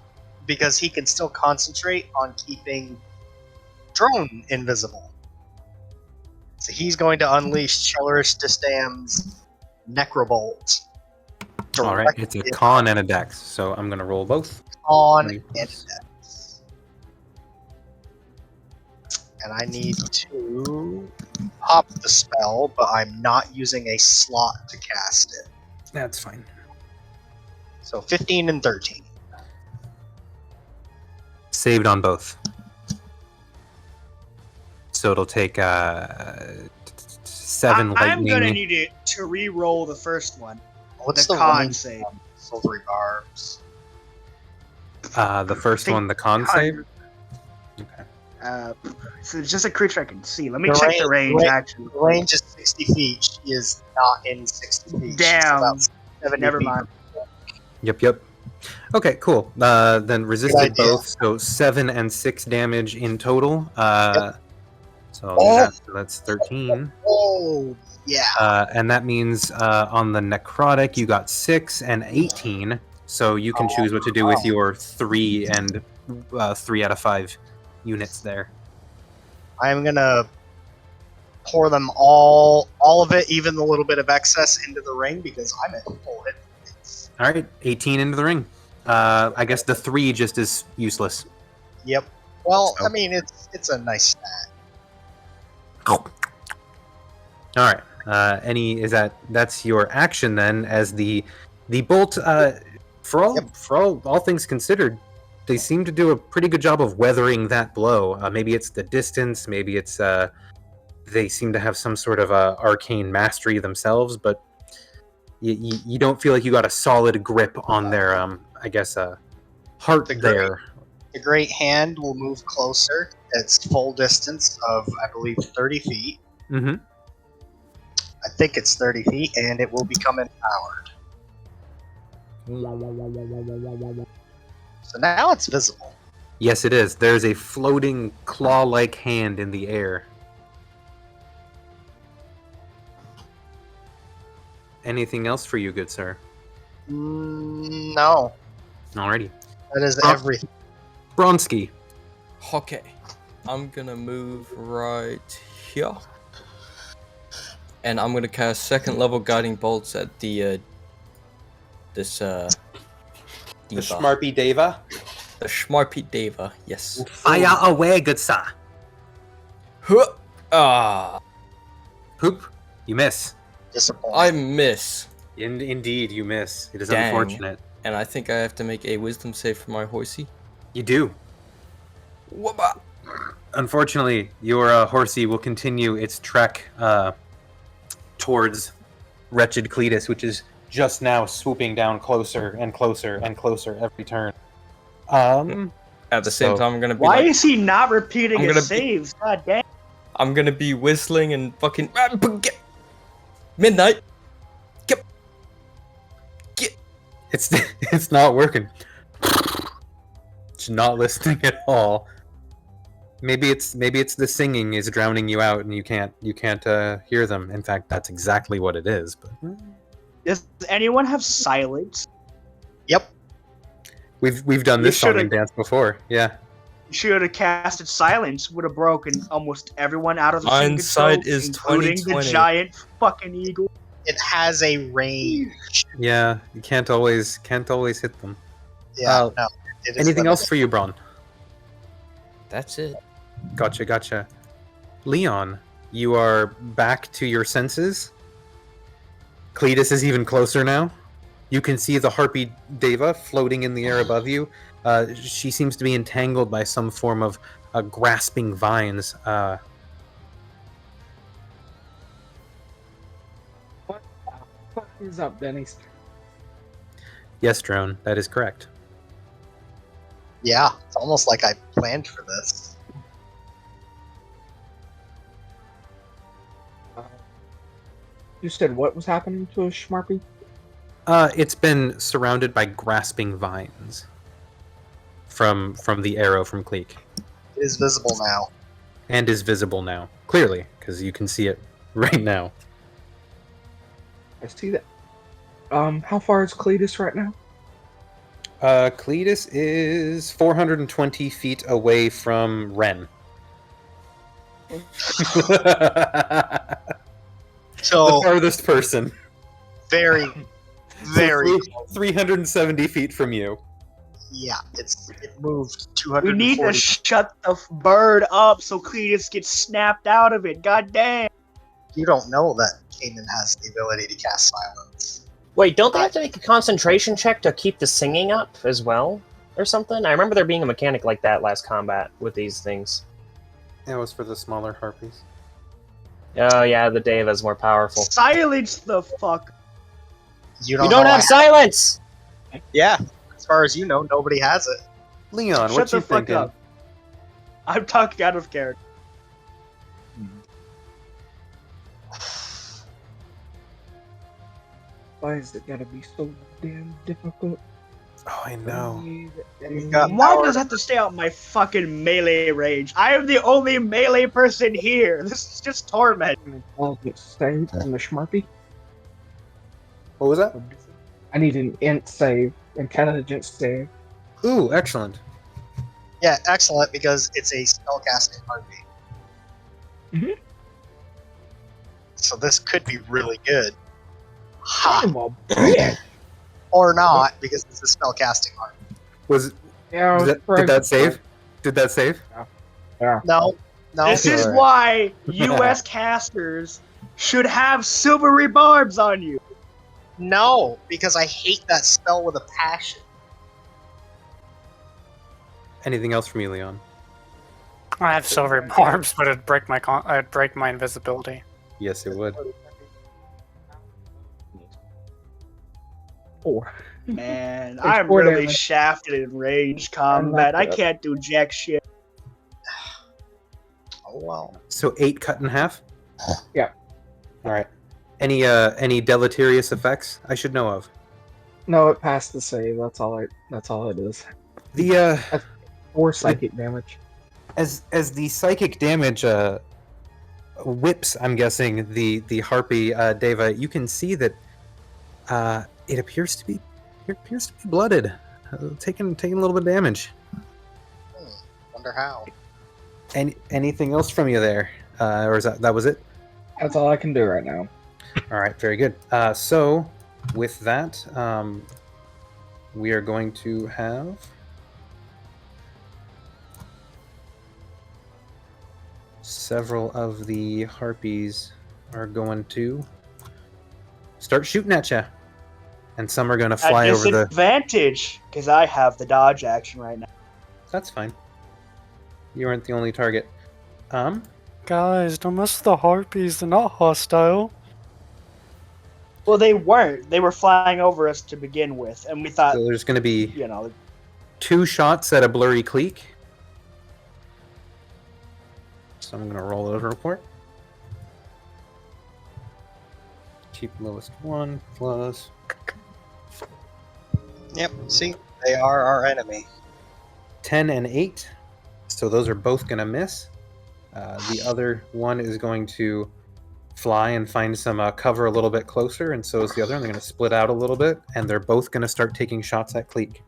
because he can still concentrate on keeping Drone invisible. So he's going to unleash Chellerish Disdam's Necrobolt. All right. It's a con and a dex, so I'm gonna roll both. On and dex. And I need to pop the spell, but I'm not using a slot to cast it. That's fine. So 15 and 13. Saved on both. So it'll take 7 lightning. I'm gonna need it to re-roll the first one. What's the the con one? save. Silvery barbs. The first one, the con save. So it's just a creature I can see. Let me The check range- the range, the actually. The range is 60 feet. She is not in 60 feet. She's Damn. about 70 Never feet. mind. Yep. Okay, cool. Then resisted idea. both, so 7 and 6 damage in total. So Oh. that's 13. Oh, yeah. And that means on the necrotic you got 6 and 18. So you can choose what to do with your 3 and 3 out of 5 units there. I'm gonna pour them all of it, even the little bit of excess, into the ring because I'm at full hit points. All right, 18 into the ring. I guess the 3 just is useless. Yep. Well, So. I mean, it's a nice stat. All right. That's your action then, as the bolt, for all things considered, they seem to do a pretty good job of weathering that blow. Maybe it's the distance, maybe it's they seem to have some sort of arcane mastery themselves, but you don't feel like you got a solid grip on their heart there. The great hand will move closer. It's full distance of, I believe, 30 feet. Mm-hmm. I think it's 30 feet, and it will become empowered. So now it's visible. Yes, it is. There's a floating claw-like hand in the air. Anything else for you, good sir? No. Alrighty. That is everything. Bronski. Okay. I'm gonna move right here. And I'm gonna cast second level guiding bolts at the this The Deva. Schmarpy Deva. The Schmarpy Deva, yes. Fire away, good sir. Huh. Ah, Hoop. You miss. Disappointing. I miss. Indeed, you miss. It is Dang. unfortunate. And I think I have to make a wisdom save for my horsey. You do. Whoop-a. Unfortunately, your horsey will continue its trek towards wretched Cletus, which is just now swooping down closer and closer and closer every turn. At the same time, I'm gonna be Why like, is he not repeating I'm his gonna be- saves? God damn. I'm gonna be whistling and fucking midnight. It's not working. It's not listening at all. Maybe it's the singing is drowning you out and you can't hear them. In fact, that's exactly what it is. But Does anyone have silence? Yep. we've done You this song and should've- dance before. Yeah. You should have casted silence. Would have broken almost everyone out of the Hindsight singing is show, including the 2020. giant fucking eagle. It has a range. Yeah. You can't always hit them. Yeah, no. It is Anything else limited. for you, Braun? That's it. Gotcha. Leon, you are back to your senses. Cletus is even closer now. You can see the Harpy Deva floating in the air above you. She seems to be entangled by some form of grasping vines. What the fuck is up, Denny's? Yes, Drone, that is correct. Yeah, it's almost like I planned for this. You said what was happening to a Schmarpy? It's been surrounded by grasping vines from the arrow from Cleek, It is visible now. and is visible now clearly because you can see it right now. I see that. How far is Cletus right now? Cletus is 420 feet away from Ren. The So farthest person. very, very. 370 feet from you. Yeah, it moved We 240. need to shut the bird up so Cletus gets snapped out of it. God damn. You don't know that Kanan has the ability to cast silence. Wait, don't they have to make a concentration check to keep the singing up as well? Or something? I remember there being a mechanic like that last combat with these things. That was for the smaller harpies. Oh yeah, the Deva's more powerful. Silence the fuck. You You don't know have I- silence! Yeah, as far as you know, nobody has it. Leon, Shut what the you fuck thinking? up. I'm talking out of character. Why is it gotta be so damn difficult? Oh, I know. You've got Why power. does it have to stay out my fucking melee range? I am the only melee person here. This is just torment. Intelligence save on the Schmarpy. What was that? I need an int save, intelligence save. Ooh, excellent. Yeah, excellent, because it's a spellcasting heartbeat. Mhm. So this could be really good. Ha! I'm a bitch. Or not, because it's a spellcasting heartbeat. Was Yeah, did that save? Did that save? Yeah. No, no. This is Alright. why U.S. casters should have silvery barbs on you. No, because I hate that spell with a passion. Anything else from you, Leon? I have silver barbs, but it'd break my I'd break my invisibility. Yes, it would. 4. Man, It's I'm 4 really damage. shafted in ranged combat. I can't do jack shit. Oh well. So 8 cut in half? Yeah. All right. Any deleterious effects I should know of? No, it passed the save. That's all it is. The 4 psychic damage. as the psychic damage whips, I'm guessing the harpy, Deva, you can see that it appears to be blooded, taking a little bit of damage. Wonder how. Anything else from you there, or is that was it? That's all I can do right now. All right, very good. So with that, we are going to have several of the harpies are going to start shooting at you, and some are going to fly At over the. disadvantage, because I have the dodge action right now. That's fine. You aren't the only target. Guys, don't mess with the harpies. They're not hostile. Well, they weren't. They were flying over us to begin with, and we thought, So there's going to be you know, 2 shots at a blurry cleek. So I'm going to roll those report. Keep lowest 1 plus. Yep. See, they are our enemy. 10 and 8. So those are both going to miss. The other one is going to fly and find some cover a little bit closer, and so is the other. And they're going to split out a little bit, and they're both going to start taking shots at Cleek.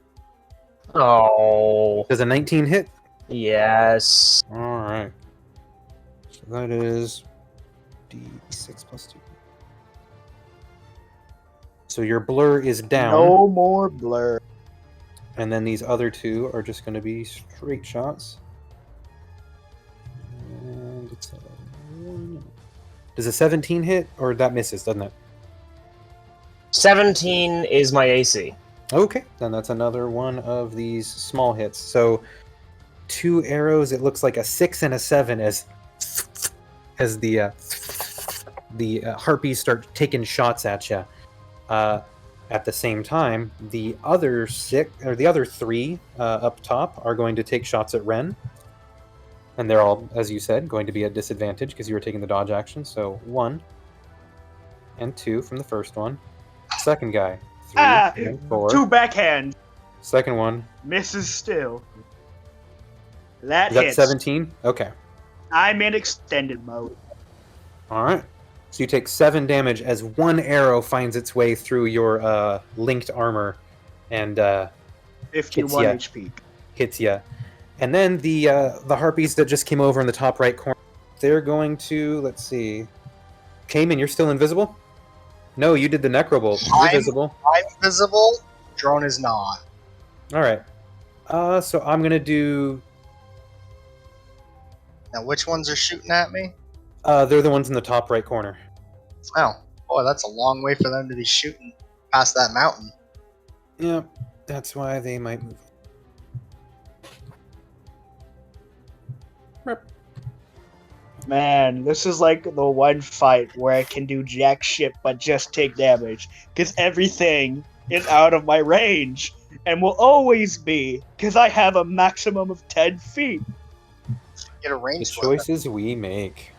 Oh, Does a 19 hit? yes. All right. So that is D6 plus 2. So your blur is down. no more blur. And then these other 2 are just going to be straight shots. And it's a 1. Does a 17 hit, or that misses, doesn't it? 17 is my AC. Okay, then that's another one of these small hits. So 2 arrows, it looks like a 6 and a 7 as the harpies start taking shots at you. At the same time, the other 3 up top are going to take shots at Ren. And they're all, as you said, going to be at disadvantage because you were taking the dodge action. So 1 and 2 from the first one. Second guy, 3 and 4. 2 backhands. Second one. Misses still. That Is that hits. 17? Okay. I'm in extended mode. All right. So you take 7 damage as 1 arrow finds its way through your linked armor and 51 HP. hits you. And then the harpies that just came over in the top right corner, they're going to, let's see. Cayman, you're still invisible? No, you did the Necrobolt. You're visible. I'm visible. Drone is not. All right. So I'm going to do... Now, which ones are shooting at me? they're the ones in the top right corner. Oh, boy, that's a long way for them to be shooting past that mountain. Yeah, that's why they might move. Man, this is like the one fight where I can do jack shit but just take damage. Because everything is out of my range. And will always be. Because I have a maximum of 10 feet. Get a The range weapon. choices we make.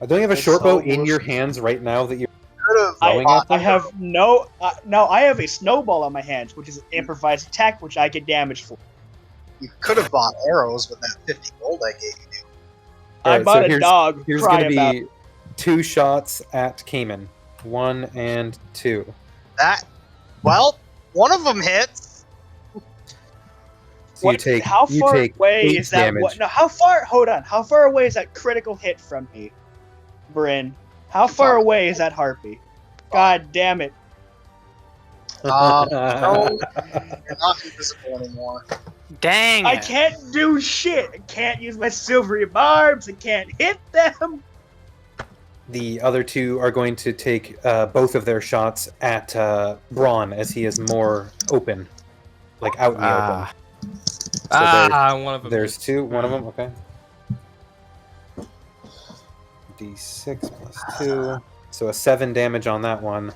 Don't you have a It's short bow so in your bullshit. hands right now that you're Could've throwing bought at them? I have no... no, I have a snowball on my hands, which is an improvised attack, which I get damage for. You could have bought arrows with that 50 gold I gave you. I Alright, so bought a here's- dog. Here's Cry going to about be 2 shots at Cayman. 1 and 2. That, well, one of them hits. So you take how far take away 8 is that? damage. What? No, how far? Hold on. How far away is that critical hit from me, Bryn? How far away is that harpy? God damn it! No, you're not invisible anymore. Dang I it. can't do shit. I can't use my silvery barbs. I can't hit them. The other two are going to take both of their shots at Braun as he is more open, like out in the open. So one of them. there's hits. two. One of them, okay. D6 plus 2. So a 7 damage on that one.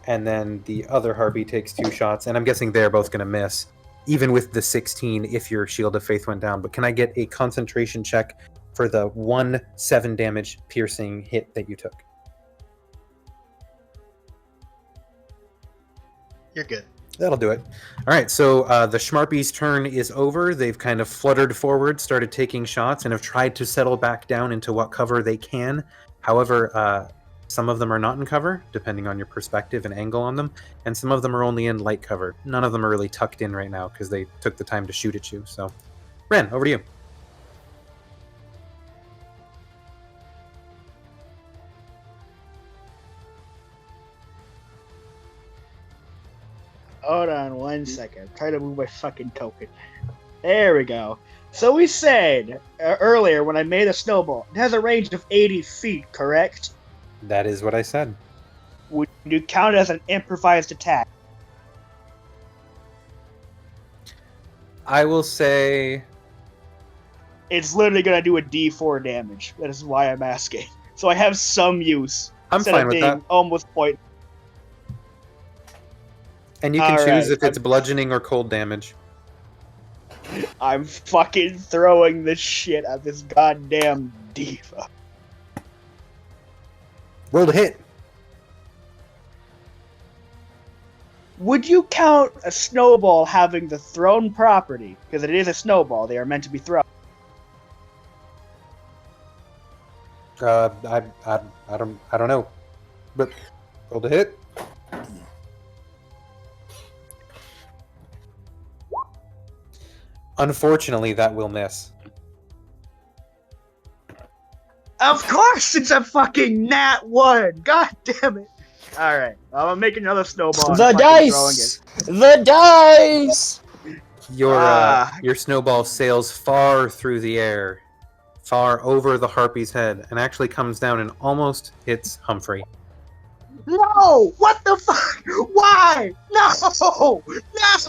And then the other harpy takes 2 shots. And I'm guessing they're both going to miss, even with the 16 if your Shield of Faith went down. But can I get a concentration check for the 1 7 damage piercing hit that you took? You're good. That'll do it. All right, so the Schmarpies' turn is over. They've kind of fluttered forward, started taking shots, and have tried to settle back down into what cover they can. However, some of them are not in cover, depending on your perspective and angle on them, and some of them are only in light cover. None of them are really tucked in right now because they took the time to shoot at you. So, Ren, over to you. Hold on 1 second. I'm trying to move my fucking token. There we go. So we said earlier when I made a snowball, it has a range of 80 feet, correct? That is what I said. Would you count it as an improvised attack? I will say It's literally going to do a D4 damage. That is why I'm asking. So I have some use. I'm instead fine of with being that. almost point. And you can All choose right. if it's bludgeoning or cold damage. I'm fucking throwing the shit at this goddamn diva. Roll to hit. Would you count a snowball having the thrown property? Because it is a snowball, they are meant to be thrown. I don't know, but roll to hit. Unfortunately, that will miss. Of course, it's a fucking nat 1. God damn it! All right, I'm gonna make another snowball. The and fucking throwing dice! The dice! Your snowball sails far through the air, far over the harpy's head, and actually comes down and almost hits Humphrey. No! What the fuck? Why? No!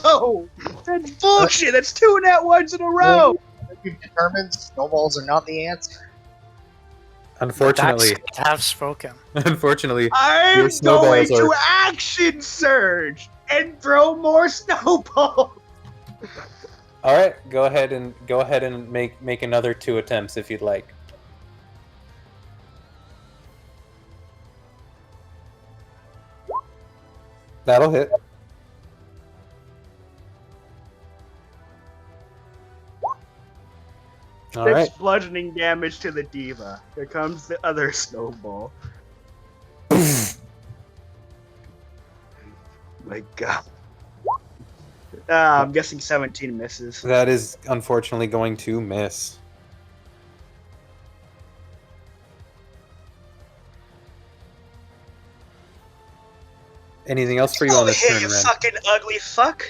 No! That's bullshit. That's 2 nat 1s in a row. You've determined snowballs are not the answer. Unfortunately, have spoken. unfortunately, I'm your snowballs going to are. action surge and throw more snowballs. All right, go ahead and make another 2 attempts if you'd like. That'll hit. All 6 right. bludgeoning damage to the diva. Here comes the other snowball. My god. I'm guessing 17 misses. That is unfortunately going to miss. Anything else for you on this turn, you Ren? fucking ugly fuck.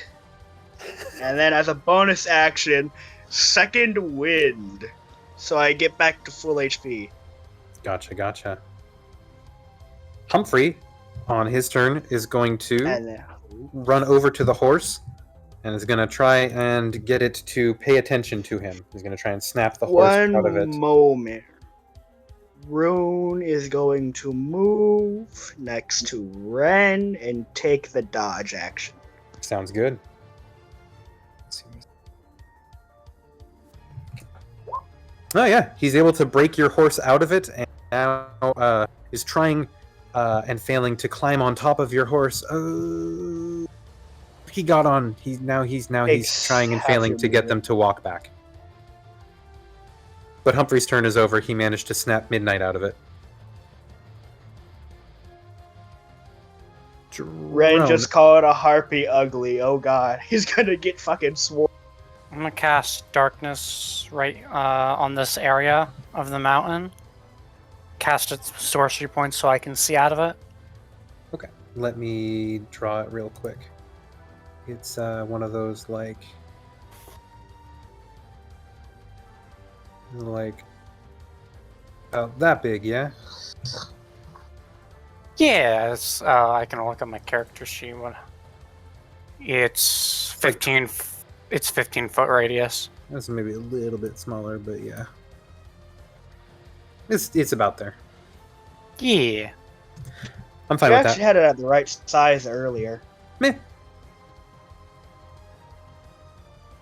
And then as a bonus action, second wind. So I get back to full HP. Gotcha. Humphrey, on his turn, is going to And run over to the horse and is going to try and get it to pay attention to him. He's going to try and snap the horse out of it. one moment. Rune is going to move next to Ren and take the dodge action. Sounds good. Let's see. Oh yeah, he's able to break your horse out of it, and now is trying and failing to climb on top of your horse. He got on. He's trying and failing to get them to walk back. But Humphrey's turn is over. He managed to snap Midnight out of it. Ren just called a harpy ugly. Oh god, he's gonna get fucking sworn. I'm gonna cast darkness right on this area of the mountain. Cast its sorcery points so I can see out of it. Okay, let me draw it real quick. It's one of those like that big, yeah. Yeah, I can look at my character sheet. It's 15. It's 15-foot radius. That's maybe a little bit smaller, but yeah. It's about there. Yeah. I'm fine You with actually that. had it at the right size earlier. Meh.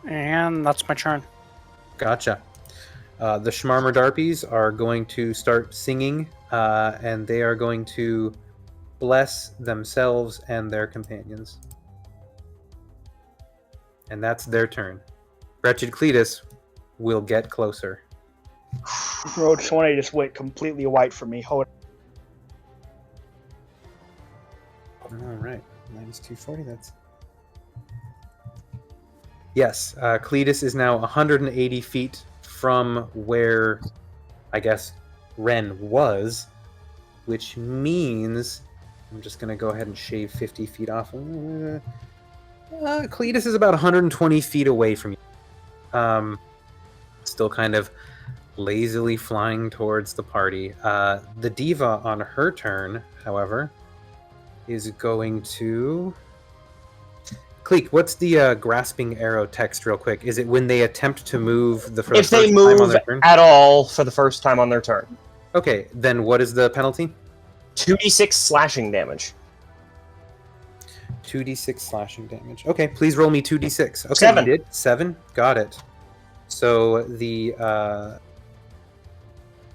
And that's my turn. Gotcha. The Schmarmer Darpies are going to start singing, and they are going to bless themselves and their companions. And that's their turn. Wretched Cletus will get closer. Road 20 just went completely white for me. Hold All right, minus 240. That's yes. Cletus is now 180 feet from where, I guess, Ren was, which means I'm just gonna go ahead and shave 50 feet off. Cletus is about 120 feet away from you. Still kind of lazily flying towards the party. The diva on her turn, however, is going to... Cleek, what's the grasping arrow text real quick? Is it when they attempt to move for the If first they time on move their turn? at all for the first time on their turn. Okay, then what is the penalty? 2d6 slashing damage. 2d6 slashing damage. Okay, please roll me 2d6. Okay, 7. You did? 7? Got it. So the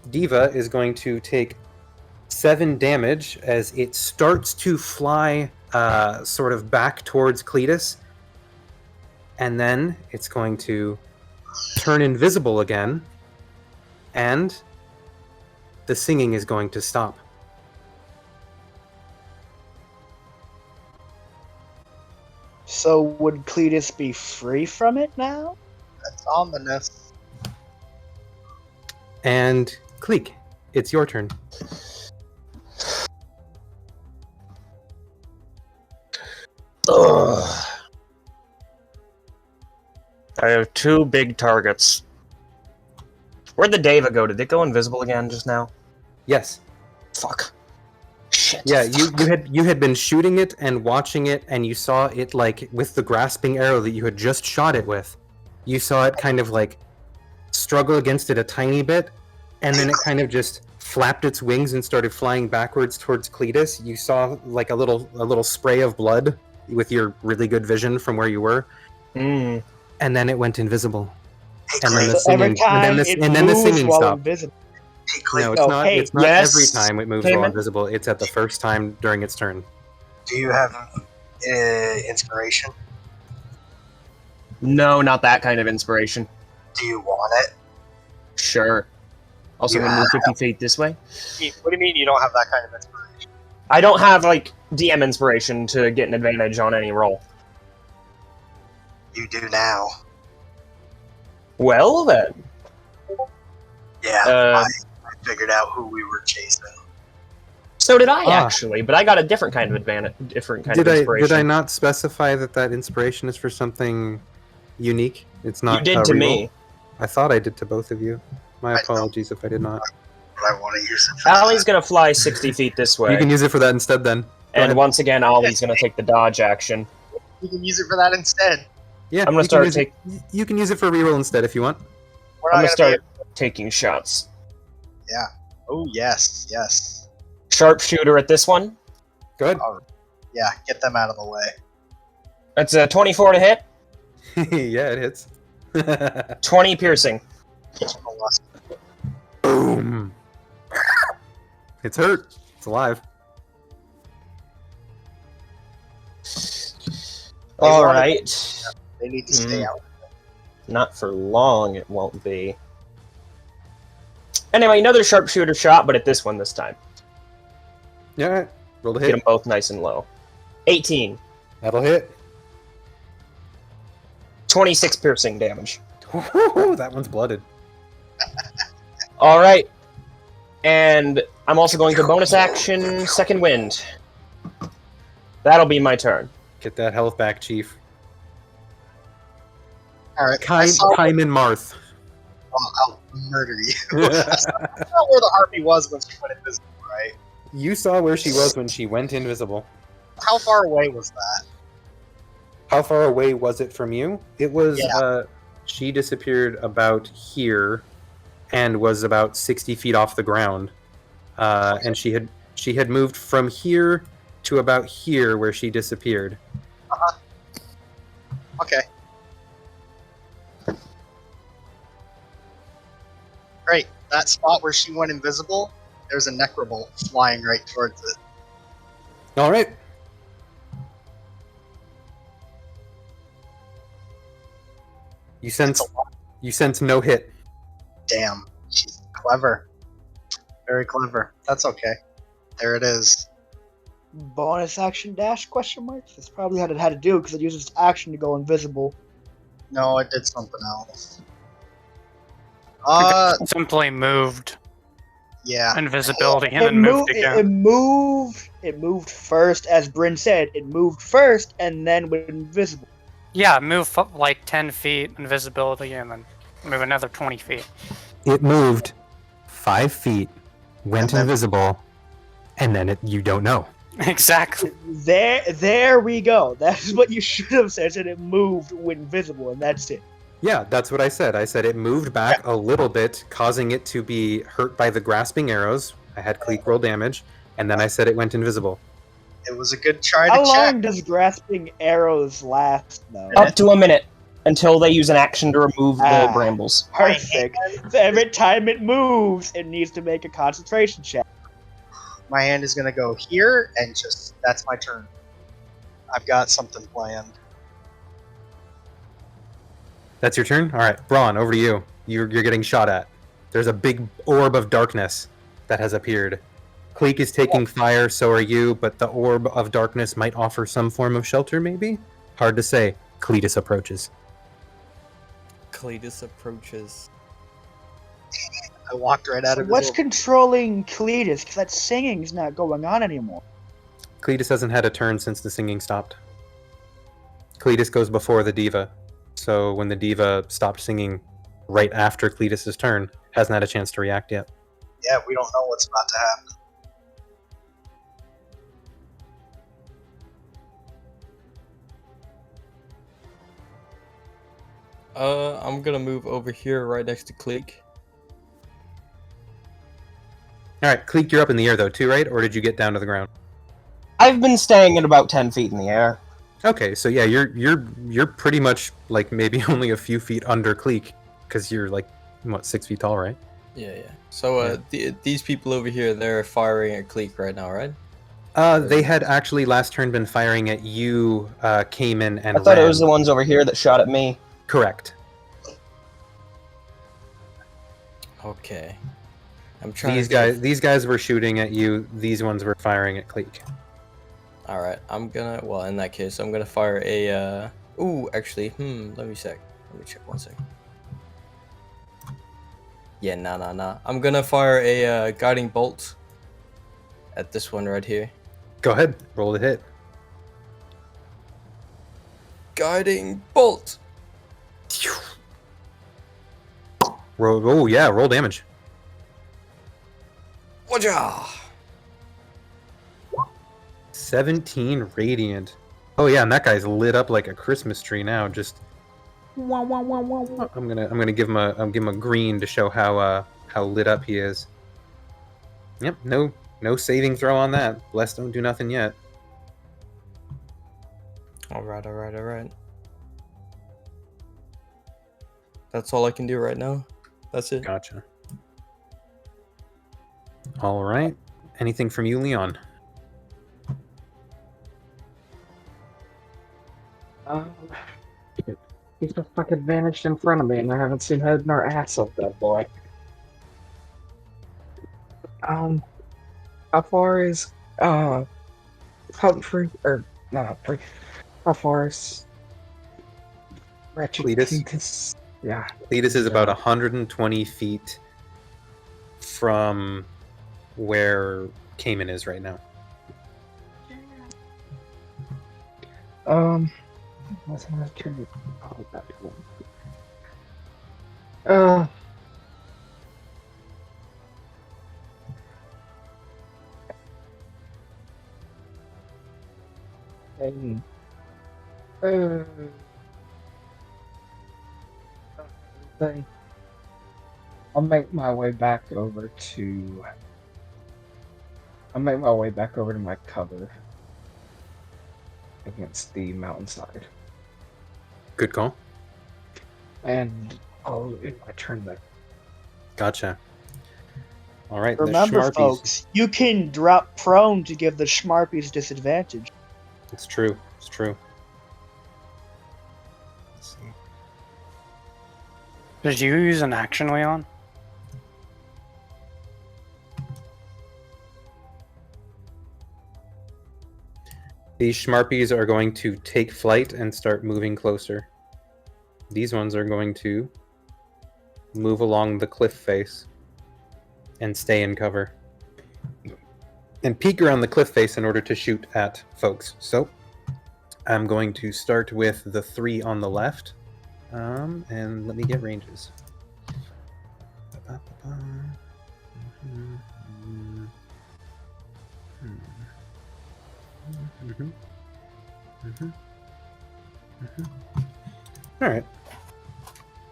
diva is going to take 7 damage as it starts to fly sort of back towards Cletus. And then it's going to turn invisible again. And the singing is going to stop. So would Cletus be free from it now? That's ominous. And Cleek, it's your turn. Ugh. I have 2 big targets. Where'd the Deva go? Did it go invisible again just now? Yes. Fuck. Shit. Yeah, you had been shooting it and watching it, and you saw it like with the grasping arrow that you had just shot it with. You saw it kind of like struggle against it a tiny bit, and then it kind of just flapped its wings and started flying backwards towards Cletus. You saw like a little spray of blood with your really good vision from where you were, Mm. and then it went invisible. Hey, And then Cleet, the So every singing, time and then the moves singing while stopped. invisible. hey, Cleet, No, it's Oh, not. hey, It's not yes, every time it moves while Cayman? invisible. It's at the first time during its turn. do you have inspiration? No, not that kind of inspiration. Do you want it? Sure. Also, You we move have- 50 feet this way. What do you mean you don't have that kind of inspiration? I don't have, like, DM inspiration to get an advantage on any roll. You do now. Well, then. Yeah, Uh, I figured out who we were chasing. So did I, Ah. actually, but I got a different kind of advantage, different kind Did of I inspiration. not specify that inspiration is for something unique? It's not. You did to reroll? me. I thought I did to both of you. My I know. apologies if I did not. But I want to use it for Allie's gonna fly 60 feet this way. You can use it for that instead, then. Go And ahead. once again, Ollie's gonna take the dodge action. that. You can use it for that instead. Yeah, I'm gonna you can start use it- You can use it for reroll instead if you want. We're I'm not gonna gonna start taking shots. be. Yeah. Oh yes, yes. Sharpshooter at this one. Go ahead. Yeah, get them out of the way. That's a 24 to hit, Yeah, it hits. 20 piercing. Boom. It's hurt. It's alive. All wanna- right. They need to stay out. Not for long, it won't be. Anyway, another sharpshooter shot, but at this one this time. Yeah, all right. Roll to Get them hit. both nice and low. 18. That'll hit. 26 piercing damage. That one's blooded. All right. And I'm also going to bonus action second wind. That'll be my turn. Get that health back, Chief. All right, I saw Kaiman Marth. I'll murder you. I saw where the harpy was when she went invisible, right? You saw where she was when she went invisible. How far away was that? How far away was it from you? It was. Yeah. She disappeared about here, and was about 60 feet off the ground. And she had moved from here to about here where she disappeared. Okay. Great. That spot where she went invisible, there's a necrobolt flying right towards it. All right. You sense no hit. Damn. She's clever. Very clever. That's okay. There it is. Bonus action dash question mark? That's probably how it had to do because it uses action to go invisible. No, it did something else. Simply moved Yeah. invisibility and It then moved moved. again. It moved first, as Bryn said. It moved first and then went invisible. Yeah, move like 10 feet invisibility and then move another 20 feet. It moved 5 feet, went And then- invisible, and then you don't know. Exactly. There we go. That's what you should have said. Said it moved, went invisible, and that's it. Yeah, that's what I said. I said it moved back a little bit, causing it to be hurt by the grasping arrows. I had Cleek roll damage, and then I said it went invisible. It was a good try How to check. long does grasping arrows last, though? Up to a minute until they use an action to remove the brambles. Perfect. So every time it moves, it needs to make a concentration check. My hand is gonna go here and just that's my turn. I've got something planned. That's your turn? All right, Braun, over to you. You're getting shot at. There's a big orb of darkness that has appeared. Cleek is taking fire, so are you, but the orb of darkness might offer some form of shelter, maybe? Hard to say. Cletus approaches. Cletus approaches. I walked right out So of his what's orb. controlling Cletus? Because that singing's not going on anymore. Cletus hasn't had a turn since the singing stopped. Cletus goes before the diva, so when the diva stopped singing right after Cletus's turn, hasn't had a chance to react yet. Yeah, we don't know what's about to happen. I'm gonna move over here right next to Cleek. All right, Cleek, you're up in the air though, too, right? Or did you get down to the ground? I've been staying at about 10 feet in the air. Okay, so yeah, you're pretty much like maybe only a few feet under Cleek, because you're like what 6 feet tall, right? Yeah. So these people over here, they're firing at Cleek right now, right? They had actually last turn been firing at you, Cayman, and I thought it Ren. was the ones over here that shot at me. Correct. Okay. I'm trying. These guys were shooting at you. These ones were firing at Cleek. All right. I'm gonna. Well, in that case, I'm gonna fire a. Ooh, actually, Let me check. Let me check 1 second. Yeah, nah. I'm gonna fire a guiding bolt at this one right here. Go ahead, roll the hit. Guiding bolt. Roll. Oh yeah, roll damage. Wajah! 17 radiant. Oh yeah, and that guy's lit up like a Christmas tree now. Just. I'm gonna give him a green to show how lit up he is. Yep, no saving throw on that. Bless don't do nothing yet. All right. That's all I can do right now. That's it. Gotcha. All right. Anything from you, Leon? He's just fucking vanished in front of me, and I haven't seen head nor ass of that boy. How far is Humphrey or not Humphrey? How far is Wretched Cletus? Yeah. Cletus is about 120 feet from where Cayman is right now. What's another turn? Oh, that one. And then I'll make my way back over to. I'll make my way back over to my cover against the mountainside, Good call. and I'll in my turn there. Gotcha. All right. Remember, the Schmarpies. folks, you can drop prone to give the Schmarpies disadvantage. It's true. It's true. Let's see. Did you use an action, Leon? These Schmarpies are going to take flight and start moving closer. These ones are going to move along the cliff face and stay in cover. And peek around the cliff face in order to shoot at folks. So, I'm going to start with the 3 on the left. And let me get ranges. All right.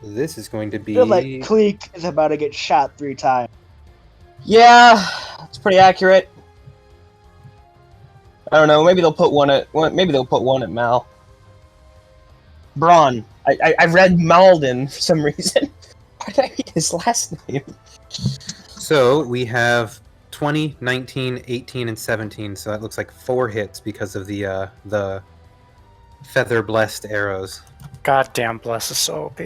This is going to I be. feel like Cleek is about to get shot 3 times. Yeah, it's pretty accurate. I don't know. Maybe they'll put one at Mal. Braun. I read Malden for some reason. Why did I read his last name? So we have 20, 19, 18, and 17. So that looks like 4 hits because of the feather blessed arrows. Goddamn, bless is so OP.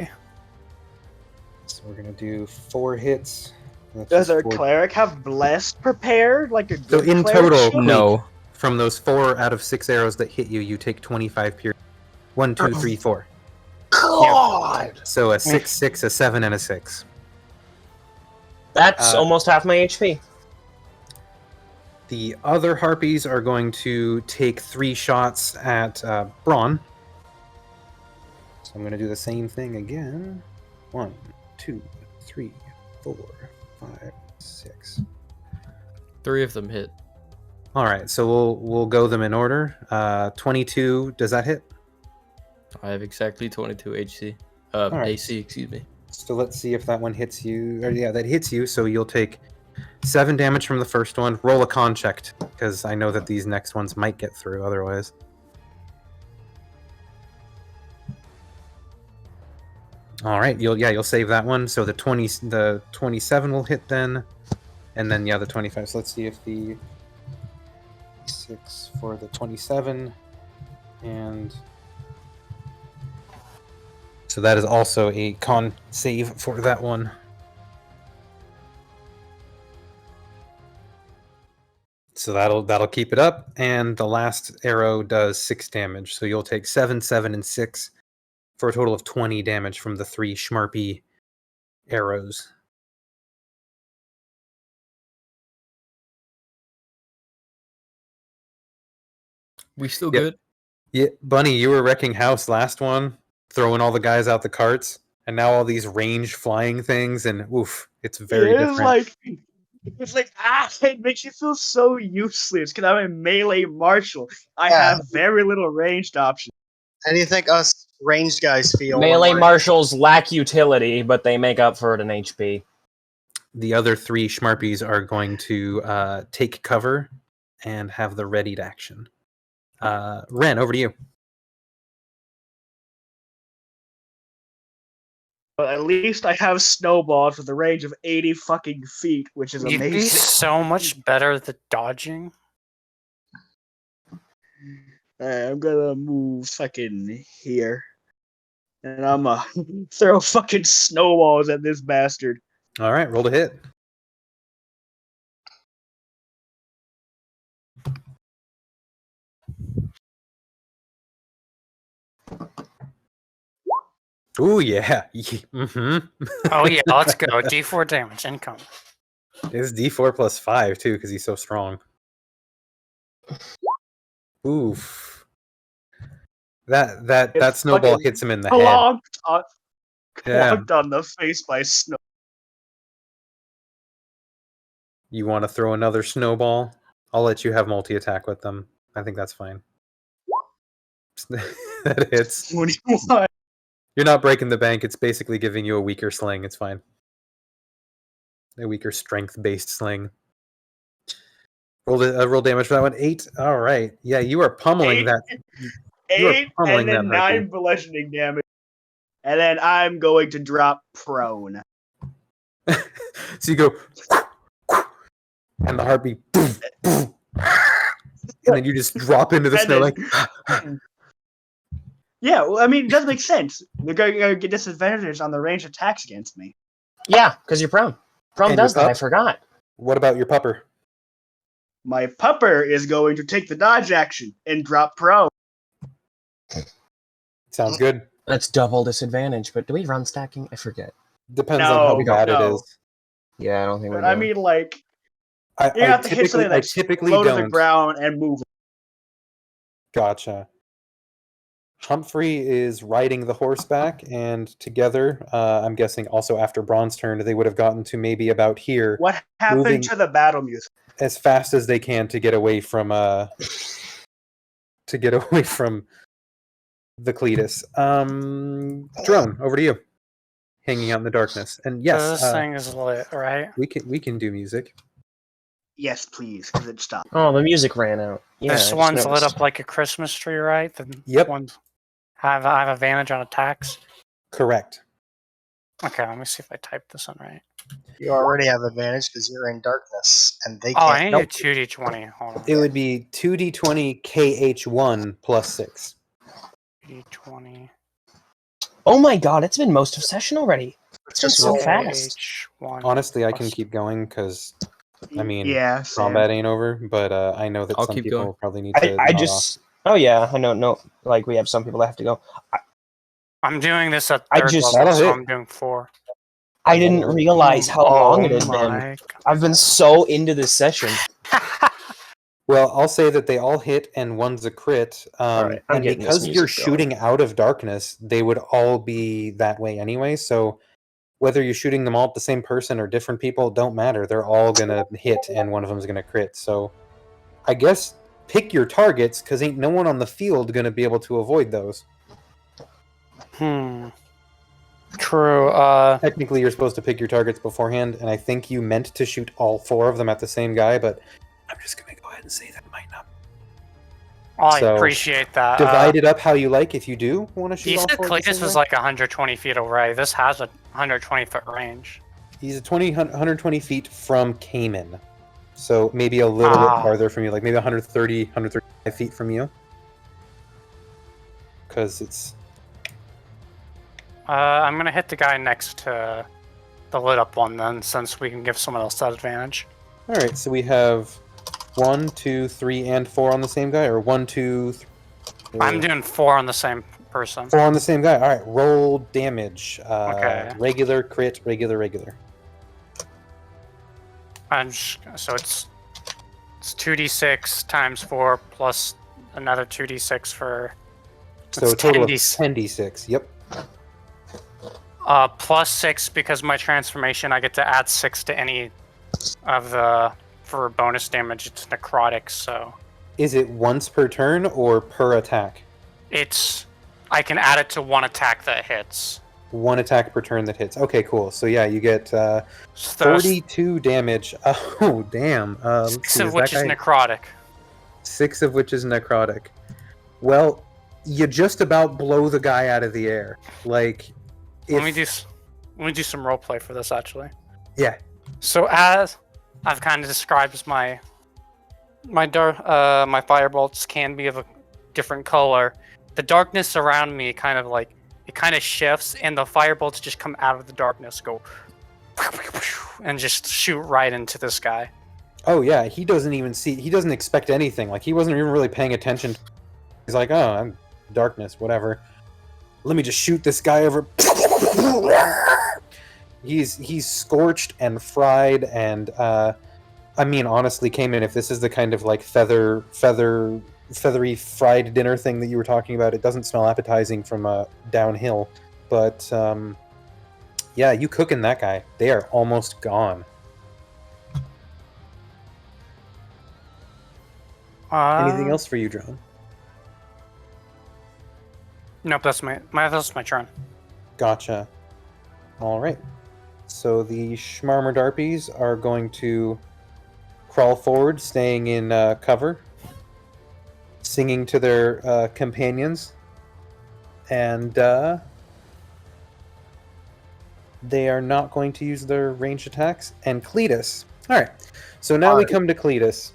So we're gonna do 4 hits. That's Does just our 4. cleric have blessed prepared like a So good in cleric total, should? No. from those 4 out of 6 arrows that hit you, you take 25 pierce. 1, 2, 3, 4. God! So a 6, 6, a 7, and a 6. That's almost half my HP. The other harpies are going to take 3 shots at Braun. So I'm going to do the same thing again. 1, 2, 3, 4, 5, 6. 3 of them hit. All right, so we'll go them in order. 22, does that hit? I have exactly 22 HC. right. AC, excuse me. So let's see if that one hits you. Or yeah, that hits you. So you'll take 7 damage from the first one. Roll a con check, because I know that these next ones might get through otherwise. All right, you'll save that one. So the 27 will hit then, and then the 25. So let's see if the 6 for the 27 and. So that is also a con save for that one. So that'll keep it up, and the last arrow does 6 damage. So you'll take 7, 7, and 6 for a total of 20 damage from the 3 Schmarpy arrows. We still Yep. good? Yeah, Bunny, you were wrecking house last one, throwing all the guys out the carts, and now all these range flying things, and oof, it's very different. It's like, it makes you feel so useless because I'm a melee marshal. I Yeah. have very little ranged options. How do you think us ranged guys feel? when Melee we're- marshals lack utility, but they make up for it in HP. The other 3 Schmarpies are going to take cover and have the readied action. Ren, over to you. But at least I have snowballs with a range of 80 fucking feet, which is You'd be amazing. so much better at dodging. I'm gonna move fucking here. And I'm gonna throw fucking snowballs at this bastard. All right, roll to hit. Ooh, yeah. Mm-hmm. Oh yeah, let's go. D4 damage income. It's D4 plus 5, too, because he's so strong. Oof. That It's snowball fucking hits him in the head. Yeah. Clonked on the face by snow. You want to throw another snowball? I'll let you have multi-attack with them. I think that's fine. That hits. 21. You're not breaking the bank. It's basically giving you a weaker sling. It's fine. A weaker strength-based sling. Roll damage for that one. 8. All right. Yeah, you are pummeling 8, that. You are 8, pummeling and then that harpy. 9 bludgeoning damage. And then I'm going to drop prone. So you go, and the harpy, and then you just drop into the And snow then- like. Yeah, well, I mean, it does make sense. They're going to get disadvantages on the range attacks against me. Yeah, because you're prone. Prone And does your that. I pup? forgot. What about your pupper? My pupper is going to take the dodge action and drop prone. Sounds good. That's double disadvantage. But do we run stacking? I forget. Depends on how No, bad it no. is. Yeah, I don't think we But do. I mean, like, I you have to hit something I that's typically low to the don't. ground and move. Gotcha. Humphrey is riding the horseback, and together, I'm guessing also after Braun's turn, they would have gotten to maybe about here, What happened moving- to the battle music? as fast as they can to get away from the Cletus. Drone, over to you. Hanging out in the darkness, and yes, So this thing is lit, right? we can do music. Yes, please, because it stopped. Oh, the music ran out. Yeah, This I just one's lit noticed. up like a Christmas tree, right? The Yep. ones I have advantage on attacks. Correct. Okay, let me see if I type this in right. You already have advantage because you're in darkness, and they Oh, can't. I need Nope. to do 2d20. Hold on. It would be 2d20 KH1 plus 6. 2d20. Oh my god, it's been most of session already. It's been just so roll. fast. H1. Honestly, I can plus- keep going because I mean, yeah, same. combat ain't over, but I know that I'll some keep people going. probably need to. I nod just. Oh yeah, I know. No, like we have some people that have to go. I'm doing this at I third just- level, That'll so hit. I'm doing 4. I didn't realize how long it had been. my I've been so into this session. God. Well, I'll say that they all hit, and one's a crit. Alright, I'm and getting this because you're music going. shooting out of darkness, they would all be that way anyway. So whether you're shooting them all at the same person or different people, don't matter. They're all gonna hit, and one of them's gonna crit. So I guess pick your targets, because ain't no one on the field gonna be able to avoid those. True. Technically, you're supposed to pick your targets beforehand, and I think you meant to shoot all 4 of them at the same guy, but I'm just gonna go ahead and say that might not. I So, appreciate that. Divide it up how you like if you do want to shoot You all said 4 at the Cletus same was guy. like 120 feet away. This has a 120-foot range. He's 120 feet from Cayman, so maybe a little bit farther from you, like maybe 135 feet from you, because it's. I'm gonna hit the guy next to the lit up one then, since we can give someone else that advantage. All right, so we have 1, 2, 3, and 4 on the same guy, or 1, 2, 3. I'm doing 4 on the same person. 4 on the same guy. All right, roll damage. Okay. Regular, crit, regular. So it's 2d6 times 4 plus another 2d6 for. So it's a total of 10d6. 10d6. Yep. Plus 6 because my transformation, I get to add 6 to any of the for bonus damage. It's necrotic, so Is it once per turn or per attack? I can add it to one attack that hits. 1 attack per turn that hits. Okay, cool. So yeah, you get So 42 damage. Oh, damn. Let's 6 see, of is which that is guy- necrotic. 6 of which is necrotic. Well, you just about blow the guy out of the air. Like, Let me do some roleplay for this actually. Yeah. So as I've kind of described as my firebolts can be of a different color. The darkness around me kind of shifts, and the firebolts just come out of the darkness, go and just shoot right into this guy. Oh yeah, he doesn't expect anything. Like, he wasn't even really paying attention. He's like, oh, I'm darkness, whatever. Let me just shoot this guy over. He's scorched and fried, and I mean, honestly, Cayman, if this is the kind of like feathery fried dinner thing that you were talking about, it doesn't smell appetizing from downhill. But yeah, you cooking that guy. They are almost gone. Anything else for you, Drone? Nope, that's my turn. Gotcha. All right. So the Schmarmerdarpies are going to crawl forward, staying in cover, singing to their companions, and they are not going to use their ranged attacks. And Cletus. All right. So now we come to Cletus.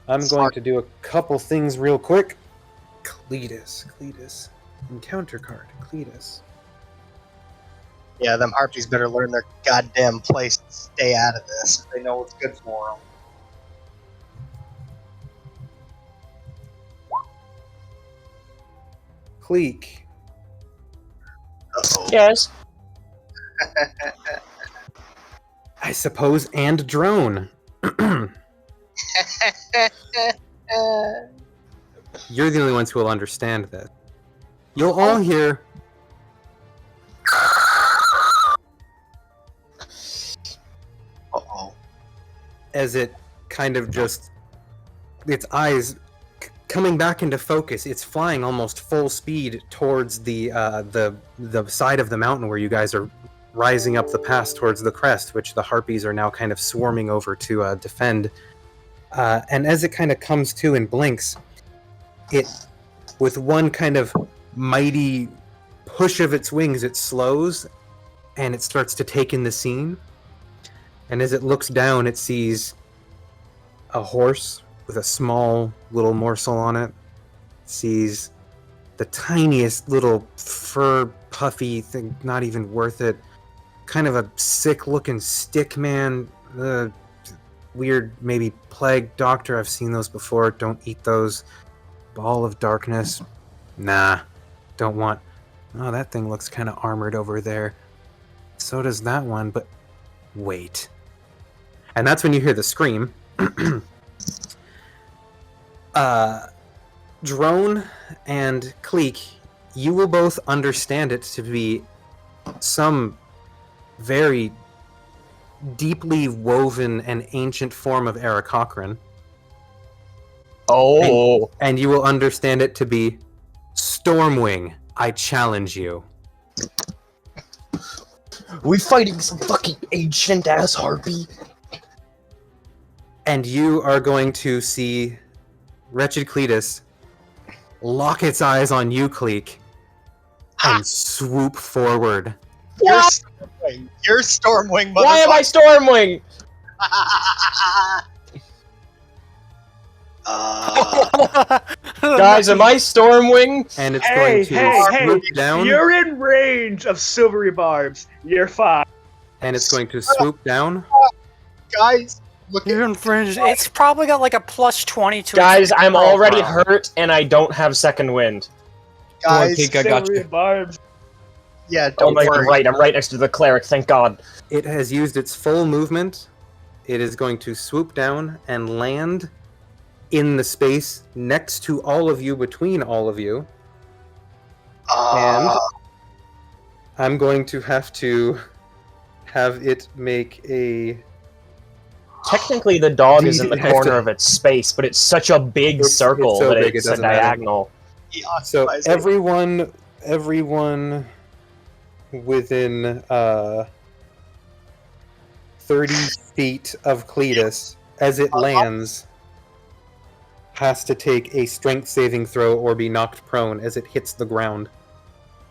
I'm going to do a couple things real quick. Cletus. Encounter card. Cletus. Yeah, them harpies better learn their goddamn place and stay out of this if they know what's good for them. Cleek. Uh-oh. Yes. I suppose, and drone. You're the only ones who will understand this. You'll all hear. Uh-oh. As it kind of just, its eyes coming back into focus. It's flying almost full speed towards the side of the mountain where you guys are rising up the pass towards the crest, which the harpies are now kind of swarming over to defend. And as it kind of comes to and blinks, it, with one kind of mighty push of its wings, it slows and it starts to take in the scene. And as it looks down, it sees a horse with a small little morsel on it. It sees the tiniest little fur puffy thing, not even worth it. Kind of a sick looking stick man. Weird, maybe plague doctor. I've seen those before. Don't eat those. Ball of darkness. Nah, don't want. Oh, that thing looks kind of armored over there. So does that one, but wait. And that's when you hear the scream. Drone and Cleek, you will both understand it to be some very deeply woven and ancient form of Aarakocra. Oh. And you will understand it to be Stormwing, I challenge you. We fighting some fucking ancient ass harpy. And you are going to see Wretched Cletus lock its eyes on you, Cleek, and swoop forward. What? You're Stormwing, motherfucker. Why am I Stormwing? Guys, am I Stormwing? And it's going to swoop down. You're in range of silvery barbs. You're fine. And it's going to swoop down. Guys, look You're in fringe. It's probably got like a plus 20 to Guys, its I'm profile. already hurt and I don't have second wind. guys. Cleek, I got Silvery you. barbs. Yeah, Oh don't my god, worry. I'm right next to the cleric, thank god. It has used its full movement. It is going to swoop down and land in the space next to all of you, between all of you. And I'm going to have it make a... Technically, the dog is in the I have corner to- of its space, but it's such a big circle so that big, it it's a doesn't matter. diagonal. He So occupies it. everyone within 30 feet of Cletus, as it lands, has to take a strength saving throw or be knocked prone as it hits the ground.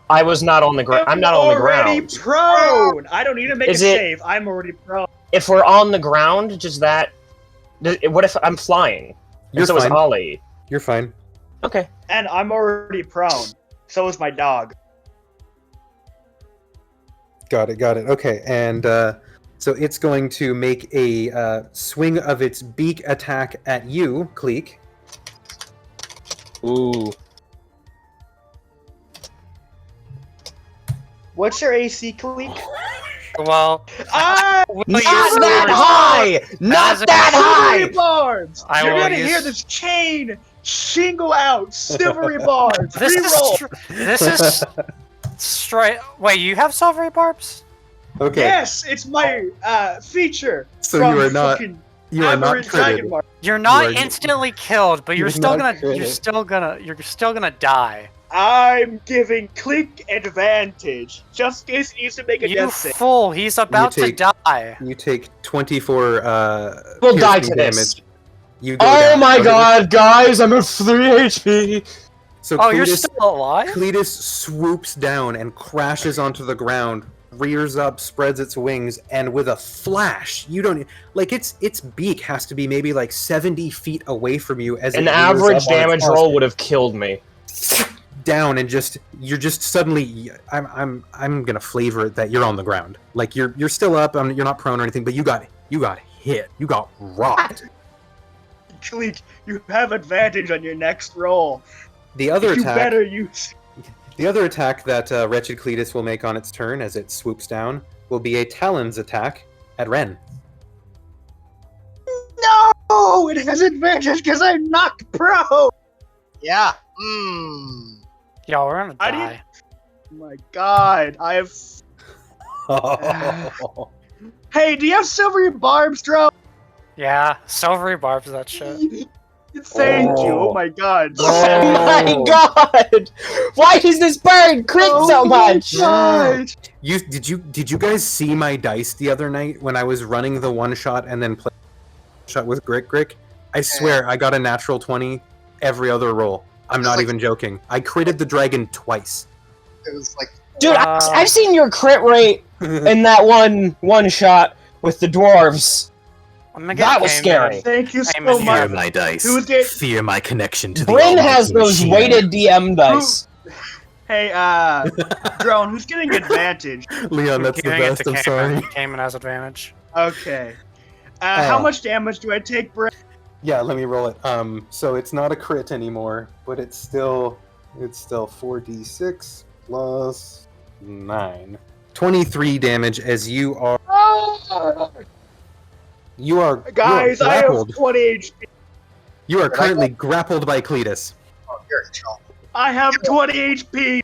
I was not on the ground. I'm not on the already ground. prone. I don't need to make Is a it- save. I'm already prone. If we're on the ground, does that... What if I'm flying? You're And so is fine. Ollie. You're fine. Okay. And I'm already prone. So is my dog. Got it. Okay, and so it's going to make a swing of its beak attack at you, Cleek. Ooh. What's your AC, Cleek? Well, Ah! will Not you- that high! Not As a- that Silvery high! barbs! I You're will gonna use- hear this chain shingle out. Silvery barbs. This is Reroll. this is straight. Wait, you have silvery barbs? Okay, Yes, it's my feature. so from you are not fucking critted. Dragon Mark. You're not You are- instantly killed, but you're You're still not gonna critted. you're still gonna die. I'm giving Clink advantage, just in case he needs to make a You death save. fool! He's about to take- die. You take 24 We'll die piercing to this. damage. You go Oh down. my Okay, god, guys, I'm at 3 HP! So Oh, you're Cletus, still alive? Cletus swoops down and crashes onto the ground, rears up, spreads its wings, and with a flash, you don't like its beak has to be maybe like 70 feet away from you as An it rears average up on its damage claws. roll would have killed me. Down and you're just suddenly I'm gonna flavor it that you're on the ground, like you're still up, you're not prone or anything, but you got hit, you got rocked. Clink, you have advantage on your next roll. The other You attack, better use. the other attack that Wretched Cletus will make on its turn as it swoops down will be a Talons attack at Ren. No, it has advantage because I'm knocked prone. Yeah. Yo, we're gonna I die. Oh my god, I have. Hey, do you have silvery barbs, Dro? Yeah, silvery barbs that shit. Thank you. Oh my god. Oh my god! Why does this bird crit so much? God. Did you guys see my dice the other night when I was running the one shot and then play shot with Grick? I swear I got a natural 20 every other roll. I'm not even joking. I critted the dragon twice. It was like, Dude, I've seen your crit rate in that one shot with the dwarves. That was scary. Thank you so Amen. Fear much. my dice. Who's get- Fear my connection to the Bryn almighty has those machine. weighted DM dice. Hey, Drone, who's getting advantage? Leon, that's the best. I'm sorry. Cayman has advantage. Okay. How much damage do I take, Brett? Yeah, let me roll it. So it's not a crit anymore, but it's still 4d6 plus 9. 23 damage as you are Guys, I have grappled. 20 HP. You are currently grappled by Cletus. oh, you're in trouble. I have 20 HP.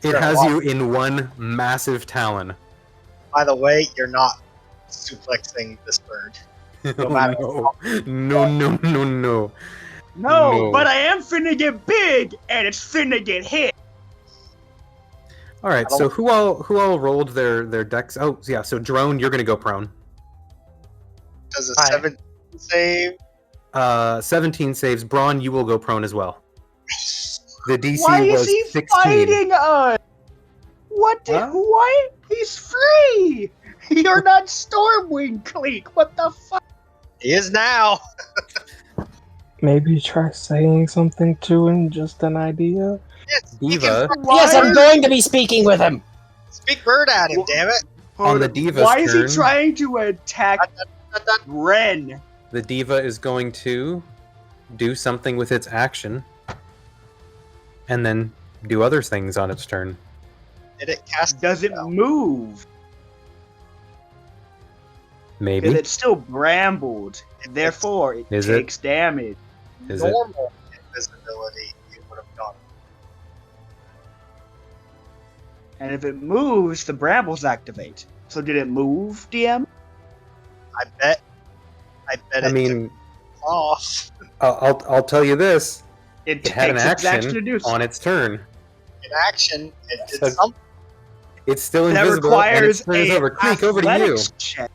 It has you in one massive talon. By the way, you're not suplexing this bird. Oh, matter- no. No, No. but I am finna get big, and it's finna get hit. All right, so who all rolled their decks? Oh, yeah. So Drone, you're gonna go prone. Does a Hi. 17 save? 17 saves. Braun, you will go prone as well. The DC Why is was he 16. fighting us? What? Huh? What? He's free. You're not Stormwind, Cleek. What the fuck? He is now. Maybe try saying something to him, just an idea. Yes, Diva. Yes, I'm going to be speaking with him. Speak bird at him, damn it. On the Diva's Why is he turn- trying to attack Ren? The Diva is going to do something with its action, and then do other things on its turn. Did it cast? Does it move? Maybe. Because it's still brambled. Therefore, it Is it? takes damage. Is it? Normal invisibility, you would have done. And if it moves, the brambles activate. So did it move, DM? I bet I it mean, took off. I'll tell you this. It It had an takes its action to action do so. on its turn. In action, it did So- something. It's still That invisible, requires and it turns a over. Creek, over to you. athletics check.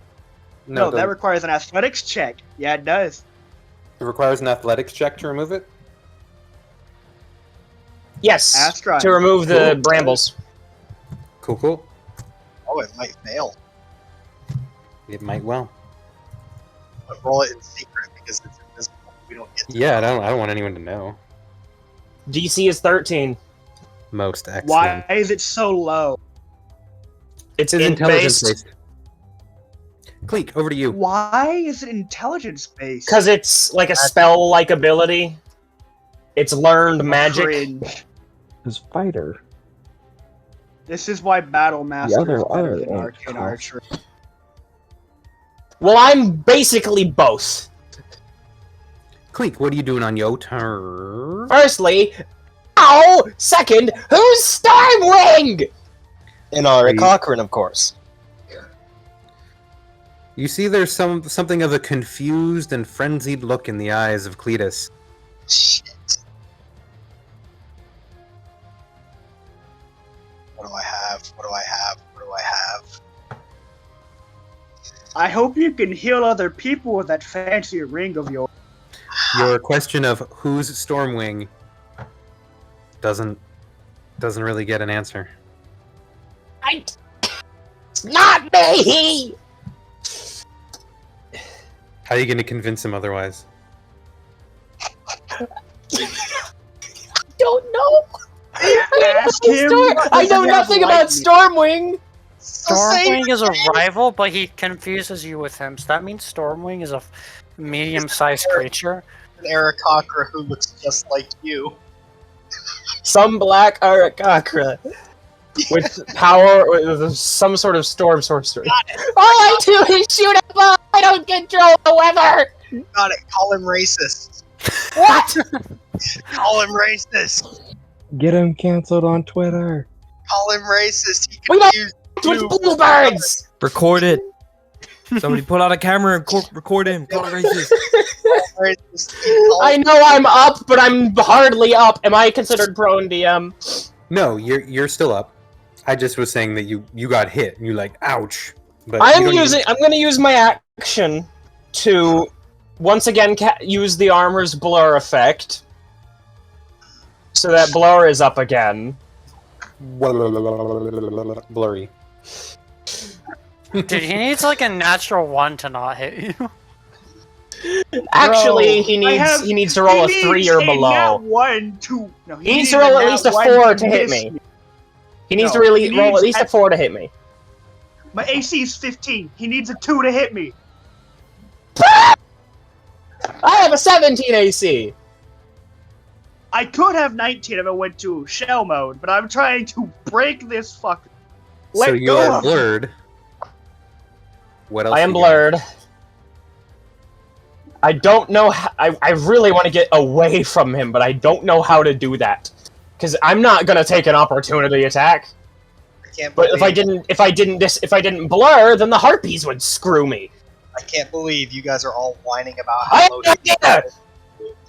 No, that don't- requires an athletics check. Yeah, it does. it requires an athletics check to remove it. Yes, Astra. to remove the Cool. brambles. Cool. Oh, it might fail. It might well. But roll it in secret because it's invisible. We don't get to Yeah, I don't want anyone to know. DC is 13. Most excellent. Why is it so low? It's It's int intelligence based based. Cleek, over to you. Why is it intelligence based? because it's like a spell-like ability. It's learned magic. Cringe. His fighter. This is why Battle Master other- is better other than one. Arcane Archery. Well, I'm basically both. Cleek, what are you doing on your turn? Firstly, ow! Second, who's Stormwing? And Aura Cochrane, of course. You see there's something of a confused and frenzied look in the eyes of Cletus. Shit. What do I have? What do I have? I hope you can heal other people with that fancy ring of yours. Your question of who's Stormwing doesn't really get an answer. It's not me! How are you going to convince him otherwise? Don't know. Ask him. I know nothing about Stormwing. Stormwing is a rival, but he confuses you with him. So that means Stormwing is a medium-sized creature. An Aarakocra who looks just like you. Some black Aarakocra with power, with some sort of storm sorcery. All I do is shoot a ball. I don't control the weather. Got it. Call him racist. What? Call him racist. Get him canceled on Twitter. Call him racist. He We don't confused with you. bluebirds. Record it. Somebody pull out a camera and record him. Call it racist. Racist. I know I'm up, but I'm hardly up. Am I considered prone DM? No, you're still up. I just was saying that you got hit and you're like, ouch. But I'm you don't even- I'm going to use my action to once again use the armor's blur effect, so that blur is up again. blurry. Dude, he needs like a natural 1 to not hit you. Actually, Bro, he needs to roll a 3 or below. Not 1, 2. No, He needs to roll at least a 4 to hit me. He needs to really roll at least a 4 to hit me. My AC is 15. He needs a 2 to hit me. I have a 17 AC. I could have 19 if I went to shell mode, but I'm trying to break this fucker. So you go are of blurred. What else? I am you got? blurred. I don't know. I really want to get away from him, but I don't know how to do that because I'm not gonna take an opportunity attack. I can't But believe, if I didn't blur, then the harpies would screw me. I can't believe you guys are all whining about I how have low no idea.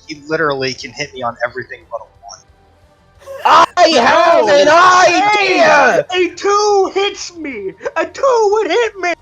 he literally can hit me on everything but a 1. I have an idea. A 2 hits me! A 2 would hit me!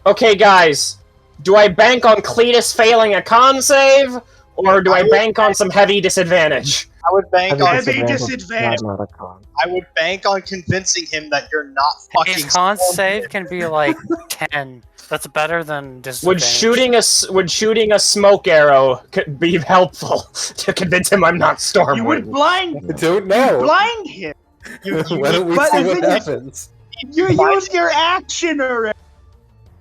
Okay, guys. Do I bank on Cletus failing a con save, or do I bank on some heavy disadvantage? I would bank on Heavy disadvantage. Not a con. I would bank on convincing him that you're not fucking His con Stormwing. save can be like 10. That's better than Would disadvantage. shooting a smoke arrow be helpful to convince him I'm not You would Stormwind? blind I don't know. blind him! Why don't we but see the what thing is- happens? You used your action already!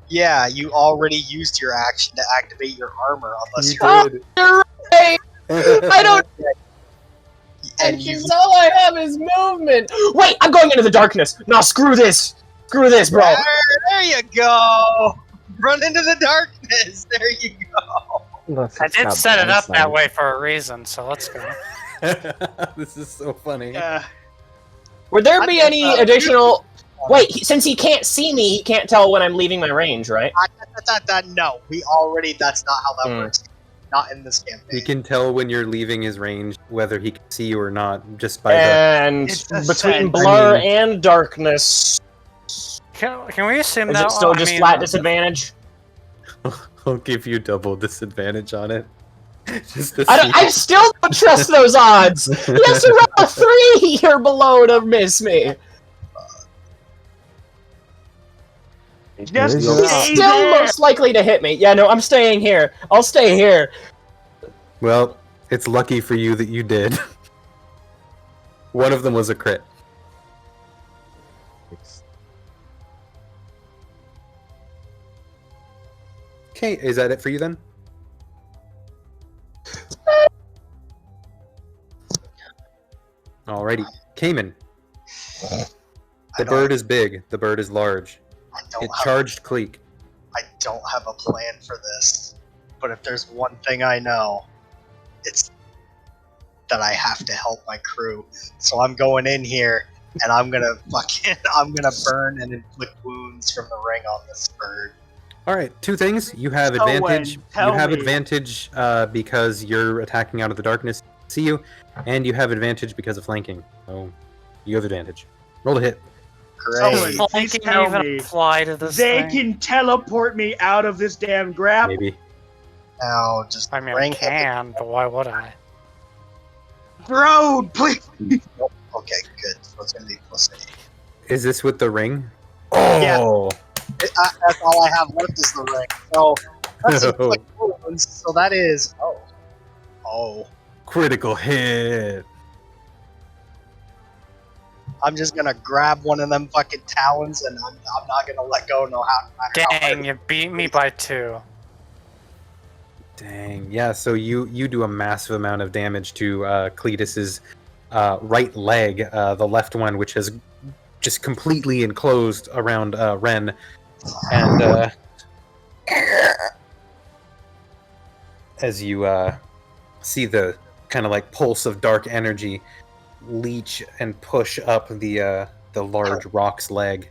Yeah, you already used your action to activate your armor, unless You you're did. You're right. I don't. and you all I have is movement. Wait, I'm going into the darkness. No, screw this. Screw this, bro. There you go. Run into the darkness. There you go. I did set it up that way for a reason, so let's go. This is so funny. Would there be any additional? Uh, Wait, since he can't see me, he can't tell when I'm leaving my range, right? No, we already. That's not how that Hmm. works. Not in this campaign. He can tell when you're leaving his range whether he can see you or not just by And It's a between sense. blur I mean- and darkness, Can we assume is that? it still I just mean, flat disadvantage? the. I'll give you double disadvantage on it. Just to see. I still don't trust those odds. He has to roll a 3 or below to miss me. Just He's He's stay still there. most likely to hit me. Yeah, no, I'm staying here. I'll stay here. Well, it's lucky for you that you did. One of them was a crit. Okay, is that it for you then? Alrighty. Cayman. I The don't- bird is big. The bird is large. I don't It have charged Cleek. I don't have a plan for this, but if there's one thing I know, it's that I have to help my crew. So I'm going in here and I'm gonna burn and inflict wounds from the ring on this bird. Alright, two things. You have Tell advantage. when, tell You have me. advantage because you're attacking out of the darkness. See you. And you have advantage because of flanking. So you have advantage. Roll to hit. Great. Please Flanking tell even me apply to this they thing? can teleport me out of this damn grapple. Maybe. Now just I mean, I bring him. can, but why would I? Road, please. Okay, good. So it's gonna be +8. Is this with the ring? Yeah. Oh! That's all I have left is the ring. So that's inflict wounds. So that is oh. Critical hit! I'm just gonna grab one of them fucking talons and I'm not gonna let go no matter how Dang, hard. you beat me by 2. Dang. Yeah, so you do a massive amount of damage to Cletus's right leg, the left one, which has just completely enclosed around Ren. And as you see the kind of like pulse of dark energy leech and push up the large rock's leg.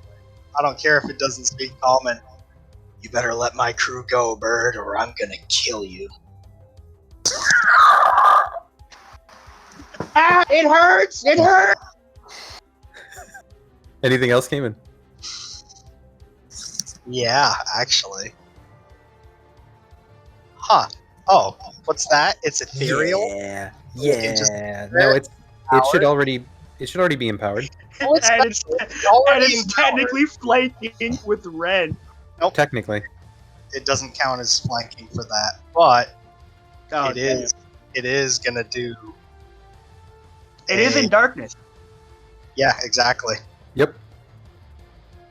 I don't care if it doesn't speak common. You better let my crew go, bird, or I'm gonna kill you. Ah, it hurts. It hurts. Anything else came in? Yeah, actually. Huh. Oh, what's that? It's ethereal? Yeah. It just- No, it should already be empowered. Oh, it's and it's, already and it's empowered. technically flanking with red. Technically. It doesn't count as flanking for that, but Oh, it is. It is gonna do. It is in darkness. Yeah, exactly. Yep.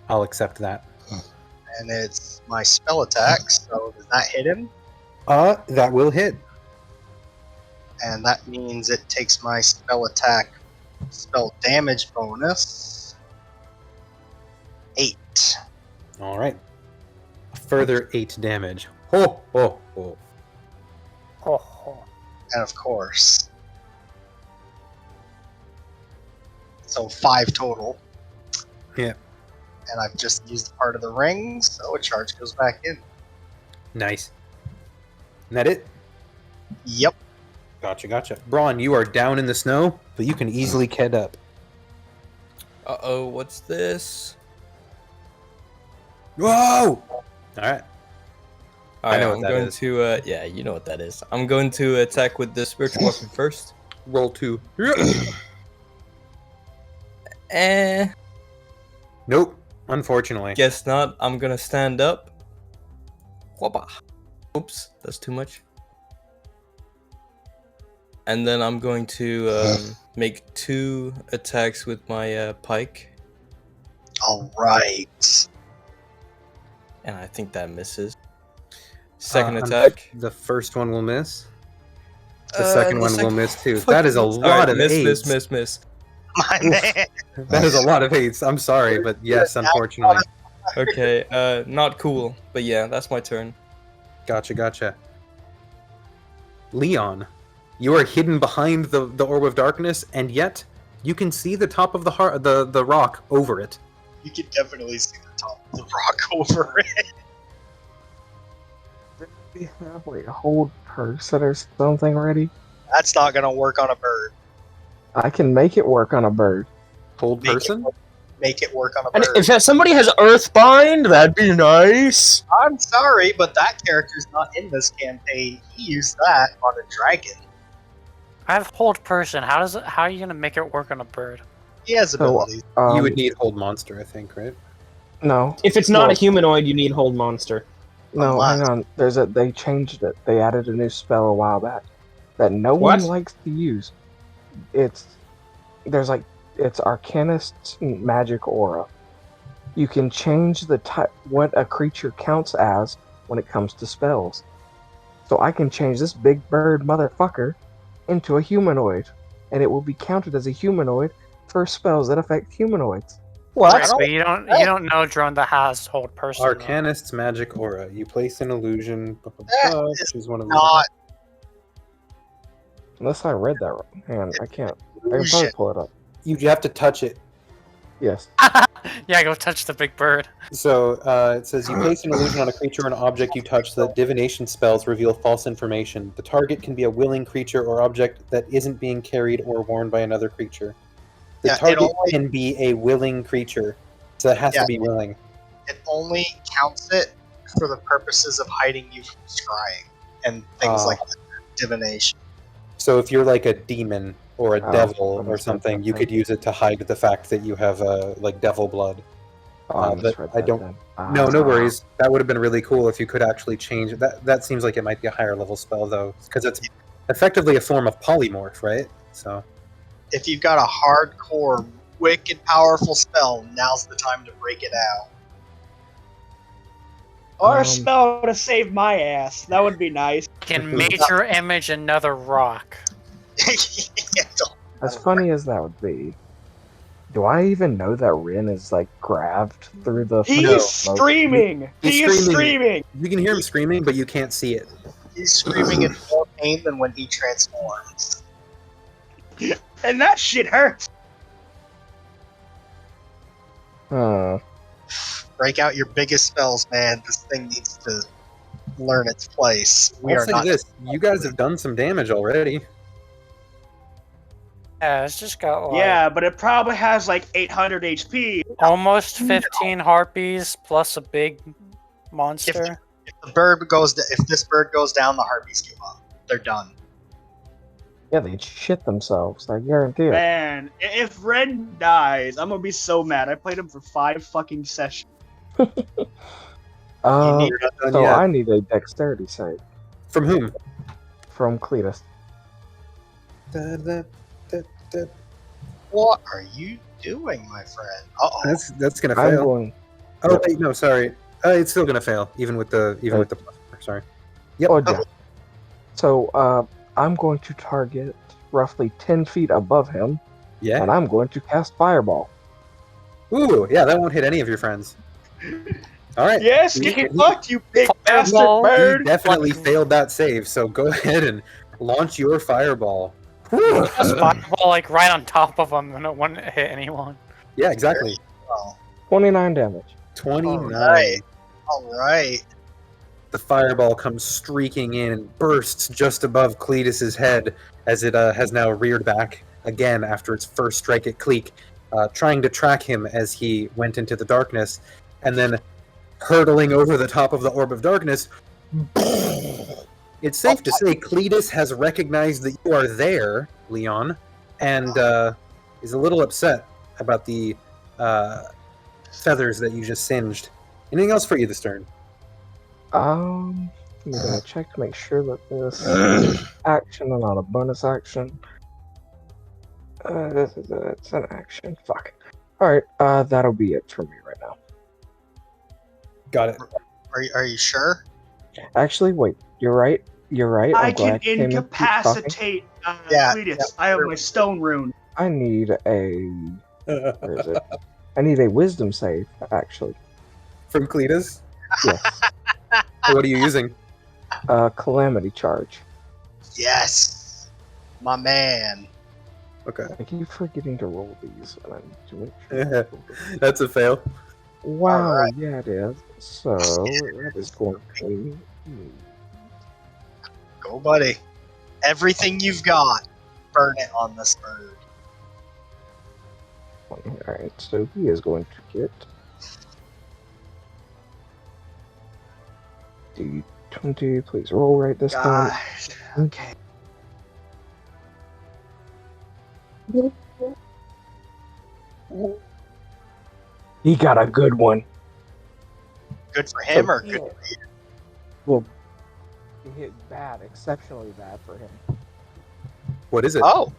I'll accept that. And it's my spell attack. So does that hit him? That will hit. And that means it takes my spell damage bonus. 8. All right. A further 8 damage. Ho ho ho. Ho, ho. And of course. So 5 total. Yeah. And I've just used part of the ring, so a charge goes back in. Nice. Isn't that it? Yep. Gotcha. Braun, you are down in the snow, but you can easily get up. Uh-oh, what's this? Whoa! Alright. I know what I'm that going is. to, yeah, you know what that is. I'm going to attack with the spiritual weapon first. Roll 2. Nope. Unfortunately. Guess not. I'm gonna stand up. Whoppa. Oops, that's too much. And then I'm going to make 2 attacks with my pike. Alright. And I think that misses. Second Uh, attack. The first one will miss. The second one will miss too. Fuck, That is a lot of miss, eights. miss. My man. That is a lot of eights. I'm sorry, but yes, unfortunately. Okay, not cool. But yeah, that's my turn. Gotcha. Leon, you are hidden behind the orb of darkness, and yet you can see the top of the rock over it. You can definitely see the top of the rock over it. Wait, hold person or something ready? That's not gonna work on a bird. I can make it work on a bird. Hold Make person? Make it work on a And bird. if somebody has Earthbind, that'd be nice. I'm sorry, but that character's not in this campaign. He used that on a dragon. I have hold person. How are you gonna make it work on a bird? He has So, abilities. You would need hold monster, I think, right? No, If it's not Well- a humanoid, you need Hold Monster. no, Unless- hang on. They changed it. They added a new spell a while back that no What? one likes to use. It's Arcanist's magic aura. You can change the type what a creature counts as when it comes to spells. So I can change this big bird motherfucker into a humanoid, and it will be counted as a humanoid for spells that affect humanoids. What? But you don't know drone that has hold person. though. Arcanist's magic aura. You place an illusion. That is Choose one of Not Unless I read that wrong. Hang on, I can't. I can illusion. probably pull it up. You have to touch it. Yes. Yeah, go touch the big bird. So it says you place an illusion on a creature or an object you touch so that divination spells reveal false information. The target can be a willing creature or object that isn't being carried or worn by another creature. The Yeah, it target only- can be a willing creature, so it has Yeah. to be willing. It only counts it for the purposes of hiding you from scrying and things like that, divination. So if you're like a demon or a devil or misread something, that you then. could use it to hide the fact that you have like devil blood. Oh, I But misread I that don't- then. No, no Ah. worries. That would have been really cool if you could actually change it. That seems like it might be a higher level spell though, because it's effectively a form of polymorph, right? So If you've got a hardcore, wicked powerful spell, now's the time to break it out. Or Um, a spell to save my ass. That would be nice. Can major image another rock. Yeah, don't- As funny as that would be, do I even know that Rin is like grabbed through the He's fucking smoke? screaming! He's He is screaming. screaming! you can hear him screaming, but you can't see it. He's screaming in more pain than when he transforms. And that shit hurts! Break out your biggest spells, man. This thing needs to learn its place. We I'll are say not. this: you guys have done some damage already. Yeah, it's just got like Yeah, but it probably has like 800 HP. almost 15 harpies plus a big monster. If this bird goes down, the harpies give up. They're done. Yeah, they'd shit themselves. I guarantee it. Man, if Ren dies, I'm gonna be so mad. I played him for 5 fucking sessions. You're not done So yet. I need a dexterity save From whom? from Cletus. What are you doing, my friend? Uh-oh. That's gonna I'm fail. going. Oh wait, no, sorry. It's still gonna fail, even with the plus. Sorry. Yep. Oh, yeah. So I'm going to target roughly 10 feet above him, Yeah. and I'm going to cast Fireball. Ooh, yeah, that won't hit any of your friends. All right. Yes, He- get he- fucked, you big bastard Fireball. He bird! definitely failed that save, so go ahead and launch your fireball. Just fireball like right on top of them and it wouldn't hit anyone. Yeah, exactly. Well, 29 damage. 29. Alright. all right. The fireball comes streaking in and bursts just above Cletus's head as it has now reared back again after its first strike at Cleek, trying to track him as he went into the darkness, and then hurtling over the top of the orb of darkness. It's safe to say Cletus has recognized that you are there, Leon, and is a little upset about the feathers that you just singed. Anything else for you this turn? I'm gonna check to make sure that this is an action and not a bonus action. It's an action. Fuck. Alright, that'll be it for me right now. Got it. Are you sure? Actually, wait, you're right. You're right. I I'm glad can came in to keep talking. incapacitate Yeah, Cletus. yeah. I have my stone rune. I need a. Where is it? I need a wisdom save, actually. From Cletus? Yes. What are you using? Calamity charge. Yes, my man. Okay. I keep forgetting to roll these, and I need to make sure. That's a fail. Wow, Alright. yeah, it is. So that is going to. Go, buddy. Everything you've got, burn it on this bird. Alright, so he is going to get D20. Please roll right this time. Gosh. Okay. He got a good one. Good for him or good for you? Well, he hit bad, exceptionally bad for him. What is it? Oh,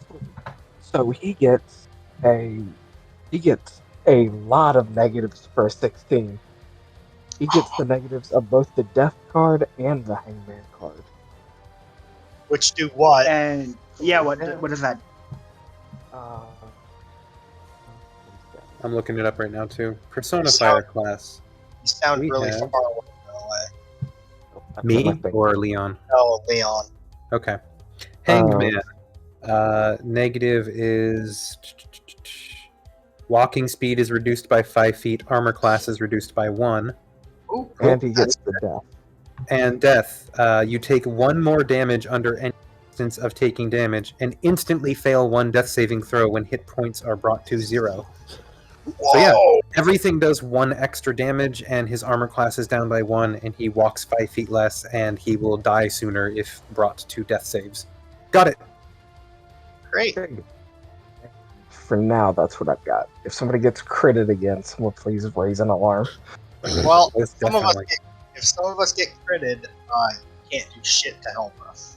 So he gets a lot of negatives for a 16. He gets the negatives of both the death card and the hangman card. which do what? And yeah, what is that? I'm looking it up right now too. Personifier class. You sound we really have- far away. Me or Leon? Oh, Leon. Okay. Hangman. Negative is walking speed is reduced by 5 feet. Armor class is reduced by 1. Ooh, And he gets the death. And death. You take 1 more damage under any instance of taking damage and instantly fail one death saving throw when hit points are brought to 0. Whoa! So yeah, everything does 1 extra damage, and his armor class is down by 1, and he walks 5 feet less, and he will die sooner if brought to death saves. Got it. Great. For now, that's what I've got. If somebody gets critted again, someone please raise an alarm. Well, Most some of us definitely. if some of us get critted, you can't do shit to help us.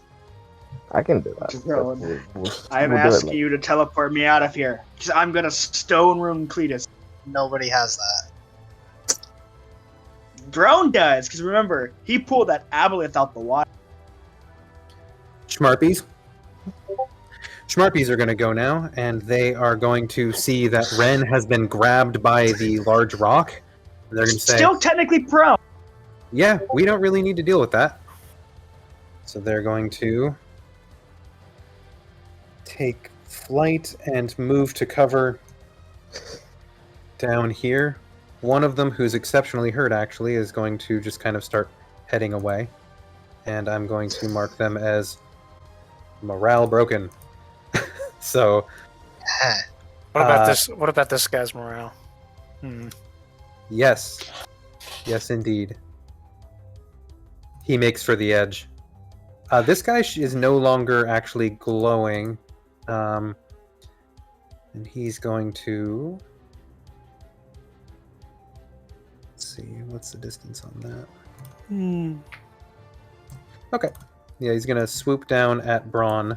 I can do that. Bro, We'll I'm do it asking later. you to teleport me out of here. Because I'm gonna stone room Cletus. Nobody has that. Drone does, because remember, he pulled that aboleth out the water. Schmarpies. Schmarpies are going to go now, and they are going to see that Ren has been grabbed by the large rock. And they're going to say, Still technically prone. yeah, we don't really need to deal with that. So they're going to take flight and move to cover down here. One of them, who's exceptionally hurt, actually, is going to just kind of start heading away. And I'm going to mark them as morale broken. So, What about this? What about this guy's morale? yes. Yes, indeed. He makes for the edge. This guy is no longer actually glowing. And he's going to... Let's see, what's the distance on that? Okay. Yeah, he's going to swoop down at Braun.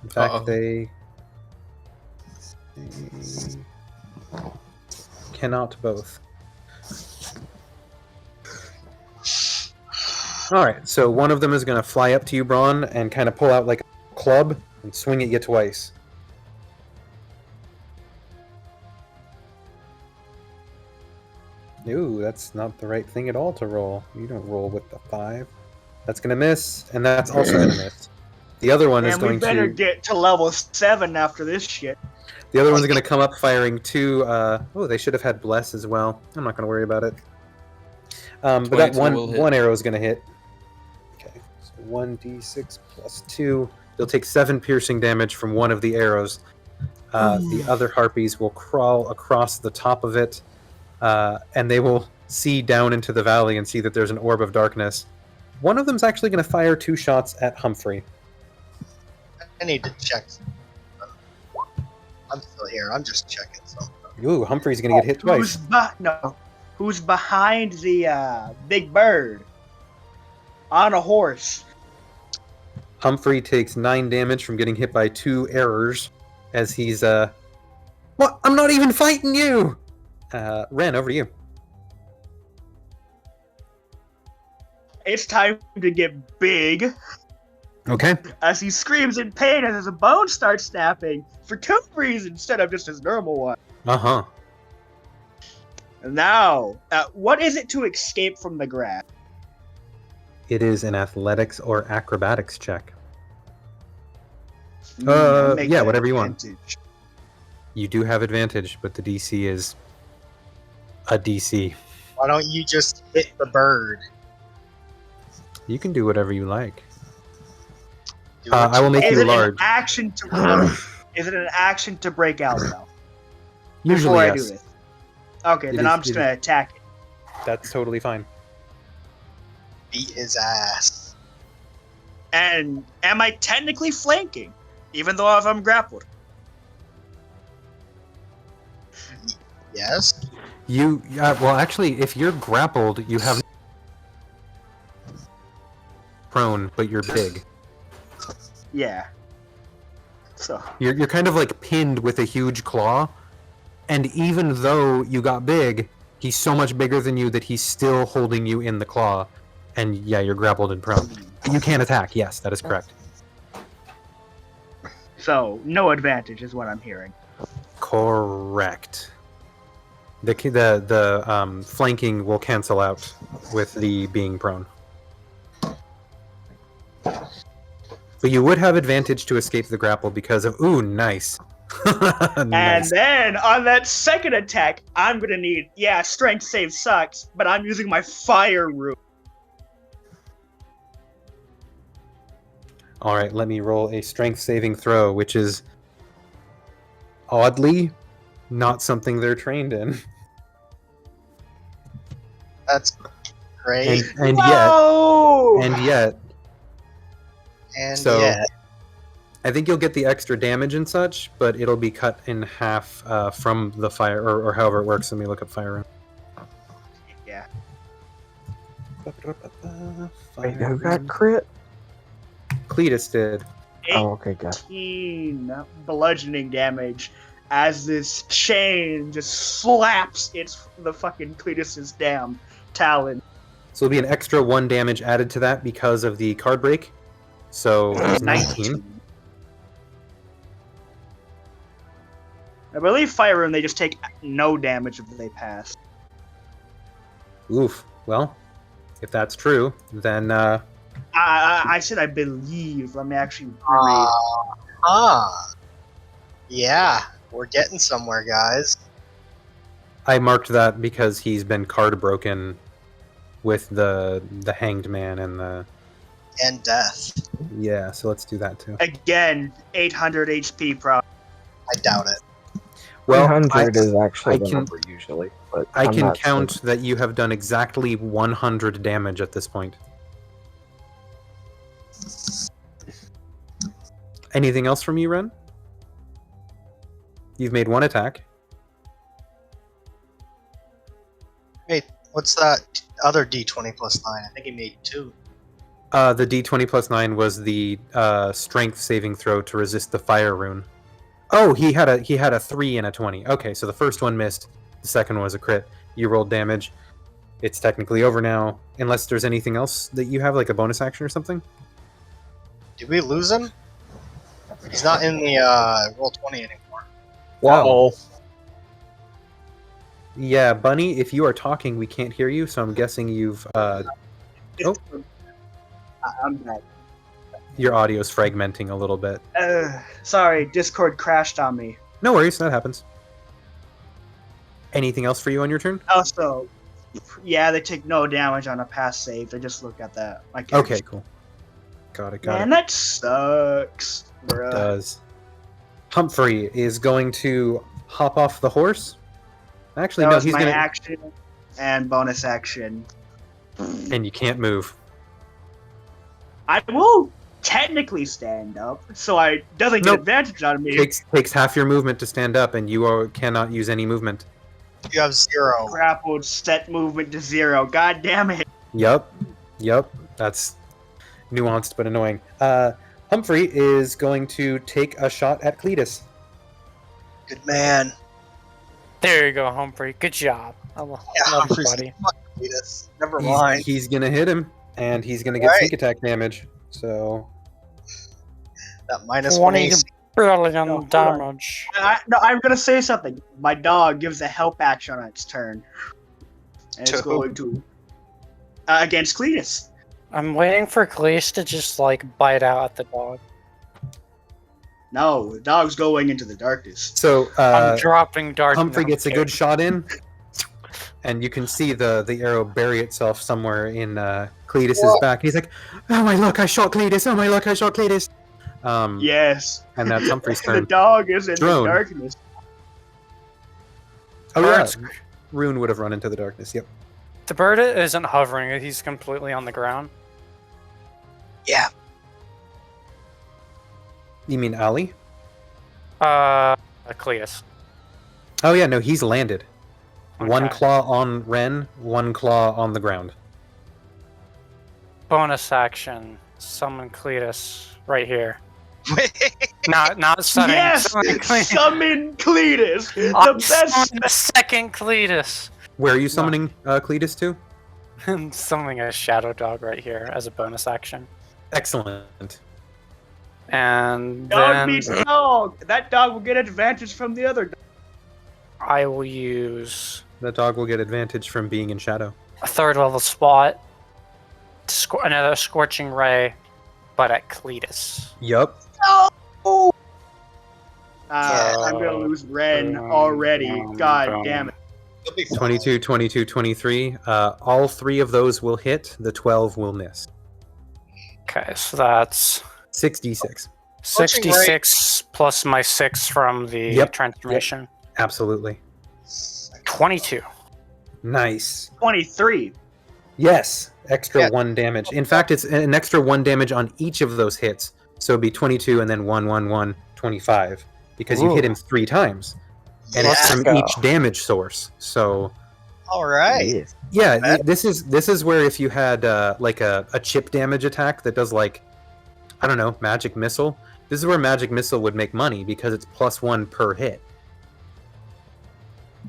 In fact, they cannot both. Alright, so one of them is going to fly up to you, Braun, and kind of pull out like a club and swing at you twice. Ooh, that's not the right thing at all to roll. You don't roll with the 5. That's going to miss, and that's also going to miss. The other one is And we going better to... get to level 7 after this shit. The other one's going to come up firing 2... oh, they should have had Bless as well. I'm not going to worry about it. But that 22 will hit. one arrow is going to hit. Okay, so 1d6 plus 2. You'll take 7 piercing damage from one of the arrows. The other harpies will crawl across the top of it, and they will see down into the valley and see that there's an orb of darkness. One of them's actually going to fire 2 shots at Humphrey. I need to check. I'm still here. I'm just checking something. Ooh, Humphrey's going to get hit twice. Who's behind the big bird? On a horse. Humphrey takes 9 damage from getting hit by 2 arrows as he's, What? I'm not even fighting you! Ren, over to you. It's time to get big. Okay. As he screams in pain as his bones start snapping for 2 reasons instead of just his normal one. Uh-huh. Now, what is it to escape from the grass? It is an athletics or acrobatics check. Make yeah, that whatever you want. advantage. You do have advantage, but the DC is a DC. Why don't you just hit the bird? You can do whatever you like. Do what I will make Is you it large. an action to is it an action to break out though? Usually, Before I yes. do this. Okay, It then is- I'm just gonna attack it. That's totally fine. Beat his ass. And am I technically flanking? Even though if I'm grappled. Yes. You, well, actually, if you're grappled, you have prone, but you're big. Yeah. So You're kind of like pinned with a huge claw, and even though you got big, he's so much bigger than you that he's still holding you in the claw. And yeah, you're grappled and prone. You can attack, yes, that is correct. So no advantage is what I'm hearing. Correct. The flanking will cancel out with the being prone. But you would have advantage to escape the grapple because of nice. And Nice. then on that second attack, I'm gonna need strength save sucks, but I'm using my fire root. All right, let me roll a strength saving throw, which is oddly not something they're trained in. That's great. And No! yet, so yet, I think you'll get the extra damage and such, but it'll be cut in half from the fire, or however it works. Let me look up fire rune. Yeah. Wait, who got crit? Cletus did. Oh, okay, good. 18 bludgeoning damage as this chain just slaps the fucking Cletus's damn talon. So it'll be an extra 1 damage added to that because of the card break. So there's 19. I believe Fire Rune, they just take no damage if they pass. Oof. Well, if that's true, then I said I believe. Let me actually read. Yeah, we're getting somewhere, guys. I marked that because he's been card broken with the hanged man and the And death. yeah. So let's do that too. Again, 800 HP pro. I doubt it. Well, 100 is actually I the can- number usually, but I I'm can not count certain. that you have done exactly 100 damage at this point. Anything else from you, Ren? You've made 1 attack. Wait, what's that other D20 plus 9? I think he made 2. The D20 plus 9 was the strength saving throw to resist the fire rune. Oh, he had a 3 and a 20. Okay, so the first one missed. The second was a crit. You rolled damage. It's technically over now, unless there's anything else that you have, like a bonus action or something. Did we lose him? He's not in the roll 20 anymore. Uh-oh. Yeah, Bunny, if you are talking, we can't hear you, so I'm guessing you've I'm back. your audio's fragmenting a little bit. Sorry, Discord crashed on me. No worries, that happens. Anything else for you on your turn? Also, yeah, they take no damage on a pass save. I just look at that. My Okay, character. cool. Got it. Man, that sucks. Bruh. Does. Humphrey is going to hop off the horse. Actually, That no, was he's my gonna. action and bonus action. And you can't move. I will technically stand up, so I doesn't get Nope. advantage on me. Takes half your movement to stand up, and you cannot use any movement. You have 0. Grappled, set movement to 0. God damn it. Yep. That's nuanced but annoying. Humphrey is going to take a shot at Cletus. Good man. There you go, Humphrey. Good job. I love you, Humphrey's buddy. fuck Cletus. Never mind. He's gonna hit him, and he's gonna get Right. sneak attack damage. So That minus 1 20 AC. billion No, hold on. damage. No, I'm gonna say something. My dog gives a help action on its turn. And it's To who? going to... against Cletus. I'm waiting for Cleese to just like bite out at the dog. No, the dog's going into the darkness. so I'm dropping dart. Humphrey gets a good shot in, and you can see the arrow bury itself somewhere in Cletus's Whoa. back. He's like, "Oh my luck, I shot Cletus! Oh my luck, I shot Cletus!" Yes. And that's Humphrey's The turn. dog is in Drone. the darkness. Oh yeah, Bird's- Rune would have run into the darkness. Yep. The bird isn't hovering; he's completely on the ground. Yeah. You mean Ali? Cleus. Oh yeah, no, he's landed. One Okay. claw on Ren, one claw on the ground. Bonus action. Summon Cletus right here. Not summoning. Yes! summoning Cletus. Summon Cletus! The I'm best... summoning the second Cletus. Where are you summoning Cletus to? I'm summoning a shadow dog right here as a bonus action. Excellent. And Dog then beats dog! That dog will get advantage from the other dog. I will use The dog will get advantage from being in shadow. a 3rd level spot. Another scorching ray, but at Cletus. Yup. I'm gonna lose Ren already. God damn it. He'll be fine. 22, 22, 23. All 3 of those will hit. The 12 will miss. Okay, so that's 6d6. 66 plus my 6 from the Yep, transformation. Absolutely. 22. Nice. 23. Yes, extra Yeah. 1 damage. In fact, it's an extra 1 damage on each of those hits. So it'd be 22 and then 1, 1, 1, 25. Because you hit him 3 times. And it's Let's from go. each damage source. So All right. Yes. yeah, That- this is where if you had like a chip damage attack that does like, I don't know, magic missile. This is where magic missile would make money because it's +1 per hit.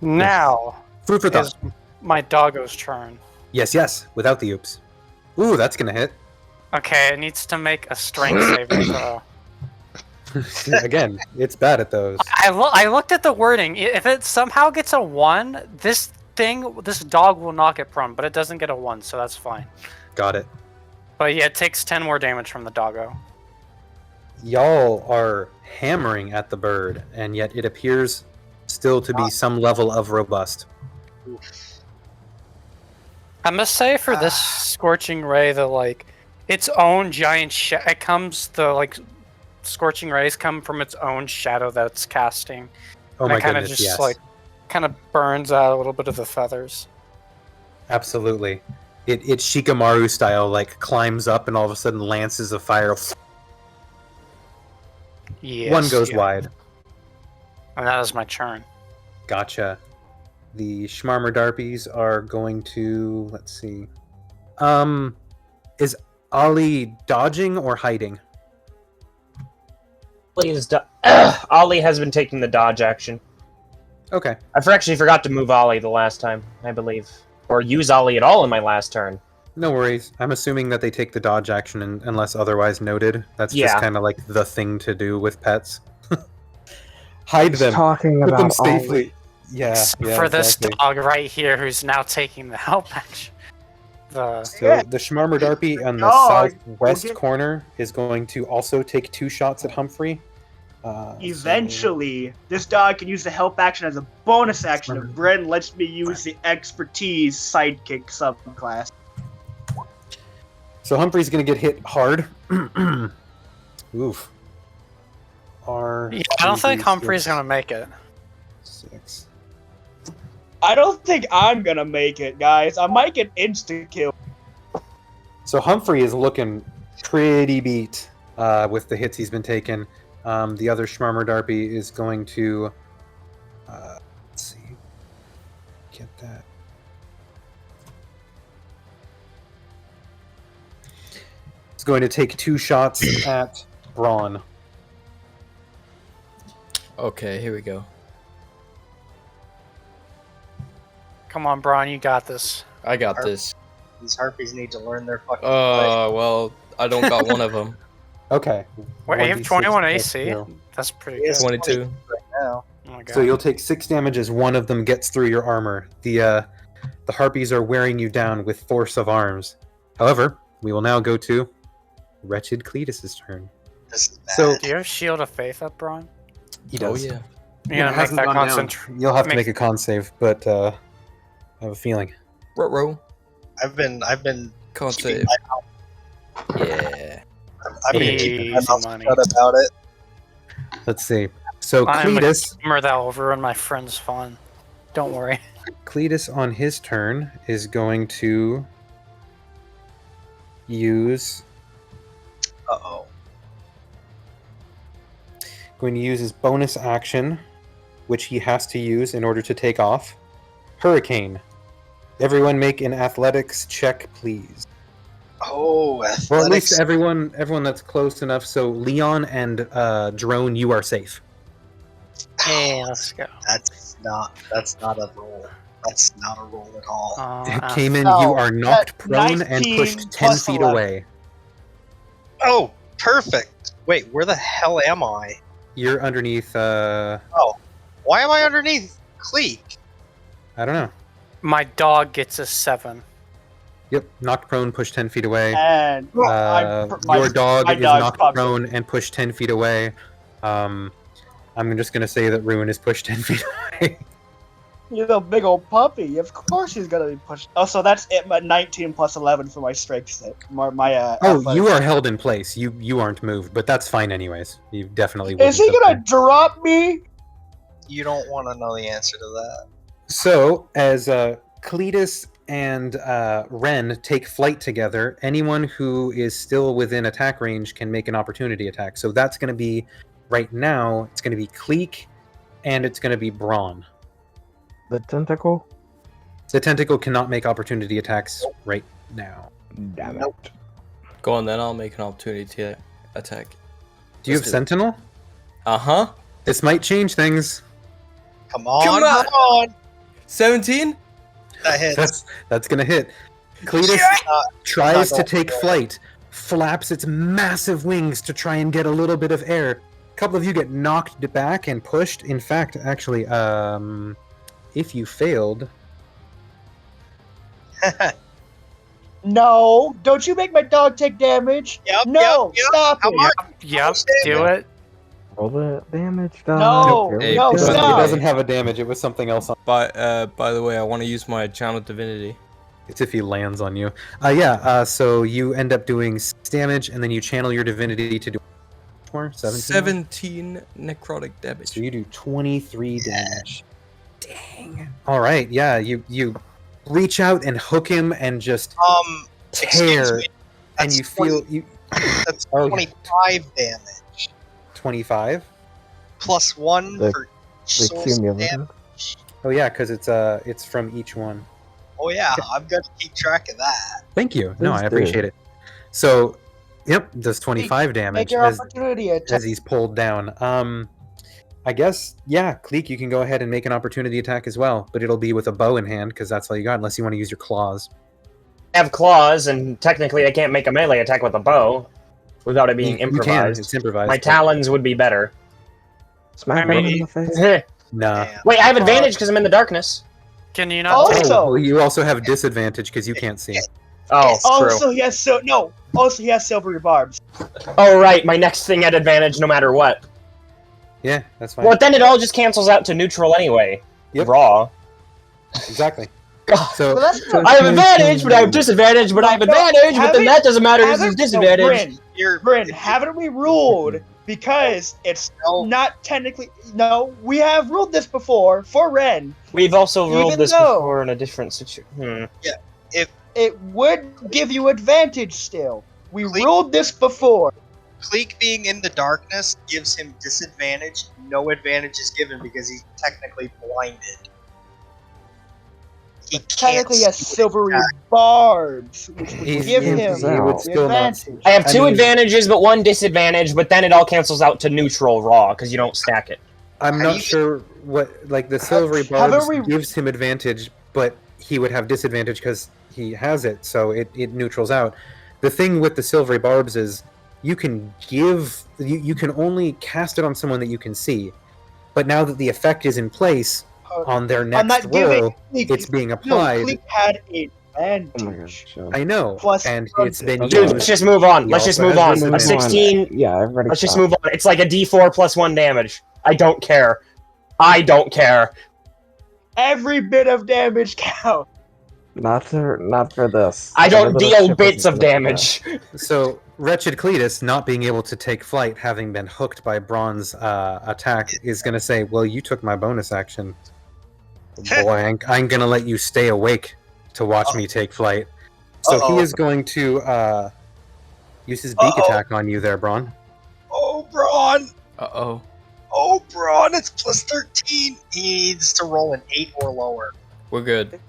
Now Food for is thought. my doggo's turn. Yes, without the oops. Ooh, that's gonna hit. Okay, it needs to make a strength saving throw. Again, it's bad at those. I looked at the wording. If it somehow gets a 1, this dog will knock it prone, but it doesn't get a 1, so that's fine. Got it. But yeah, it takes 10 more damage from the doggo. Y'all are hammering at the bird, and yet it appears still to be some level of robust. I must say for this scorching ray, its own giant scorching rays come from its own shadow that it's casting. Oh And my it kind of goodness, just yes. kind of burns out a little bit of the feathers. Absolutely. It Shikamaru style, like climbs up and all of a sudden lances of fire. Yes, One goes yeah. wide. And that is my turn. Gotcha. The Schmarmer Darpies are going to, let's see. Is Ollie dodging or hiding? Ollie has been taking the dodge action. Okay. I actually forgot to move Ollie the last time, I believe. Or use Ollie at all in my last turn. No worries. I'm assuming that they take the dodge action unless otherwise noted. That's just Yeah. kind of like the thing to do with pets. Hide them. Talking Put them about safely. Yeah, Except yeah, for exactly. this dog right here who's now taking the help action. The So the Schmarmer Darpy on the Dog. southwest Okay. corner is going to also take 2 shots at Humphrey. Eventually, this dog can use the help action as a bonus action if Bren lets me use the expertise sidekick subclass. So Humphrey's going to get hit hard. Oof. I don't think Humphrey's gonna make it. 6. I don't think I'm gonna make it, guys. I might get insta kill. So Humphrey is looking pretty beat with the hits he's been taking. The other Schmarmer Darpy is going to, let's see, get that. It's going to take 2 shots at Braun. Okay, here we go. Come on, Braun, you got this. I got this. These harpies need to learn their fucking. Well, I don't got one of them. Okay. Wait, you have 1d6 21 plus AC? 0. That's pretty Yes. good. 22. right now. Oh my god. So you'll take 6 damage as one of them gets through your armor. The harpies are wearing you down with force of arms. However, we will now go to wretched Cletus's turn. This is bad. So Do you have Shield of Faith up, Braun? he Oh does. yeah. You're gonna It make hasn't that gone down. concentration. You'll have to make a con save, but I have a feeling. Ruh-roh. I've been Can't keeping save. Yeah. I've been keeping my Easy mouth money. shut about it. Let's see. So I'm a Cletus, gamer that will ruin my friend's fun. Don't worry. Cletus on his turn is going to use Uh-oh. his bonus action, which he has to use in order to take off. Hurricane. Everyone make an athletics check, please. Oh, Or at least athletics. everyone that's close enough. So Leon and Drone, you are safe. Hey, let's go. That's not a roll. That's not a roll at all. Cayman, Oh, you are knocked prone and 19 pushed 10 plus feet 11. away. Oh, perfect. Wait, where the hell am I? You're underneath, Why am I underneath Cleek? I don't know. My dog gets a 7. Yep, knocked prone, pushed 10 feet away. And Your dog my is dog knocked fucked prone and pushed 10 feet away. I'm just going to say that Ruin is pushed 10 feet away. He's a big old puppy. Of course he's gonna be pushed. Oh, so that's it. 19 plus 11 for my strength set. My Oh, athletics. you are held in place. You aren't moved, but that's fine anyways. You definitely Is he wouldn't gonna have drop me? You don't want to know the answer to that. So, as Cletus and Ren take flight together, anyone who is still within attack range can make an opportunity attack. So that's going to be, right now, it's going to be Cleek, and it's going to be Braun. The tentacle? The tentacle cannot make opportunity attacks right now. Damn it. Nope. Go on, then I'll make an opportunity attack. Do you have Let's do it. Sentinel? Uh-huh. This might change things. Come on, Come on. come on. 17? That hits. That's going to hit. Cletus tries to take flight, flaps its massive wings to try and get a little bit of air. A couple of you get knocked back and pushed. In fact, actually, if you failed... No, don't you make my dog take damage. Yep, No, yep. stop Come it. on. Yep, do it. Roll the damage No, die. Hey, no, It doesn't, stop. it doesn't have a damage. It was something else. By the way, I want to use my channel divinity. It's if he lands on you. So you end up doing 6 damage, and then you channel your divinity to do more? 17 necrotic damage. So you do 23 damage. Dang. All right, yeah, you reach out and hook him and just Excuse tear, me. and That's you feel you. That's Oh, 25 damage. 25. Plus 1 The- for The source cumulative. damage. Oh yeah, because it's from each one. Oh yeah, I'm gonna keep track of that. Thank you. No, Please I do. appreciate it. So, yep, does 25 damage Make your as opportunity attack. he's pulled down. I guess, yeah, Cleek, you can go ahead and make an opportunity attack as well, but it'll be with a bow in hand because that's all you got, unless you want to use your claws. I have claws, and technically I can't make a melee attack with a bow without it being You can. improvised. It's improvised. My but- talons would be better. Smack him in the face. Wait, Nah. Damn. I have advantage because I'm in the darkness. Can you not? Oh, take- Also- you also have disadvantage because you can't see. Oh, true. Also, he has silvery barbs. Oh, right, my next thing had advantage no matter what. Yeah, that's fine. Well, then it all just cancels out to neutral anyway. Yep. Raw. Exactly. God. So, But that's not I have advantage, but I have disadvantage, but I have advantage, but then that doesn't matter because it's disadvantage. Bryn, haven't we ruled, because it's No. not technically... No, we have ruled this before, for Ren. We've also ruled Even this though- before in a different situation. It would give you advantage still. We Please. ruled this before. Cleek being in the darkness gives him disadvantage. No advantage is given because he's technically blinded. He can't Technically, he has see silvery attack. barbs, which would He's- give he him would the still not- advantage. I have two mean- advantages, but one disadvantage, but then it all cancels out to neutral raw because you don't stack it. I'm Are not you- sure what, like, the silvery haven't barbs we- gives him advantage, but he would have disadvantage because he has it, so it neutrals out. The thing with the silvery barbs is you can you can only cast it on someone that you can see, but now that the effect is in place on their I'm next not giving roll, Cleek. it's being No, applied. Cleek had Oh my advantage. gosh. I know, Plus and something. it's been Okay. Dude, used. let's just move on. He Let's just also move has on. A disadvantage. 16. Yeah, everybody Let's just stop. move on. It's like a D4 plus 1 damage. I don't care. I don't care. Every bit of damage counts. Not for this. I don't The little deal ship bits isn't of gonna do damage. So, Wretched Cletus, not being able to take flight, having been hooked by Braun's attack, is going to say, well, you took my bonus action. Boy, I'm going to let you stay awake to watch me take flight. So Uh-oh. he is going to use his beak Uh-oh. attack on you there, Braun. Oh, Braun! Uh-oh. Oh, Braun, it's plus 13. He needs to roll an 8 or lower. We're good.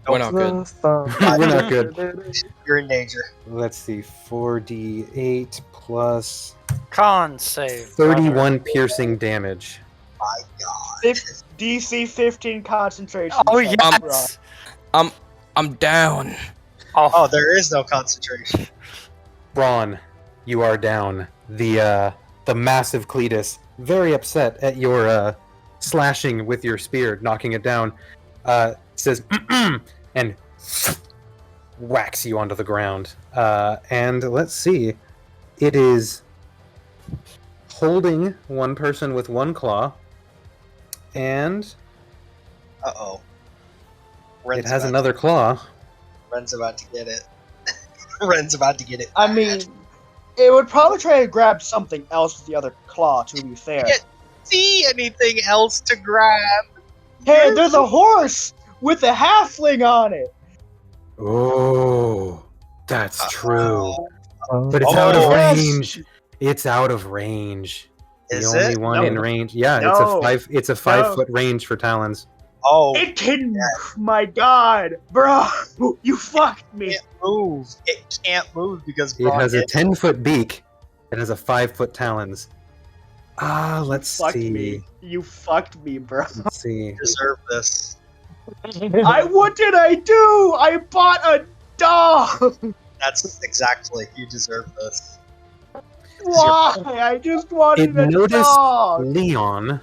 We're not good. We're not good. You're in danger. Let's see, 4d8 plus Con save. 31 piercing damage. My God. DC 15 concentration. Oh check, yes. I'm down. Oh, there is no concentration. Braun, you are down. The massive Cletus, very upset at your slashing with your spear, knocking it down, says and whacks you onto the ground. And let's see, it is holding one person with one claw, and Uh-oh. Ren's It has about another claw. Ren's about to get it. Ren's about to get it. I mean, it would probably try to grab something else with the other claw, to be fair. Can't see anything else to grab. Hey, there's a horse with a halfling on it! Oh, that's true. But it's Oh, out of yes! range. It's out of range. The Is only it? one No. in range. Yeah, No. it's a 5-foot range for talons. Oh, It can. My god, bro, you fucked it me. can't move. It can't move because It has a hit. 10-foot beak. It has a 5-foot talons. Let's Fucked see. me. You fucked me, bro. Let's see. You deserve this. What did I do? I bought a dog. That's exactly. You deserve this. Why? I just wanted It a noticed dog. Leon,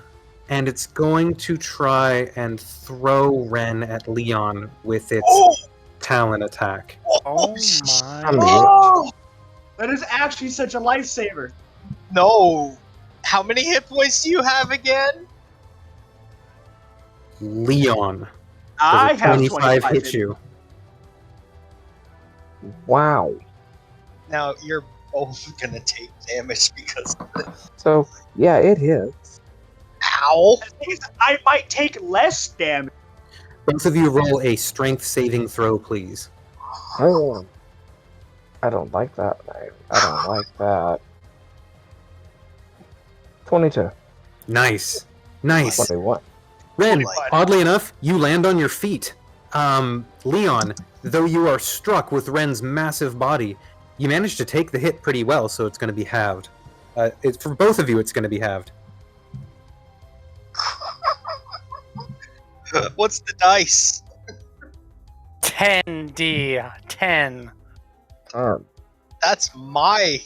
and it's going to try and throw Ren at Leon with its Oh, talon attack. Oh shit. my. Oh, that is actually such a lifesaver. No. How many hit points do you have again? Leon. I Does a have 25 hit you? Wow. Now you're both gonna take damage because of it. So yeah, it hits. Ow! The thing is, I might take less damage. Both of you roll a strength saving throw, please. Oh, I don't like that. I don't like that. 22. Nice. Nice. 21. Ren, Oh my- oddly enough, you land on your feet. Leon, though you are struck with Ren's massive body, you managed to take the hit pretty well, so it's going to be halved. For both of you, it's going to be halved. What's the dice? 10D. 10. That's my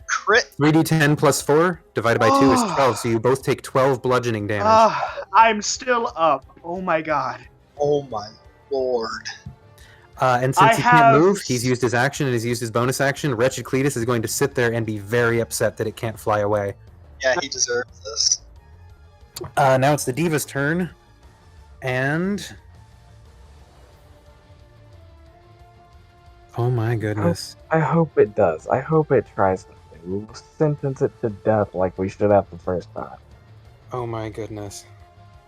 crit. 3d10 plus 4 divided by 2 is 12, so you both take 12 bludgeoning damage. I'm still up. Oh my god. Oh my lord. And I since he can't have- move, he's used his action and he's used his bonus action. Wretched Cletus is going to sit there and be very upset that it can't fly away. Yeah, he deserves this. Now it's the Diva's turn. And... oh my goodness. I hope it does. I hope it tries something. We'll sentence it to death like we should have the first time. Oh my goodness.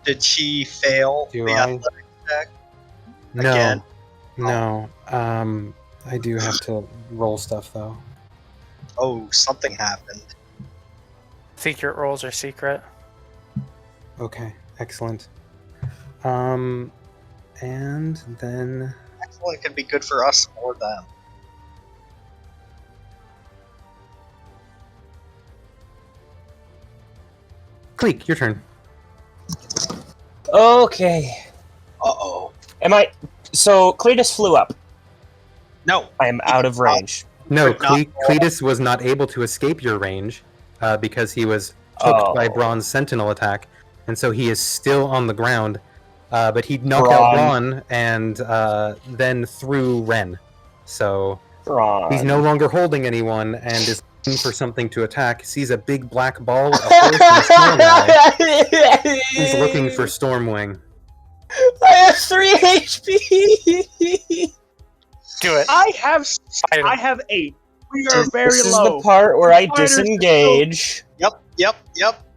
Did she fail Do the I? athletic check? No. Again? No. I do have to roll stuff though. Oh, something happened. Secret rolls are secret. Okay, excellent. And then Excellent can be good for us or them. Cleek, your turn. Okay. Uh-oh. So Cletus flew up. No. I am out of range. No, Could not Cletus was not able to escape your range because he was hooked by Braun's sentinel attack, and so he is still on the ground. But he knocked out Braun and then threw Ren. So he's no longer holding anyone and is looking for something to attack. Sees a big black ball, a horse, and a small guy. He's looking for Stormwing. I have 3 HP. Do it. I have Fight him. 8. We are very This is low. the part where I Fighters disengage. Yep.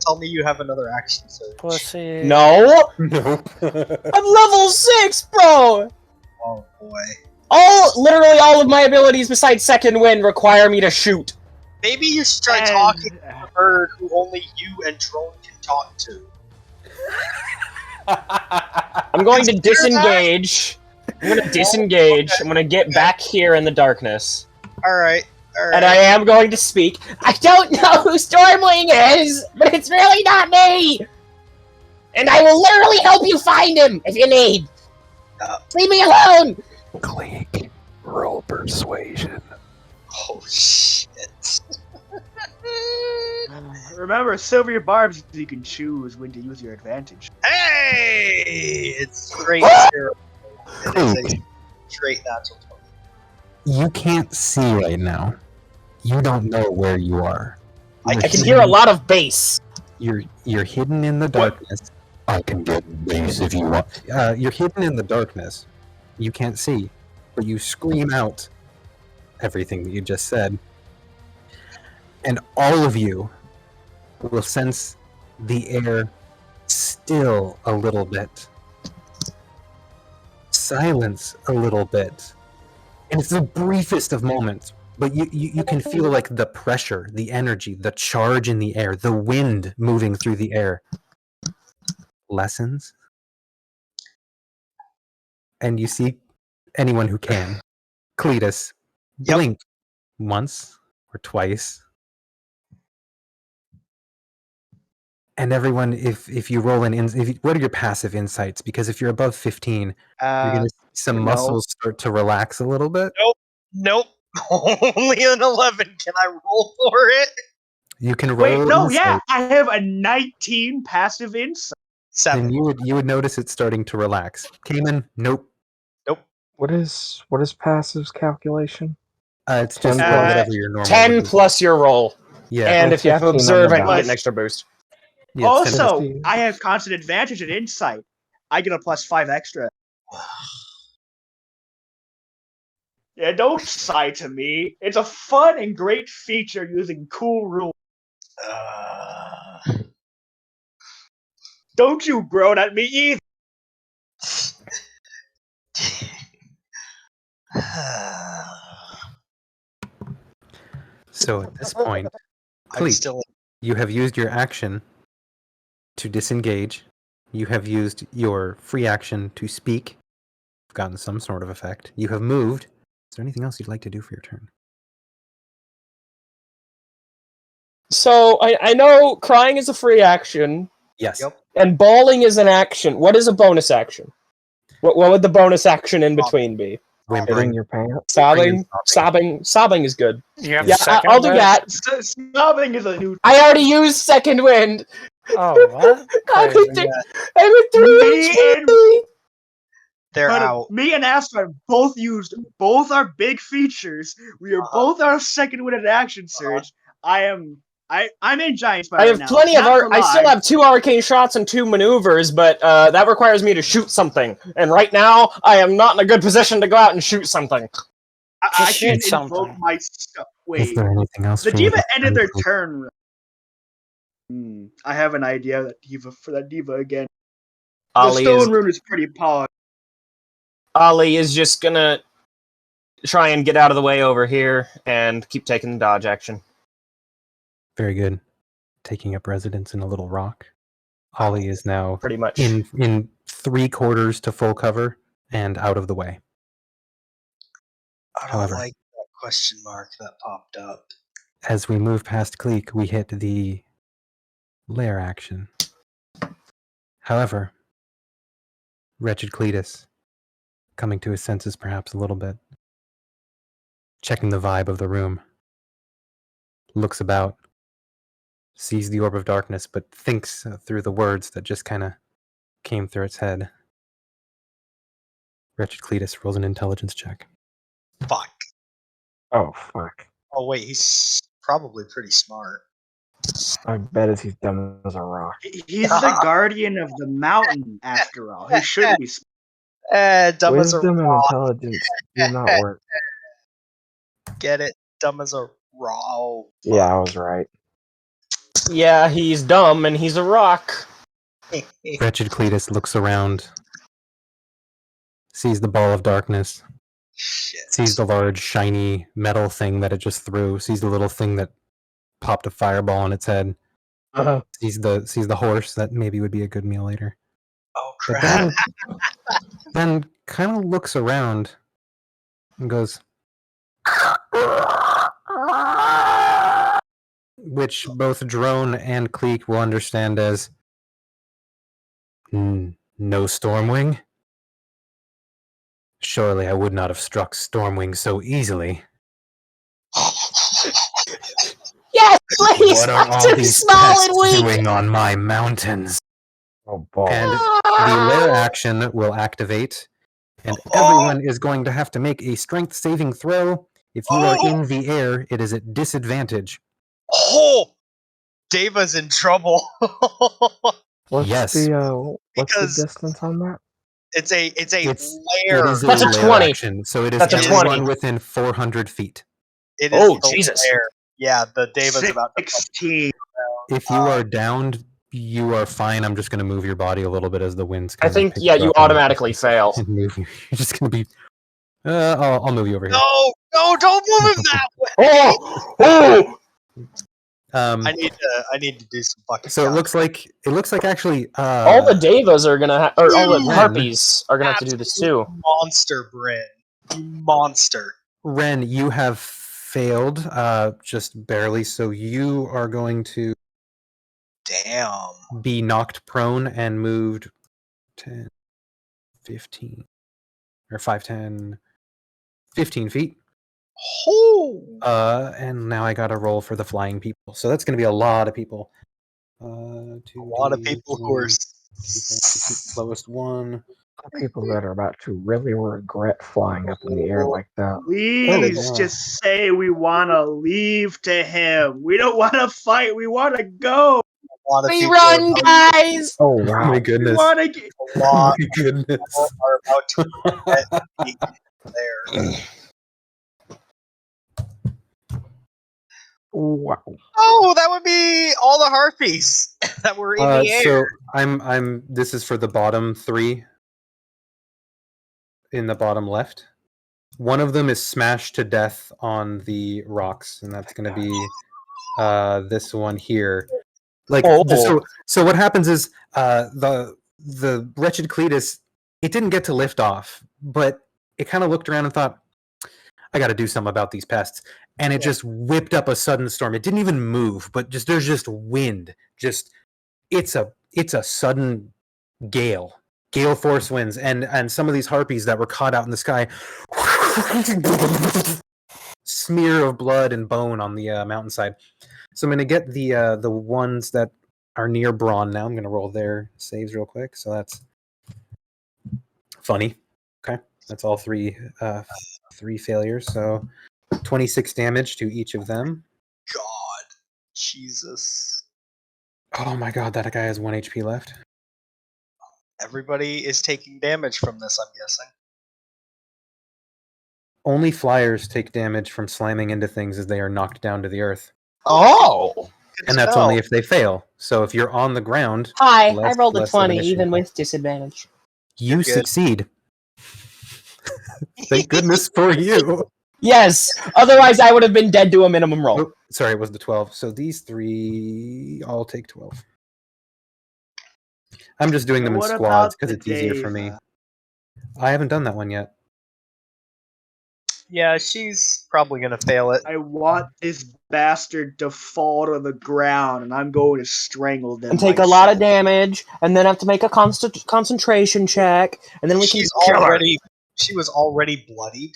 Tell me you have another action, sir. Pussy. No, No. I'm level 6, bro. Oh boy. Literally all of my abilities besides Second Wind require me to shoot. Maybe you should try And- talking to a bird who only you and Drone can talk to. I'm going to disengage. I'm going to disengage. I'm going to get back here in the darkness. Alright. And I am going to speak. I don't know who Stormwing is, but it's really not me! And I will literally help you find him if you need. Leave me alone! Cleek, roll persuasion. Oh shit. Remember, Silver Barbs, you can choose when to use your advantage. Hey! It's straight zero. It is a straight natural 20. You can't see right now. You don't know where you are. I I can hear a lot of bass. You're hidden in the darkness. I can get base if you want. You're hidden in the darkness, You can't see, but you scream out everything that you just said. And all of you will sense the air still a little bit. Silence a little bit. And it's the briefest of moments, but you can feel like the pressure, the energy, the charge in the air, the wind moving through the air lessens. And you see anyone who can, Cletus, blink once or twice. And everyone, if you roll what are your passive insights? Because if you're above 15, you're going to see some muscles start to relax a little bit. Nope. Only an 11. Can I roll for it? You can roll. Wait, no, insight, yeah, I have a 19 passive insight. 7. and you would notice it starting to relax. Cayman, nope. What is passive's calculation? It's just 10 whatever your normal. 10 would be. plus your roll. Yeah. And if you have 15 on the observant, you die. get an extra boost. Yeah, it's 10. Also, 15. I have constant advantage in insight. I get a +5 extra. Yeah, don't sigh to me. It's a fun and great feature using cool rules. Don't you groan at me either. So at this point, I'm Cleet, still. you have used your action to disengage. You have used your free action to speak. You've gotten some sort of effect. You have moved. Is there anything else you'd like to do for your turn? So I know crying is a free action, Yes. Yep. and bawling is an action. What is a bonus action? What would the bonus action in between be? Whimpering. Shitting your pants. Sobbing is good. You have Yeah, second I'll do wind? that. Snobbing is a new. I already used second wind. Oh, what? I'm Crazy. at 3 Me HP. They're But out. me and Astra both used both our big features. We are both our second win at action surge. I'm in giant spot I right have now. plenty of Not gonna I still lie. have 2 arcane shots and 2 maneuvers, but that requires me to shoot something. And right now, I am not in a good position to go out and shoot something. I Just can shoot invoke something. my stuff. Is Wait, there anything else the for you diva to ended do? their turn. I have an idea for that diva again. The stone rune is pretty polished. Ollie is just gonna try and get out of the way over here and keep taking the dodge action. Very good. Taking up residence in a little rock. Ollie is now Pretty much. in 3/4 to full cover and out of the way. I don't However, like that question mark that popped up. as we move past Cleek, we hit the lair action. However, wretched Cletus, coming to his senses perhaps a little bit, checking the vibe of the room, looks about, sees the orb of darkness, but thinks through the words that just kind of came through its head. Wretched Cletus rolls an intelligence check. Fuck. Oh, fuck. Oh wait, he's probably pretty smart. I bet he's dumb as a rock. He's the guardian of the mountain, after all. He should be. Dumb as a Wisdom and rock. intelligence do not work. Get it? Dumb as a rock. Oh, Yeah, I was right. Yeah, he's dumb and he's a rock. Wretched Cletus looks around, sees the ball of darkness, Shit. sees the large, shiny metal thing that it just threw, sees the little thing that popped a fireball on its head, Uh-huh. sees the horse that maybe would be a good meal later. Oh But crap. then kind of looks around and goes, which both Drone and Cleek will understand as no Stormwing. Surely I would not have struck Stormwing so easily. Yes, please! What are all Too these small and pests weak! doing on my mountains? Oh, ball. And the lair action will activate, and everyone is going to have to make a strength saving throw. If you are in the air, it is at disadvantage. Oh, Deva's in trouble. What's Yes. the Because- distance on that? It's a It lair. is That's a lair 20. action, so it is That's a everyone 20. within 400 feet. It is Oh, the Jesus. lair. Yeah, the Deva's about to 16. If you are downed, you are fine. I'm just going to move your body a little bit as the winds I kind think, of yeah, you automatically fail. and move you. You're just going to be. I'll move you over here. No, don't move him that way. Oh! Oh! Um, I need to do some fucking. so it looks like actually All the Devas are gonna, or all the Ren. Harpies are gonna have to do this too. Monster, Bryn. You monster. Ren, you have failed just barely, so you are going to Damn. be knocked prone and moved 10, 15, or 5, 10, 15 feet. Oh. And now I got to roll for the flying people. So that's going to be a lot of people. A lot of people who are. Lowest one. People that are about to really regret flying up in the air like that. Please yeah. just say we want to leave to him. We don't want to fight. We want to go. A lot of We people run, guys! Oh Oh my wow! We goodness. want to get. A lot My goodness. are about to regret being there. Wow! Oh, that would be all the harpies that were in the air. So I'm this is for the bottom 3 in the bottom left. One of them is smashed to death on the rocks, and that's going to be this one here. Like so what happens is the wretched Cletus, it didn't get to lift off, but it kind of looked around and thought, I got to do something about these pests, and it just whipped up a sudden storm. It didn't even move, but there's just wind. Just it's a sudden gale force winds, and some of these harpies that were caught out in the sky, smear of blood and bone on the mountainside. So I'm going to get the ones that are near Braun now. I'm going to roll their saves real quick. So that's funny. Okay, that's all three failures. So 26 damage to each of them. God, Jesus. Oh my god, that guy has 1 HP left. Everybody is taking damage from this, I'm guessing. Only flyers take damage from slamming into things as they are knocked down to the earth. Oh! Good And to that's know. only if they fail. So if you're on the ground, Hi, I less- rolled a less of an 20, issue. even with disadvantage. You You're good. succeed. Thank goodness for you. Yes! Otherwise, I would have been dead to a minimum roll. Oh, sorry, it was the 12. So these 3 all take 12. I'm just doing them in What squads about because the it's easier for me. Deva? I haven't done that one yet. Yeah, she's probably gonna fail it. I want this bastard to fall to the ground, and I'm going to strangle them. And take a lot of damage, and then have to make a concentration check, and then we can She's kill her. she was already bloodied.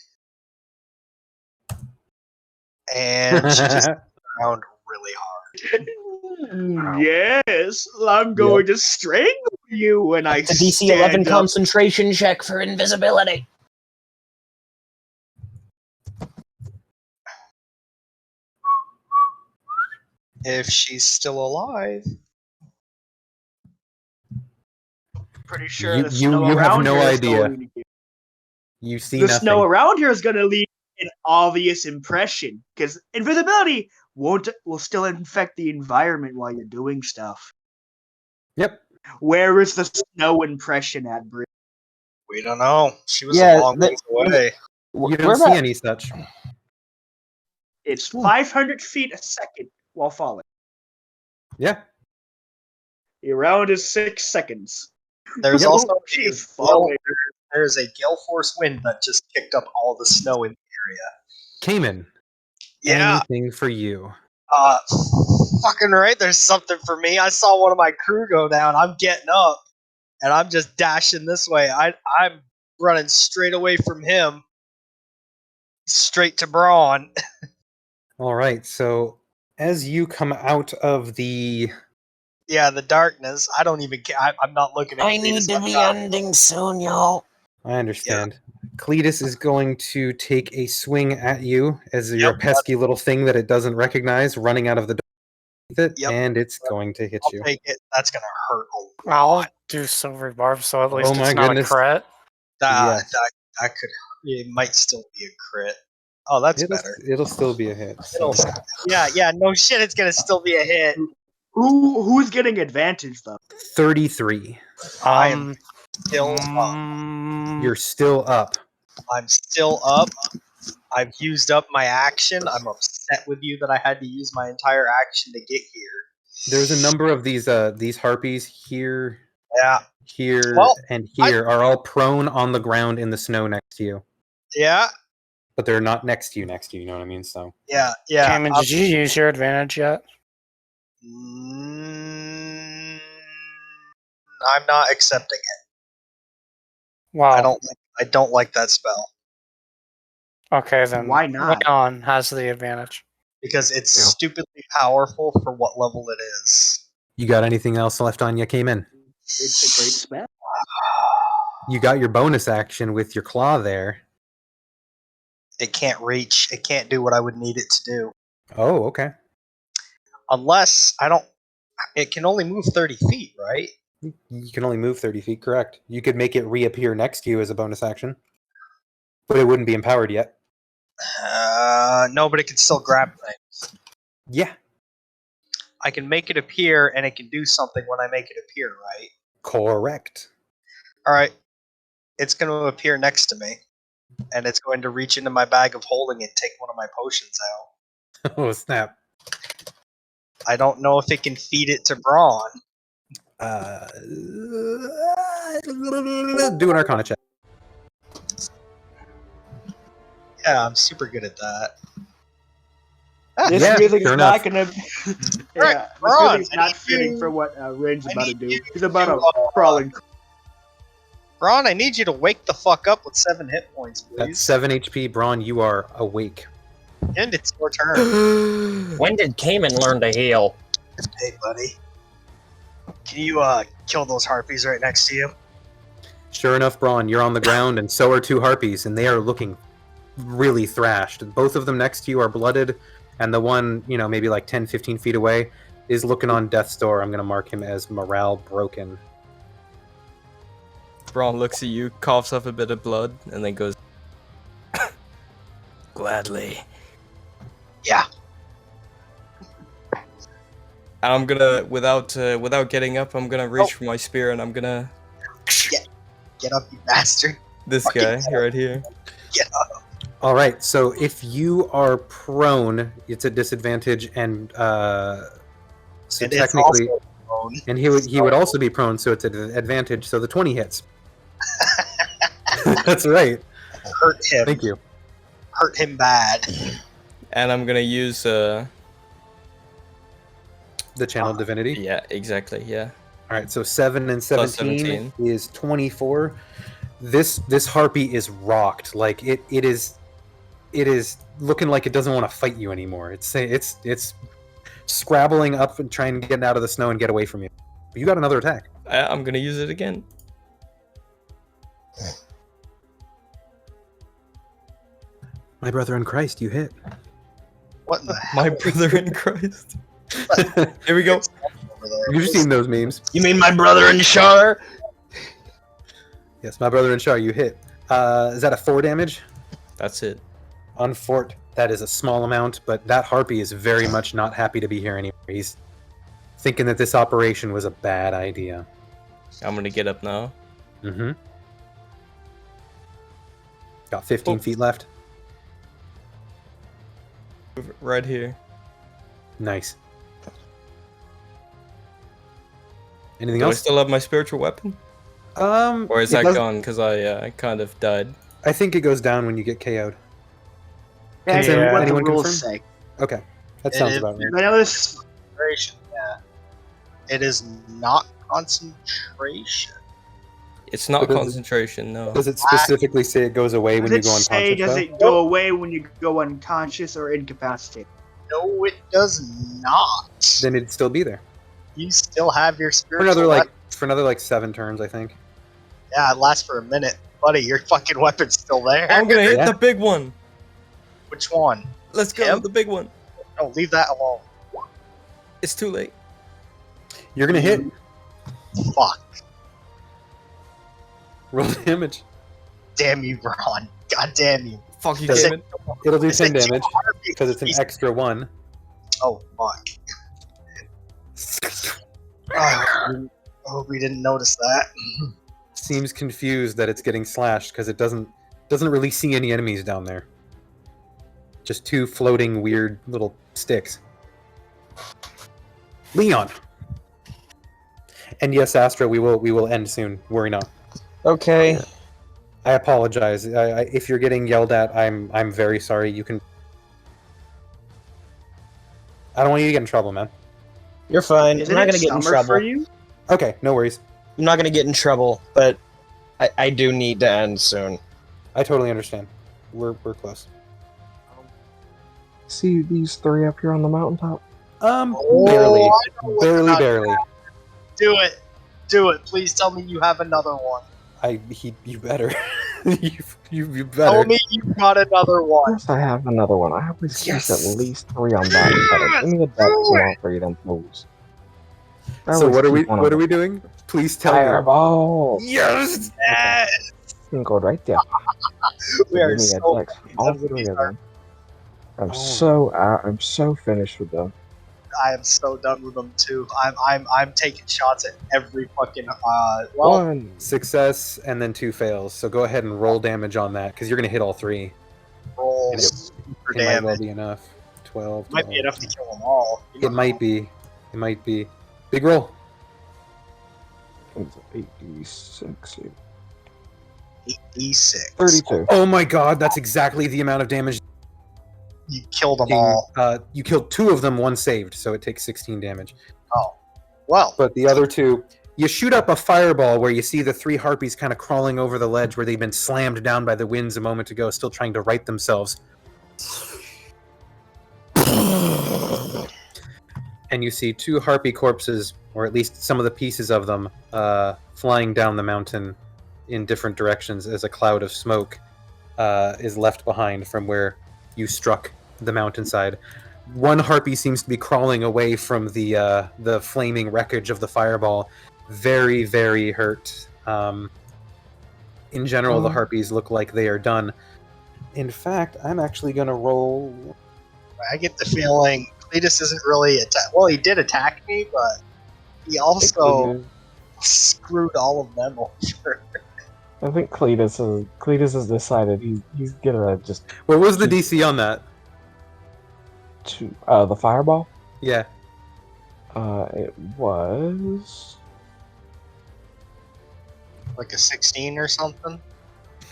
And she just around really hard. Yes, I'm going to strangle you when I It's a DC 11 stand up. concentration check for invisibility. If she's still alive. Pretty sure You- the you- snow you have around no here is idea. going to You see the nothing. snow around here is going to leave an obvious impression because invisibility will still infect the environment while you're doing stuff. Yep. Where is the snow impression at, Brit? We don't know. She was Yeah, a long ways away. You don't see any such. It's 500 feet a second while falling. Yeah. The round is 6 seconds. There's Yep. also She's falling. there's a gale force wind that just kicked up all the snow in the Cayman. area. Anything for you. Fucking right. There's something for me. I saw one of my crew go down. I'm getting up, and I'm just dashing this way. I'm running straight away from him, straight to Braun. All right. So as you come out of the Yeah, the darkness. I don't even care. I'm not looking at. I need to be ending soon, y'all. I understand. Cletus is going to take a swing at you as you're a Yep. pesky little thing that it doesn't recognize, running out of the door. it, Yep. and it's going to hit I'll you. take it. That's gonna hurt a I'll lot. do Silver Barb, so at least Oh my it's not goodness. a crit. That, Yes. that could. It might still be a crit. Oh, that's better. It'll still be a hit. So. Yeah. No shit. It's gonna still be a hit. Who's getting advantage though? 33. I am still up. You're still up. I'm still up. I've used up my action. I'm upset with you that I had to use my entire action to get here. There's a number of these harpies here, Yeah. here, Well, and here are all prone on the ground in the snow next to you. Yeah. But they're not next to you, you know what I mean? So Yeah. Cameron, did you use your advantage yet? I'm not accepting it. Wow. I don't like that spell Okay, then Why not? Leon has the advantage. because it's stupidly powerful for what level it is. you got anything else left on you, Cayman? It's a great spell. You got your bonus action with your claw there. It can't reach. It can't do what I would need it to do. Oh, okay. Unless I don't. It can only move 30 feet, right? You can only move 30 feet, correct. You could make it reappear next to you as a bonus action. But it wouldn't be empowered yet. No, but it can still grab things. Yeah. I can make it appear, and it can do something when I make it appear, right? Correct. All right. It's going to appear next to me, and it's going to reach into my bag of holding and take one of my potions out. Oh, snap. I don't know if it can feed it to Braun. Do an Arcana check. Yeah, I'm super good at that. This Yeah, really sure is not enough. gonna. Right, Yeah, this Ron, really is I not need fitting you- for what Rain's I about to need do. you He's about to, to crawling. Braun, I need you to wake the fuck up with 7 hit points, That's please. 7 HP. Braun, you are awake. And it's your turn. When did Cayman learn to heal? Hey, buddy. Can you kill those harpies right next to you? Sure enough, Braun, you're on the ground, and so are 2 harpies, and they are looking really thrashed. Both of them next to you are blooded, and the one, maybe like 10, 15 feet away is looking on death's door. I'm going to mark him as morale broken. Braun looks at you, coughs up a bit of blood, and then goes, "Gladly." Yeah. And I'm gonna, without getting up, I'm gonna reach for my spear, and I'm gonna Get up, you bastard. this Fucking guy get right here. Get up. All right, so if you are prone, it's a disadvantage, and so And it's technically, also prone. and he would also be prone, so it's an advantage. So the 20 hits. That's right. Hurt him. Thank you. Hurt him bad. And I'm gonna use The channel divinity. yeah, exactly, yeah. All right, so 7 and Plus 17 is 24. This harpy is rocked. Like it is looking like it doesn't want to fight you anymore. It's scrabbling up and trying to get out of the snow and get away from you. But you got another attack. I'm gonna use it again. My brother in Christ, you hit. What the hell? My brother in Christ. Here we go. Over there? You've seen those memes. You mean my brother in Shar? Yes, my brother in Shar, you hit. Is that a 4 damage? That's it. On Fort, that is a small amount, but that harpy is very much not happy to be here anymore. He's thinking that this operation was a bad idea. I'm gonna get up now. Mm-hmm. Got 15 feet left. Right here. Nice. Anything Do I else? still have my spiritual weapon? Or is it that does- gone because I kind of died? I think it goes down when you get KO'd. That's Yeah. what the Anyone rules confirm? say. Okay, that It sounds is- about right. I know this. Concentration, yeah. It is not concentration. It's not But does it- concentration, no. Does it specifically say it goes away when Does you it go say? unconscious? Does though? it go away when you go unconscious or incapacitated? No, it does not. Then it'd still be there You still have your for spiritual another like 7 turns, I think. Yeah, it lasts for a minute. Buddy, your fucking weapon's still there. I'm gonna hit Yeah. the big one. Which one? Let's go, Him? the big one. No, leave that alone. It's too late. You're gonna hit. Fuck. Roll damage. Damn you, Ron. God damn you. Fuck you, Does it- Damon. It'll do Is 10 it too damage hard? because it's an extra 1. Oh, fuck. Oh, I hope we didn't notice that. Seems confused that it's getting slashed because it doesn't really see any enemies down there. Just 2 floating weird little sticks. Leon. And yes, Astra, we will end soon. Worry not. Okay. I apologize. If you're getting yelled at, I'm very sorry. You can. I don't want you to get in trouble, man. You're fine. Isn't I'm not it gonna get in summer trouble. for you? Okay, no worries. I'm not gonna get in trouble, but I do need to end soon. I totally understand. We're close. See these 3 up here on the mountaintop? Barely, I know what's barely, about to barely. happen. Do it. Do it. Please tell me you have another one. You better. you better. Tell me you got another Of one. course I have another one. I always keep Yes. at least 3 on that side. Give me a deck more for you than those. I So always what are we keep one on what are the we doing? Please tell me. Fireball! Yes. Yes. You can go right there. We are Give me a so deck for all done with 3 these of them. I'm Oh. I'm so finished with them. I am so done with them too. I'm taking shots at every fucking well, 1. Success and then 2 fails. So go ahead and roll damage on that because you're gonna hit all 3. roll And super It might well damage. be enough. 12. Might be 12. enough to kill them all. You It know. might be. It might be. Big roll. It's 8d6. 8d6. 32. Oh my god, that's exactly the amount of damage. You killed them all. You killed 2 of them, 1 saved, so it takes 16 damage. Oh, well. But the other 2, you shoot up a fireball where you see the 3 harpies kind of crawling over the ledge where they've been slammed down by the winds a moment ago, still trying to right themselves. And you see 2 harpy corpses, or at least some of the pieces of them, flying down the mountain in different directions as a cloud of smoke is left behind from where you struck the mountainside. 1 harpy seems to be crawling away from the flaming wreckage of the fireball, very, very hurt. In general, the harpies look like they are done. In fact, I'm actually going to roll. I get the feeling Cletus isn't really well, he did attack me, but he also screwed all of them over. I think Cletus has decided he's gonna just What was the DC on that? the fireball. Yeah. It was Like a 16 or something.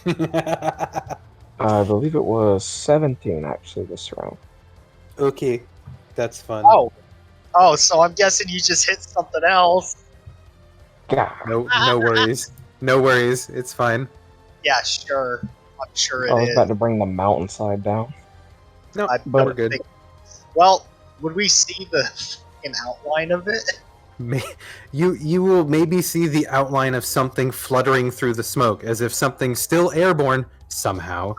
I believe it was 17 actually this round. Okay, that's fun. Oh, so I'm guessing you just hit something else. God. No worries. No worries. It's fine. Yeah, sure. I'm sure it I was is. about to bring the mountainside down. No, I but don't we're good. think- Well, would we see the fucking outline of it? You will maybe see the outline of something fluttering through the smoke, as if something still airborne somehow,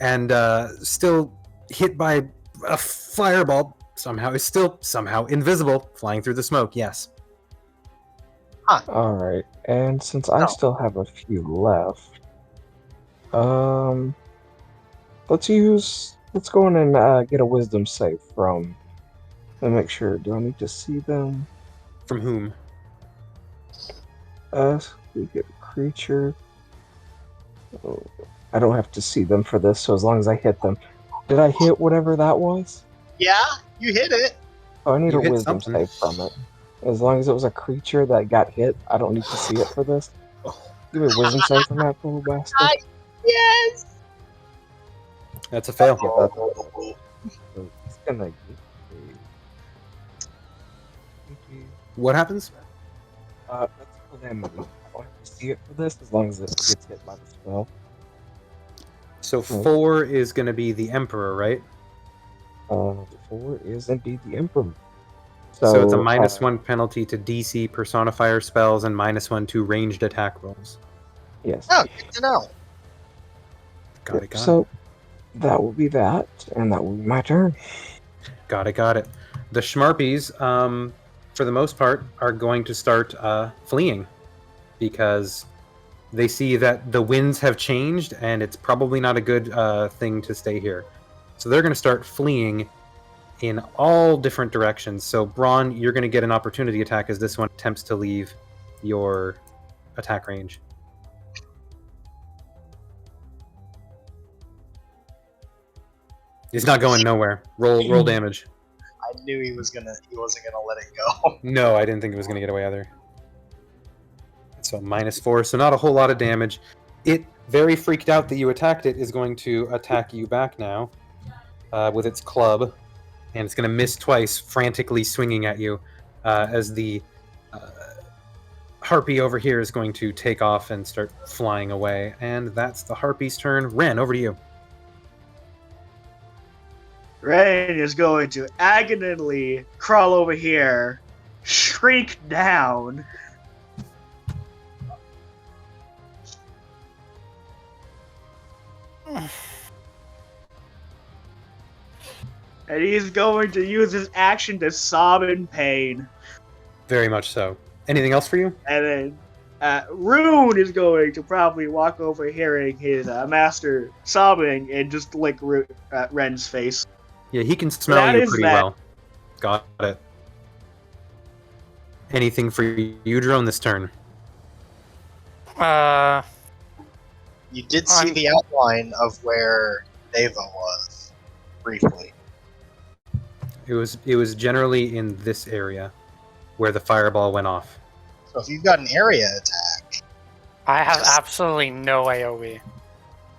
and still hit by a fireball somehow is still somehow invisible, flying through the smoke. Yes. All right, and since I still have a few left, let's go in and get a wisdom save from. Let me make sure. Do I need to see them? From whom? We get a creature. Oh, I don't have to see them for this, so as long as I hit them. Did I hit whatever that was? Yeah, you hit it. Oh, I need You a hit wisdom something. save from it. As long as it was a creature that got hit, I don't need to see it for this. Give me a wisdom save from that little bastard. Yes. That's a fail. Yeah, so it's gonna get What happens? that's for them. I don't have to see it for this as long as it gets hit by the spell. So 4 is going to be the Emperor, right? 4 is indeed the Emperor. So it's a -1 penalty to DC personifier spells and -1 to ranged attack rolls. Yes. Oh, good to know. Got it. So that will be that, and that will be my turn. Got it. The Schmarpies, for the most part, are going to start fleeing because they see that the winds have changed and it's probably not a good thing to stay here. So they're going to start fleeing in all different directions. So Braun, you're going to get an opportunity attack as this one attempts to leave your attack range. It's not going nowhere. Roll damage. I knew he wasn't gonna let it go. No, I didn't think it was going to get away either. So -4, so not a whole lot of damage. It, very freaked out that you attacked it, is going to attack you back now with its club, and it's going to miss twice, frantically swinging at you as the harpy over here is going to take off and start flying away. And that's the harpy's turn. Ren, over to you. Ren is going to agonizingly crawl over here, shrink down. And he's going to use his action to sob in pain. Very much so. Anything else for you? And then Rune is going to probably walk over hearing his master sobbing and just lick Ren's face. Yeah, he can smell you pretty well. Got it. Anything for you, Drone, this turn? You did see the outline of where Neva was, briefly. It was generally in this area where the fireball went off. So if you've got an area attack... I have absolutely no AoE.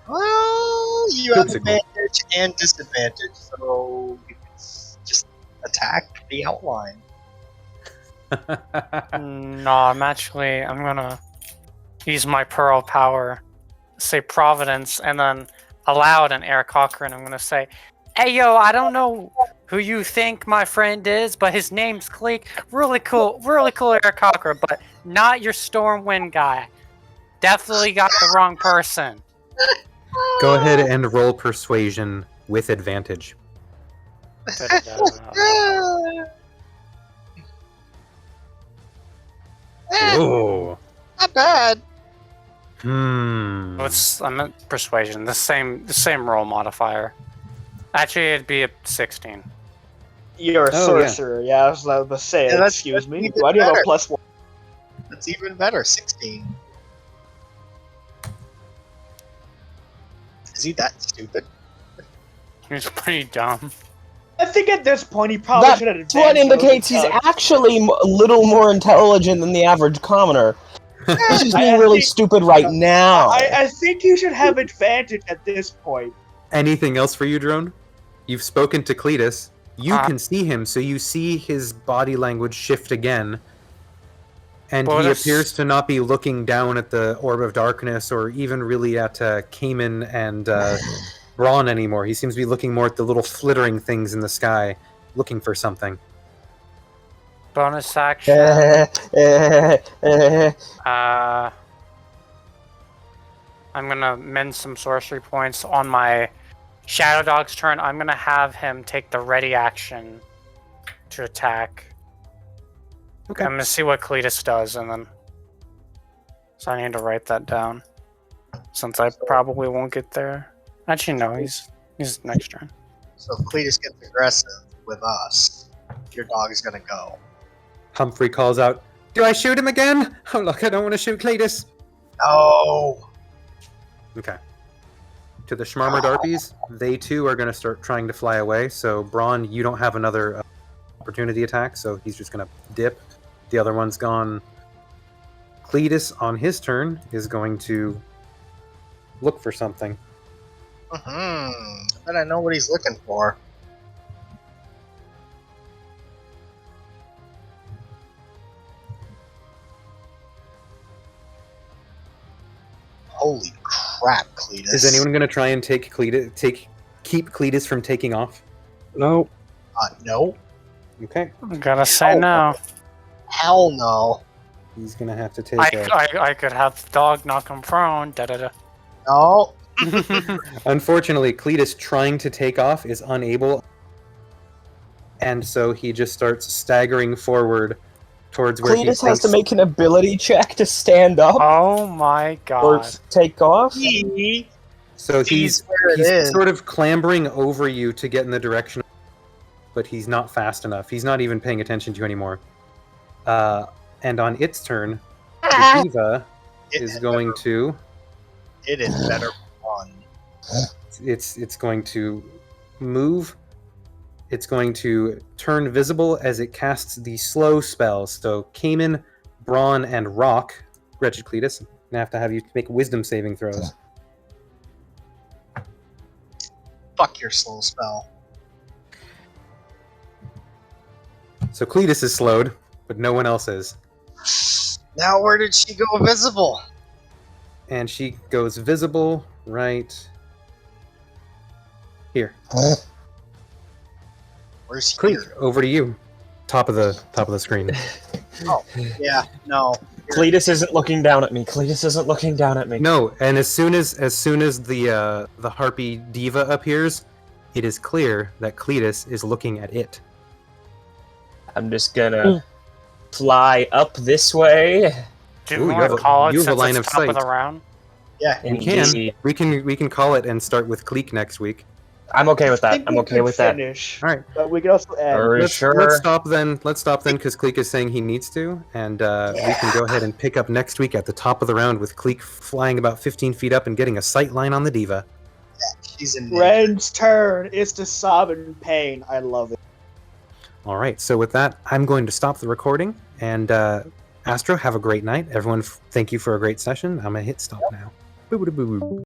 Well, you have advantage and disadvantage, so you can just attack the outline. No, I'm gonna use my Pearl power, say Providence, and then aloud in Eric Cochran, I'm gonna say, "Hey yo, I don't know who you think my friend is, but his name's Cleek. Really cool Eric Cochran, but not your Stormwind guy. Definitely got the wrong person." Go ahead and roll persuasion with advantage. Oh, not bad. I'm at persuasion. The same roll modifier. Actually, it'd be a 16. You're a sorcerer, yeah. I was about to say, Yeah, excuse me. Why do you have a +1? That's even better, 16. Is he that stupid? He's pretty dumb. I think at this point he probably should have advanced. What indicates he's actually a little more intelligent than the average commoner. He's just being really stupid right now. I think you should have advantage at this point. Anything else for you, Drone? You've spoken to Cletus. You can see him, so you see his body language shift again. And he appears to not be looking down at the Orb of Darkness or even really at Cayman and Braun anymore. He seems to be looking more at the little flittering things in the sky, looking for something. Bonus action. I'm gonna mend some sorcery points on my Shadow Dog's turn. I'm gonna have him take the ready action to attack. Okay. I'm gonna see what Cletus does, and then... So I need to write that down. Since I probably won't get there. Actually, no, he's next turn. So if Cletus gets aggressive with us, your dog is gonna go. Humphrey calls out, "Do I shoot him again? Oh look, I don't want to shoot Cletus." No! Okay. To the Schmarmer Darpies, they too are going to start trying to fly away, so Braun, you don't have another opportunity attack, so he's just going to dip. The other one's gone. Cletus, on his turn, is going to look for something. I bet I know what he's looking for. Holy crap, Cletus. Is anyone going to try and keep Cletus from taking off? No. No. Okay. I gotta say no. Hell no. He's going to have to take I could have the dog knock him prone. Da-da-da. No. Unfortunately, Cletus trying to take off is unable. and so he just starts staggering forward towards where he Cletus has thinks. to make an ability check to stand up Oh my or god. take off. He So sees he's where it is. sort of clambering over you to get in the direction, but he's not fast enough. He's not even paying attention to you anymore. And on its turn, the diva is going to. It is better fun. It's going to move. It's going to turn visible as it casts the slow spells. So Cayman, Brawn, and Rock. Wretched Cletus, I have to have you make wisdom saving throws. Fuck your slow spell. So Cletus is slowed, but no one else is. Now where did she go visible? And she goes visible right here. Where's Cleek, here? over to you. Top of the screen. Oh, yeah, no. Cletus isn't looking down at me. Cletus isn't looking down at me. No, and as soon as the harpy diva appears, it is clear that Cletus is looking at it. I'm just gonna fly up this way. Do Ooh, we you want have to call it you have a since line it's of top of sight. the round? Yeah, We can. Indeed. We can call it and start with Cleek next week. I'm okay with I that. think I'm we okay could with that. finish, All right. but we can also end. Are you Let's sure? stop then. Let's stop then because Cleek is saying he needs to, and we can go ahead and pick up next week at the top of the round with Cleek flying about 15 feet up and getting a sight line on the diva. she's in danger. Ren's turn is to sob in pain. I love it. All right. So with that, I'm going to stop the recording. And Astro, have a great night. Everyone, thank you for a great session. I'm gonna hit stop now. Boo-boo-boo-boo.